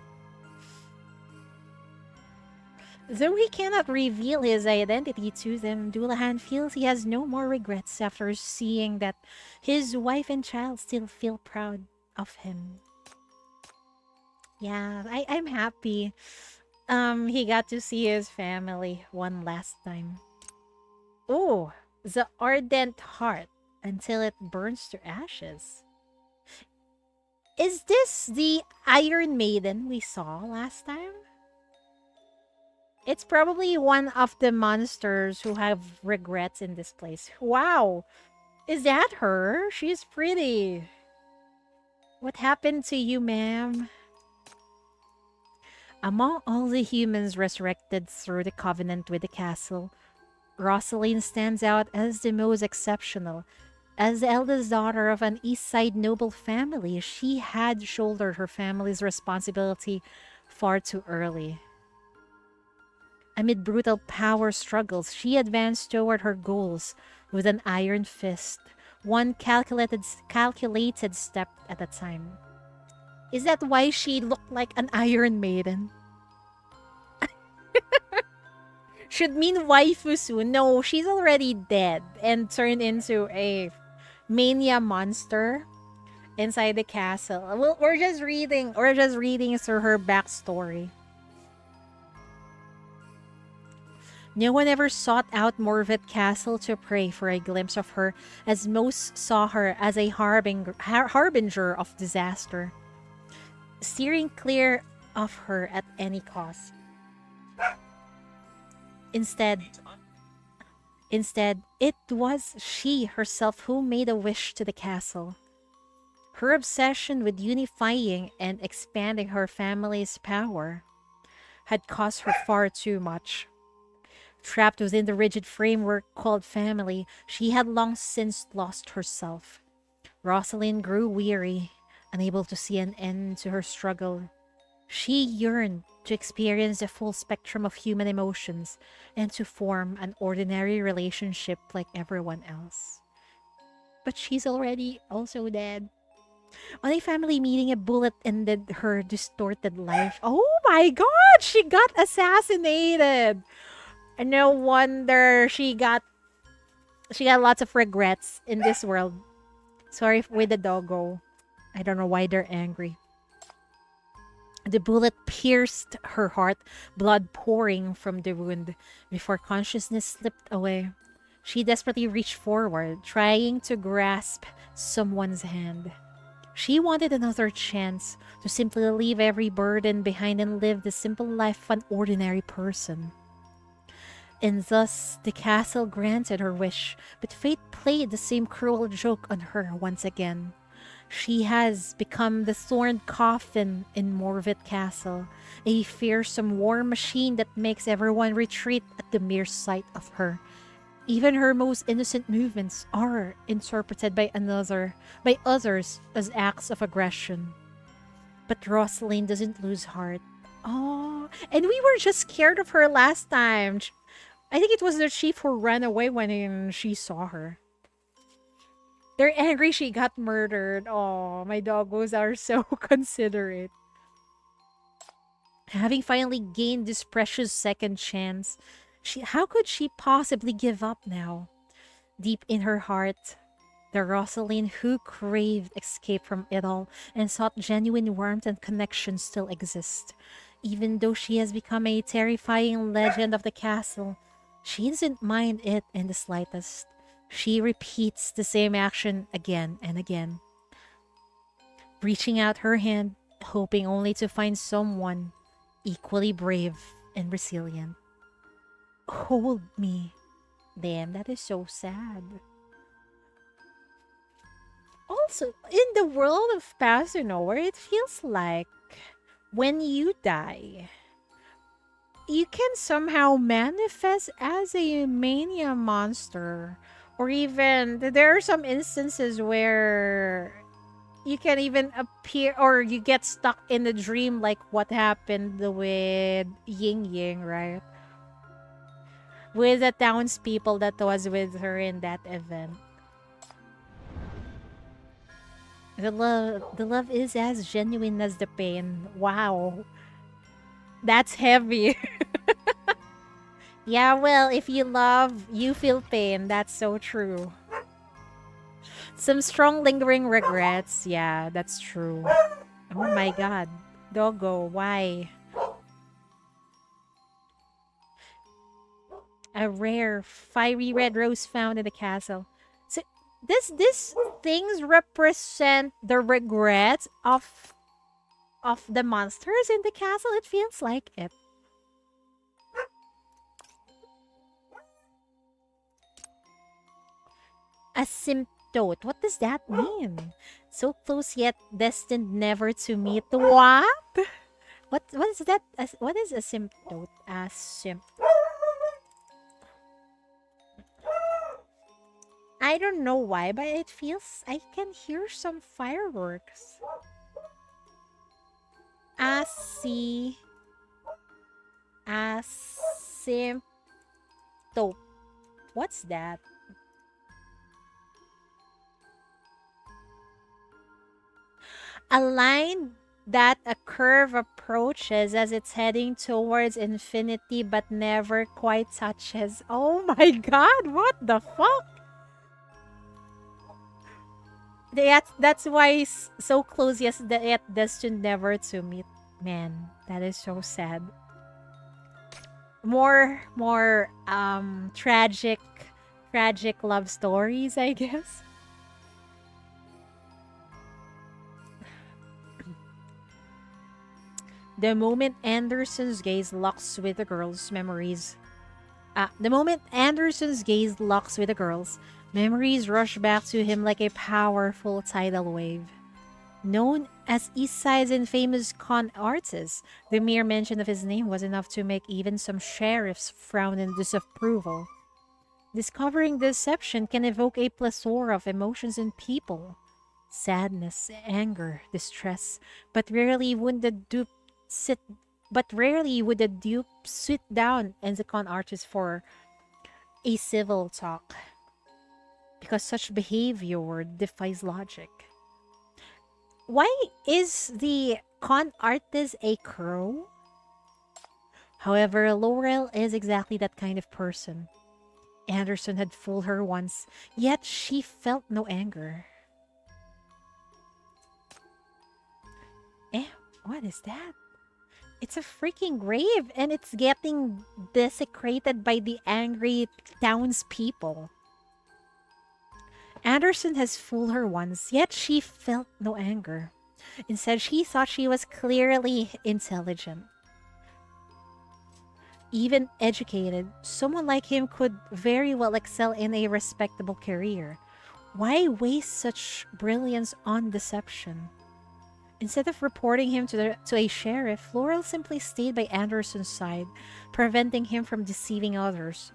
Though he cannot reveal his identity to them, Dullahan feels he has no more regrets after seeing that his wife and child still feel proud of him. Yeah, I'm happy. He got to see his family one last time. Oh, the ardent heart until it burns to ashes. Is this the Iron Maiden we saw last time? It's probably one of the monsters who have regrets in this place. Wow! Is that her? She's pretty. What happened to you, ma'am? Among all the humans resurrected through the covenant with the castle, Rosalind stands out as the most exceptional. As the eldest daughter of an East Side noble family, she had shouldered her family's responsibility far too early. Amid brutal power struggles, she advanced toward her goals with an iron fist, one calculated step at a time. Is that why she looked like an Iron Maiden? Should mean waifu soon. No, she's already dead and turned into a Mania monster inside the castle. Well, we're just reading through her backstory. No one ever sought out Morveth Castle to pray for a glimpse of her, as most saw her as a harbinger of disaster, steering clear of her at any cost. Instead, it was she herself who made a wish to the castle. Her obsession with unifying and expanding her family's power had cost her far too much. Trapped within the rigid framework called family, she had long since lost herself. Rosalind grew weary, unable to see an end to her struggle. She yearned to experience the full spectrum of human emotions and to form an ordinary relationship like everyone else. But she's already also dead. On a family meeting, a bullet ended her distorted life. Oh my god, she got assassinated! And no wonder she got lots of regrets in this world. Sorry with the doggo. I don't know why they're angry. The bullet pierced her heart, blood pouring from the wound. Before consciousness slipped away, she desperately reached forward, trying to grasp someone's hand. She wanted another chance to simply leave every burden behind and live the simple life of an ordinary person. And thus, the castle granted her wish, but fate played the same cruel joke on her once again. She has become the thorned coffin in Morveth Castle, a fearsome war machine that makes everyone retreat at the mere sight of her. Even her most innocent movements are interpreted by others as acts of aggression. But Rosalind doesn't lose heart. Oh, and we were just scared of her last time. I think it was the chief who ran away when she saw her. They're angry she got murdered. Oh, my doggos are so considerate. Having finally gained this precious second chance, how could she possibly give up now? Deep in her heart, the Rosalind who craved escape from it all and sought genuine warmth and connection still exist. Even though she has become a terrifying legend of the castle, she doesn't mind it in the slightest. She repeats the same action again and again, reaching out her hand, hoping only to find someone equally brave and resilient. Hold me. Damn, that is so sad. Also, in the world of Pass to Nowhere, it feels like when you die, you can somehow manifest as a Mania monster. Or even, there are some instances where you can even appear, or you get stuck in a dream like what happened with Ying Ying, right? With the townspeople that was with her in that event. The love is as genuine as the pain. Wow. That's heavy. Yeah, well, if you love, you feel pain. That's so true. Some strong lingering regrets. Yeah, that's true. Oh my god. Doggo, why? A rare, fiery red rose found in the castle. So, these things represent the regrets of the monsters in the castle? It feels like it. Asymptote. What does that mean? So close yet destined never to meet. What? What is that? What is asymptote? I don't know why, but it feels I can hear some fireworks. Asymptote. What's that? A line that a curve approaches as it's heading towards infinity but never quite touches. Oh my god, what the fuck? That's why it's so close, yes, yet destined never to meet. Man, that is so sad. More tragic love stories, I guess. The moment Anderson's gaze locks with the girl's memories. The moment Anderson's gaze locks with the girl's, memories rush back to him like a powerful tidal wave. Known as East Side's infamous con artist, the mere mention of his name was enough to make even some sheriffs frown in disapproval. Discovering deception can evoke a plethora of emotions in people. Sadness, anger, distress, but rarely would the dupe sit down and the con artist for a civil talk, because such behavior defies logic. Why is the con artist a crow? However, Laurel is exactly that kind of person. Anderson had fooled her once, yet she felt no anger. What is that? It's a freaking grave, and it's getting desecrated by the angry townspeople. Anderson has fooled her once, yet she felt no anger. Instead, she thought she was clearly intelligent. Even educated, someone like him could very well excel in a respectable career. Why waste such brilliance on deception? Instead of reporting him to a sheriff, Laurel simply stayed by Anderson's side, preventing him from deceiving others.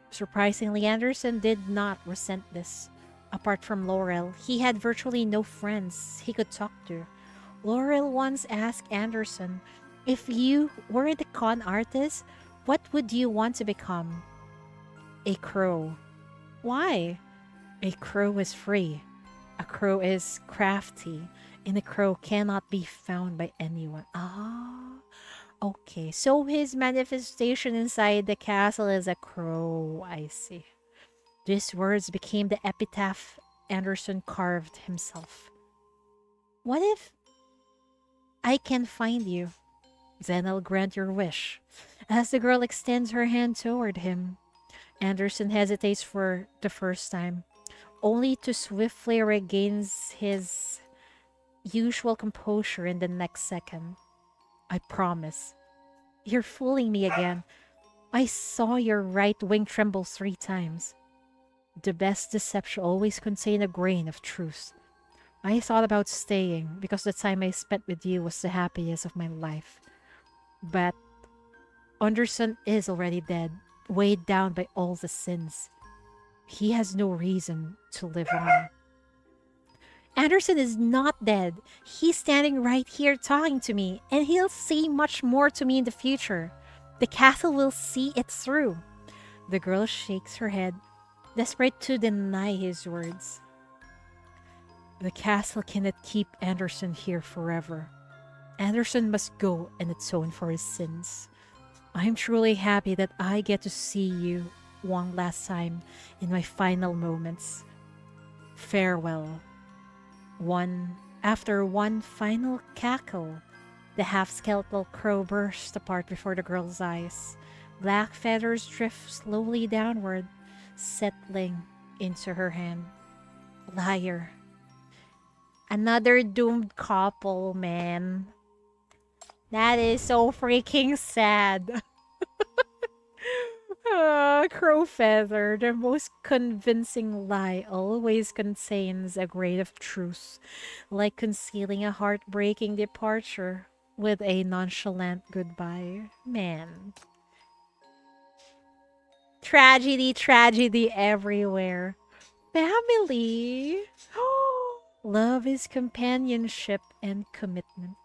Surprisingly, Anderson did not resent this. Apart from Laurel, he had virtually no friends he could talk to. Laurel once asked Anderson, "If you were the con artist, what would you want to become?" "A crow." "Why?" "A crow is free. A crow is crafty. And a crow cannot be found by anyone." Okay. So his manifestation inside the castle is a crow. I see. These words became the epitaph Anderson carved himself. "What if I can find you? Then I'll grant your wish." As the girl extends her hand toward him, Anderson hesitates for the first time, only to swiftly regains his usual composure in the next second. "I promise." "You're fooling me again. I saw your right wing tremble 3 times." "The best deception always contains a grain of truth. I thought about staying because the time I spent with you was the happiest of my life. But Anderson is already dead, weighed down by all the sins. He has no reason to live on." "Anderson is not dead. He's standing right here talking to me, and he'll say much more to me in the future. The castle will see it through." The girl shakes her head, desperate to deny his words. "The castle cannot keep Anderson here forever. Anderson must go and atone for his sins. I'm truly happy that I get to see you one last time in my final moments. Farewell." After one final cackle, the half-skeletal crow burst apart before the girl's eyes. Black feathers drift slowly downward, settling into her hand. Liar. Another doomed couple, man. That is so freaking sad. Crow feather, the most convincing lie, always contains a grain of truth, like concealing a heartbreaking departure. with a nonchalant goodbye. Man. Tragedy, tragedy everywhere. Family. Love is companionship and commitment.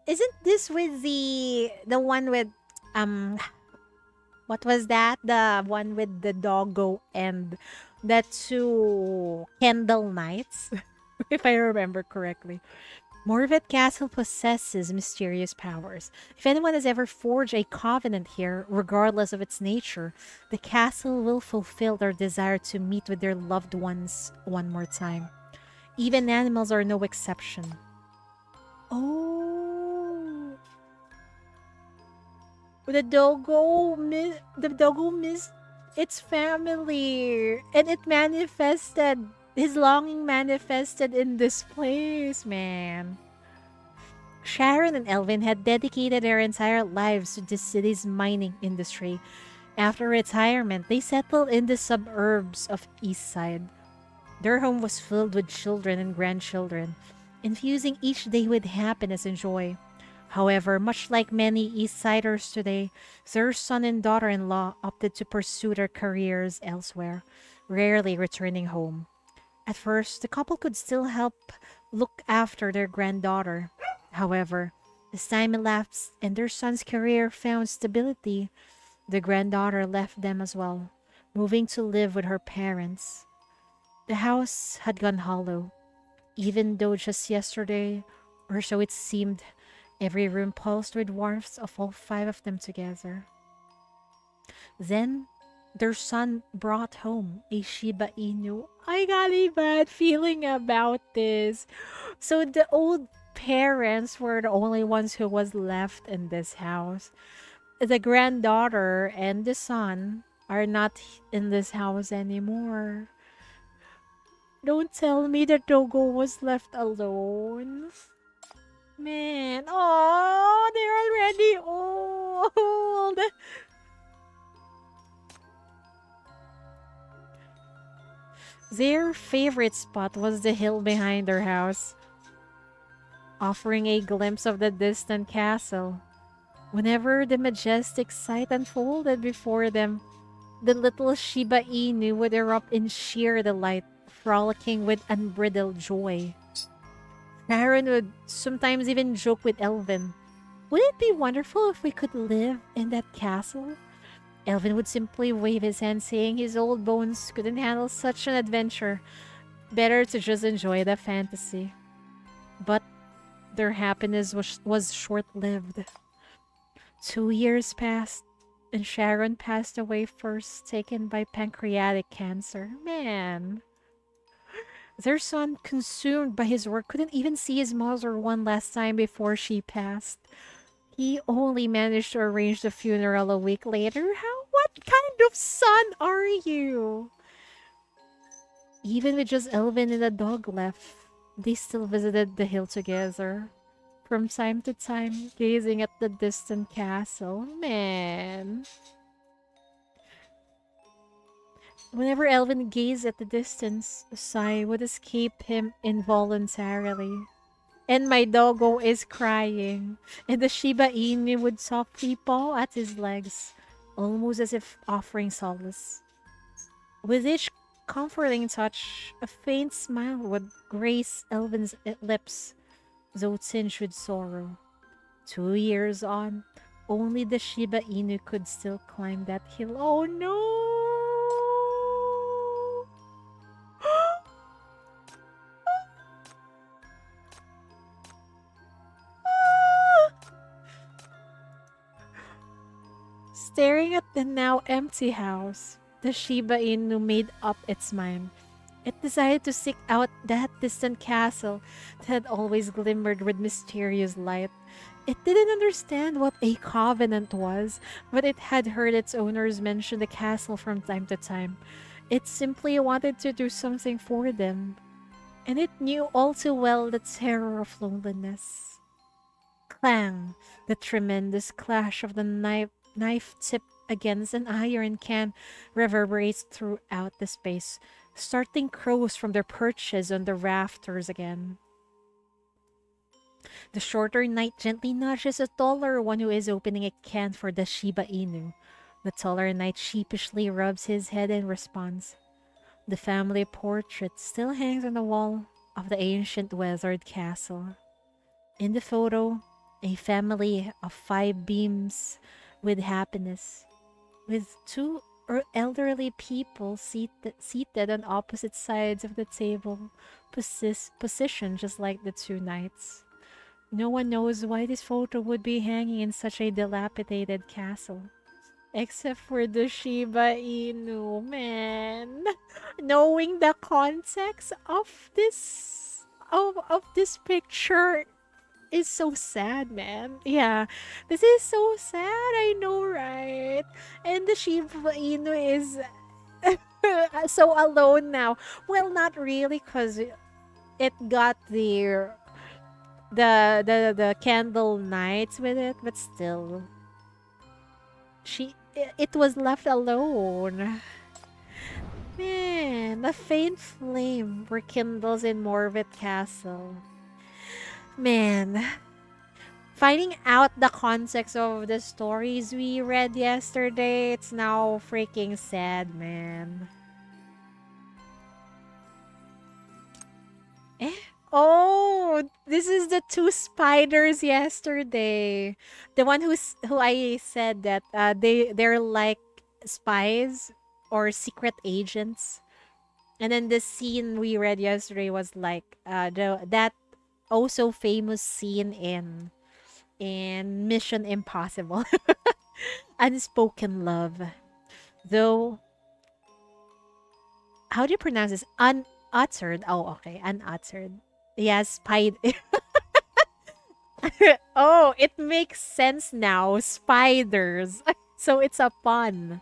Isn't this with the one with what was that? The one with the doggo and the two candle knights, if I remember correctly. Morveth Castle possesses mysterious powers. If anyone has ever forged a covenant here, regardless of its nature, the castle will fulfill their desire to meet with their loved ones one more time. Even animals are no exception. Oh, the doggo missed its family, and it manifested. His longing manifested in this place, man. Sharon and Elvin had dedicated their entire lives to the city's mining industry. After retirement, they settled in the suburbs of Eastside. Their home was filled with children and grandchildren, infusing each day with happiness and joy. However, much like many Eastsiders today, their son and daughter-in-law opted to pursue their careers elsewhere, rarely returning home. At first, the couple could still help look after their granddaughter. However, as time elapsed and their son's career found stability, the granddaughter left them as well, moving to live with her parents. The house had gone hollow, even though just yesterday, or so it seemed, every room pulsed with warmth of all five of them together. Then, their son brought home a Shiba Inu. I got a bad feeling about this. So the old parents were the only ones who was left in this house. The granddaughter and the son are not in this house anymore. Don't tell me that Dogo was left alone. Man, oh, they're already old. Their favorite spot was the hill behind their house, offering a glimpse of the distant castle. Whenever the majestic sight unfolded before them, the little Shiba Inu would erupt in sheer delight, frolicking with unbridled joy. Sharon would sometimes even joke with Elvin, "Would it be wonderful if we could live in that castle?" Elvin would simply wave his hand, saying his old bones couldn't handle such an adventure. Better to just enjoy the fantasy. But their happiness was short-lived. 2 years passed, and Sharon passed away first, taken by pancreatic cancer. Man. Their son, consumed by his work, couldn't even see his mother one last time before she passed. He only managed to arrange the funeral a week later. What kind of son are you? Even with just Elvin and the dog left, they still visited the hill together. From time to time, gazing at the distant castle. Man. Whenever Elvin gazed at the distance, a sigh would escape him involuntarily. And my doggo is crying, and the Shiba Inu would softly paw at his legs, almost as if offering solace. With each comforting touch, a faint smile would grace Elvin's lips, though tinged with sorrow. 2 years on, only the Shiba Inu could still climb that hill. Oh no! Staring at the now empty house, the Shiba Inu made up its mind. It decided to seek out that distant castle that had always glimmered with mysterious light. It didn't understand what a covenant was, but it had heard its owners mention the castle from time to time. It simply wanted to do something for them, and it knew all too well the terror of loneliness. Clang! The tremendous clash of the knife tip against an iron can reverberates throughout the space, starting crows from their perches on the rafters again. The shorter knight gently nudges the taller one who is opening a can for the Shiba Inu. The taller knight sheepishly rubs his head in response. The family portrait still hangs on the wall of the ancient weathered castle. In the photo, a family of 5 beams with happiness, with 2 elderly people seated on opposite sides of the table, positioned just like the 2 knights. No one knows why this photo would be hanging in such a dilapidated castle. Except for the Shiba Inu, man. Knowing the context of this picture is so sad, man. Yeah, this is so sad, I know, right? And the Shiba Inu is so alone now. Well, not really, because it got the candle nights with it, but still, it was left alone. Man, a faint flame rekindles in Morveth Castle. Man, finding out the context of the stories we read yesterday, it's now freaking sad, man. Oh, this is the 2 spiders yesterday. The one who I said that they're like spies or secret agents. And then the scene we read yesterday was like that also famous scene in Mission Impossible. Unspoken love. Though, how do you pronounce this? Unuttered. Oh, okay. Unuttered. Yes, spider. Oh, it makes sense now. Spiders. So it's a pun.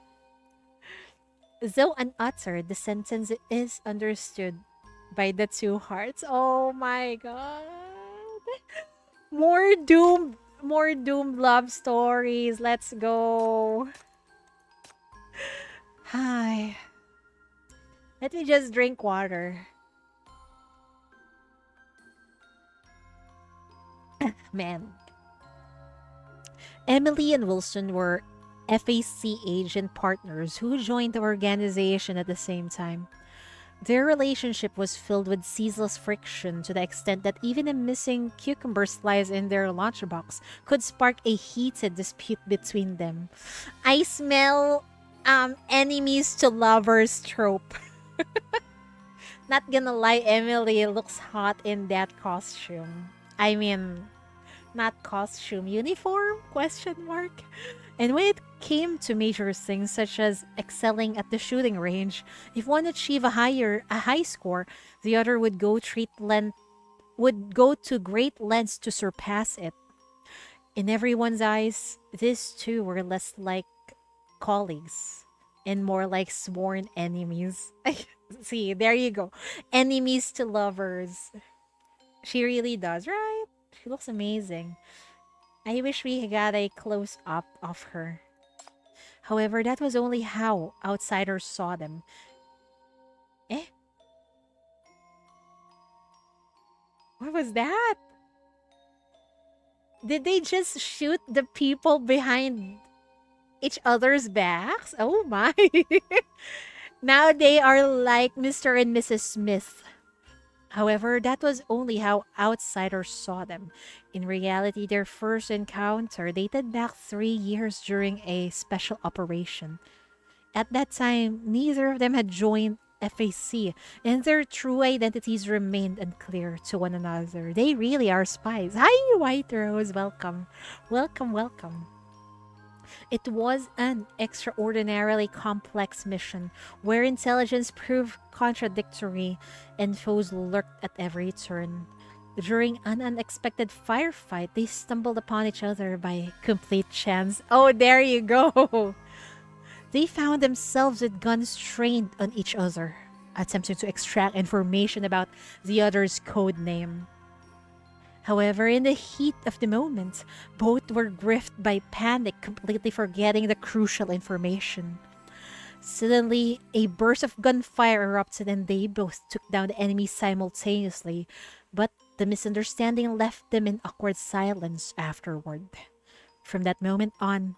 Though unuttered, the sentence is understood by the 2 hearts. Oh my god. More doomed love stories. Let's go. Hi. Let me just drink water. Man. Emily and Wilson were FAC agent partners who joined the organization at the same time. Their relationship was filled with ceaseless friction to the extent that even a missing cucumber slice in their lunchbox could spark a heated dispute between them. I smell enemies to lovers trope. Not gonna lie, Emily looks hot in that costume. I mean, not costume, uniform? Question mark. And when it came to major things such as excelling at the shooting range, if one achieved a high score, the other would go to great lengths to surpass it. In everyone's eyes, these 2 were less like colleagues and more like sworn enemies. See, there you go. Enemies to lovers. She really does, right? She looks amazing. I wish we got a close-up of her. However, that was only how outsiders saw them. Eh? What was that? Did they just shoot the people behind each other's backs? Oh my. Now they are like Mr. and Mrs. Smith. However, that was only how outsiders saw them. In reality, their first encounter dated back 3 years during a special operation. At that time, neither of them had joined FAC, and their true identities remained unclear to one another. They really are spies. Hi, White Rose. Welcome. Welcome, welcome. It was an extraordinarily complex mission where intelligence proved contradictory and foes lurked at every turn. During an unexpected firefight, they stumbled upon each other by complete chance. Oh, there you go! They found themselves with guns trained on each other, attempting to extract information about the other's code name. However, in the heat of the moment, both were gripped by panic, completely forgetting the crucial information. Suddenly, a burst of gunfire erupted and they both took down the enemy simultaneously, but the misunderstanding left them in awkward silence afterward. From that moment on,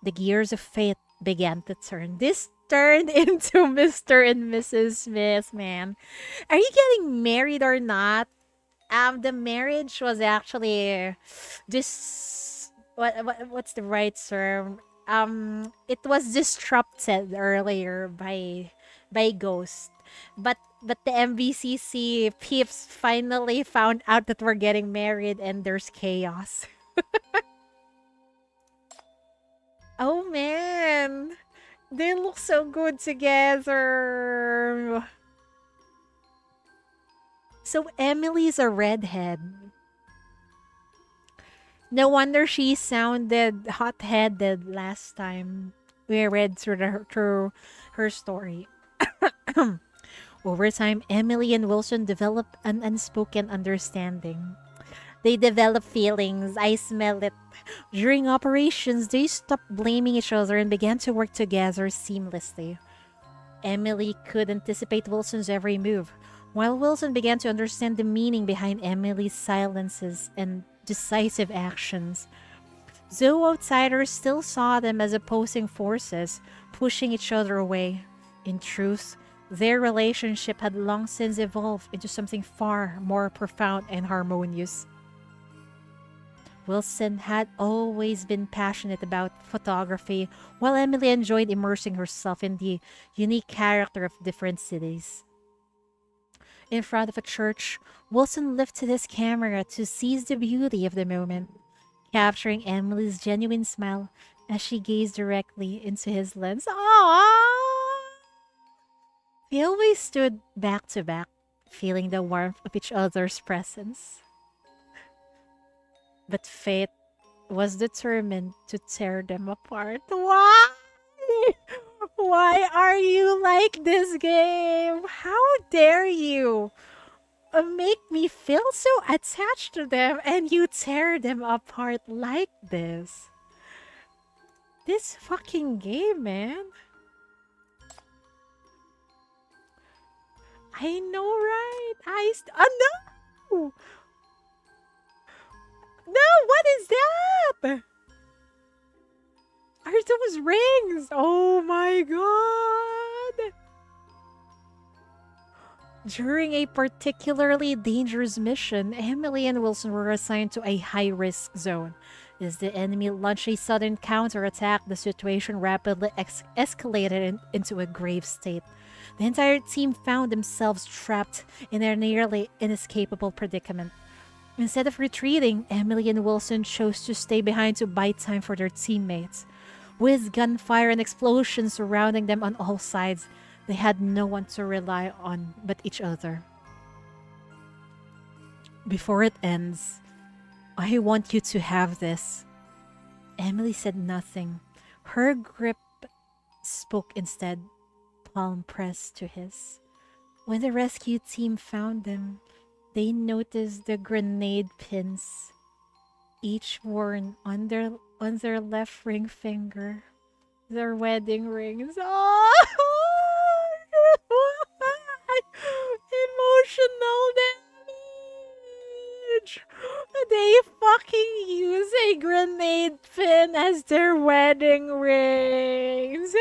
the gears of fate began to turn. This turned into Mr. and Mrs. Smith, man. Are you getting married or not? The marriage was actually this what's the right term? It was disrupted earlier by Ghost. But the MVCC peeps finally found out that we're getting married and there's chaos. Oh man, they look so good together. So Emily's a redhead. No wonder she sounded hot-headed last time we read through her story. Over time, Emily and Wilson develop an unspoken understanding. They develop feelings. I smell it. During operations, they stopped blaming each other and began to work together seamlessly. Emily could anticipate Wilson's every move, while Wilson began to understand the meaning behind Emily's silences and decisive actions. Though outsiders still saw them as opposing forces, pushing each other away. In truth, their relationship had long since evolved into something far more profound and harmonious. Wilson had always been passionate about photography, while Emily enjoyed immersing herself in the unique character of different cities. In front of a church, Wilson lifted his camera to seize the beauty of the moment, capturing Emily's genuine smile as she gazed directly into his lens. Aww! They always stood back to back, feeling the warmth of each other's presence. But fate was determined to tear them apart. Why? Why are you like this game? How dare you make me feel so attached to them and you tear them apart like this? This fucking game, man. I know, right? No! No, what is that? Are those rings? Oh my god! During a particularly dangerous mission, Emily and Wilson were assigned to a high-risk zone. As the enemy launched a sudden counterattack, the situation rapidly escalated into a grave state. The entire team found themselves trapped in a nearly inescapable predicament. Instead of retreating, Emily and Wilson chose to stay behind to buy time for their teammates. With gunfire and explosions surrounding them on all sides, they had no one to rely on but each other. Before it ends, I want you to have this. Emily said nothing. Her grip spoke instead, palm pressed to his. When the rescue team found them, they noticed the grenade pins, each worn on their left ring finger. Their wedding rings. Oh! Emotional damage! They fucking use a grenade pin as their wedding rings!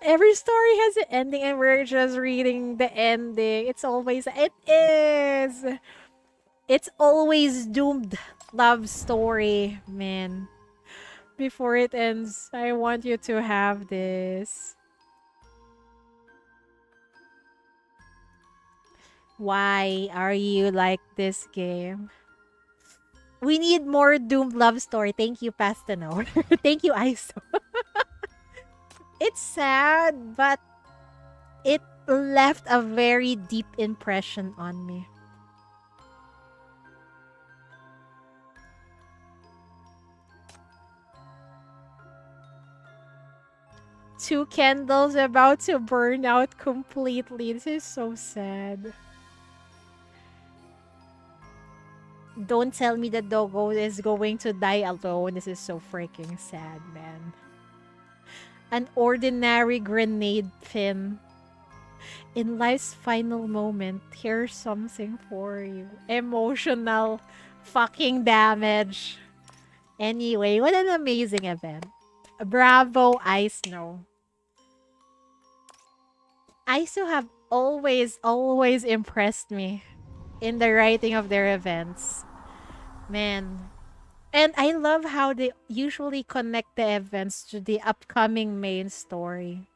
Every story has an ending and we're just reading the ending. It is! It's always doomed love story, man. Before it ends, I want you to have this. Why are you like this game? We need more doomed love story. Thank you, Pastano. Thank you, Iso. It's sad, but it left a very deep impression on me. Two candles about to burn out completely. This is so sad. Don't tell me that Dogo is going to die alone. This is so freaking sad, man. An ordinary grenade pin. In life's final moment, here's something for you. Emotional fucking damage. Anyway, what an amazing event. Bravo, ISNO. ISO have always impressed me in the writing of their events. Man. And I love how they usually connect the events to the upcoming main story.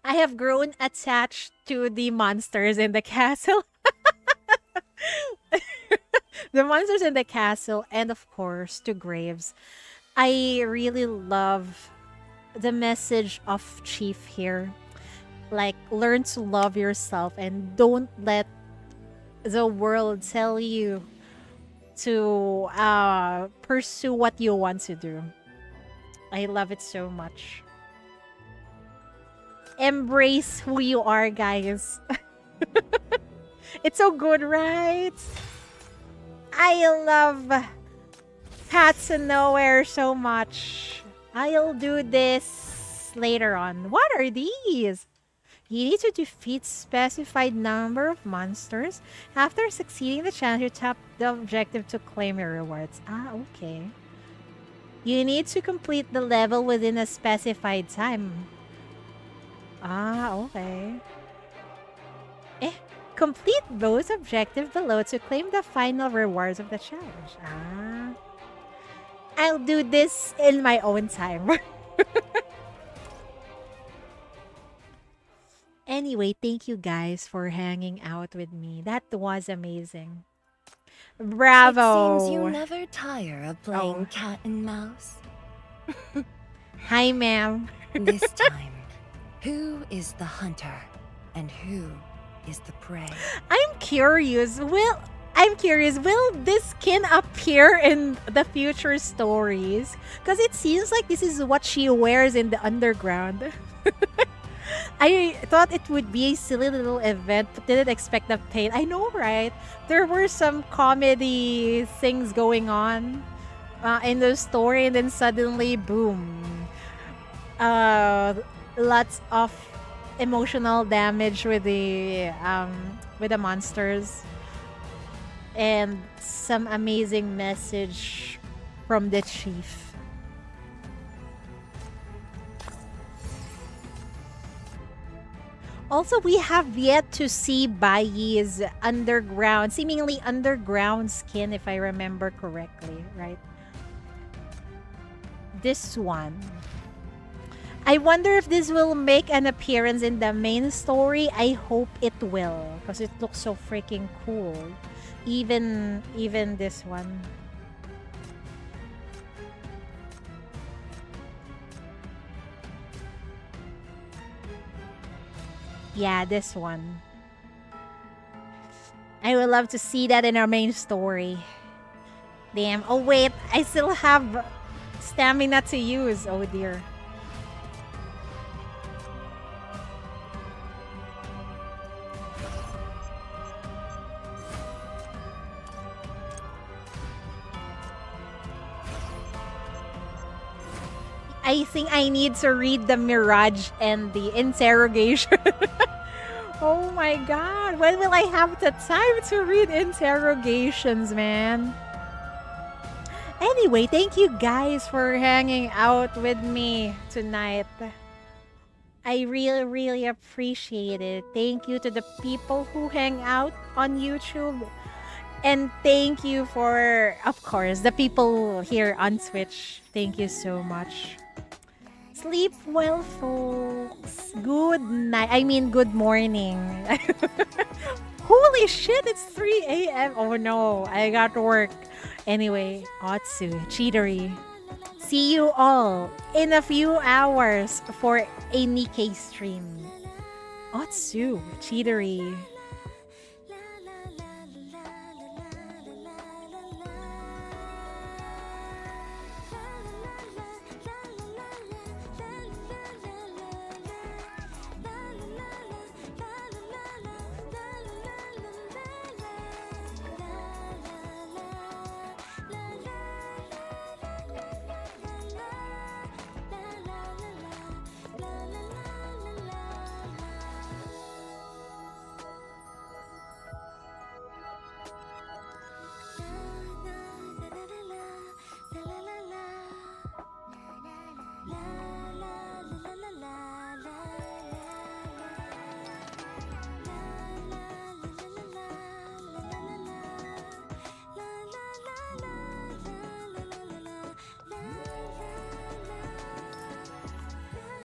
I have grown attached to the monsters in the castle. The monsters in the castle, and of course, to Graves. I really love the message of Chief here. Like, learn to love yourself and don't let the world tell you to pursue what you want to do. I love it so much. Embrace who you are, guys. It's so good, right? I love Paths to Nowhere so much. I'll do this later on. What are these? You need to defeat specified number of monsters. After succeeding the challenge, you tap the objective to claim your rewards. Ah, okay. You need to complete the level within a specified time. Ah, okay. Complete those objectives below to claim the final rewards of the challenge. Ah. I'll do this in my own time. Anyway, thank you guys for hanging out with me. That was amazing. Bravo! It seems you never tire of playing cat and mouse. Hi, ma'am. This time, who is the hunter and who is the prey? I'm curious. Will this skin appear in the future stories? Because it seems like this is what she wears in the underground. I thought it would be a silly little event, but didn't expect the pain. I know, right? There were some comedy things going on in the story, and then suddenly, boom. Lots of emotional damage with the monsters. And some amazing message from the chief. Also, we have yet to see Baiyi's seemingly underground skin, if I remember correctly, right? This one. I wonder if this will make an appearance in the main story. I hope it will, because it looks so freaking cool. Even this one. Yeah, this one. I would love to see that in our main story. Damn. Oh, wait. I still have stamina to use. Oh, dear. I think I need to read the Mirage and the interrogation. Oh my god. When will I have the time to read interrogations, man? Anyway, thank you guys for hanging out with me tonight. I really appreciate it. Thank you to the people who hang out on YouTube. And thank you for, of course, the people here on Twitch. Thank you so much. Sleep well, folks. Good night. I mean, good morning. Holy shit, it's 3 a.m. Oh no, I got to work. Anyway, Otsu, Cheatery. See you all in a few hours for a Nikkei stream. Otsu, Cheatery.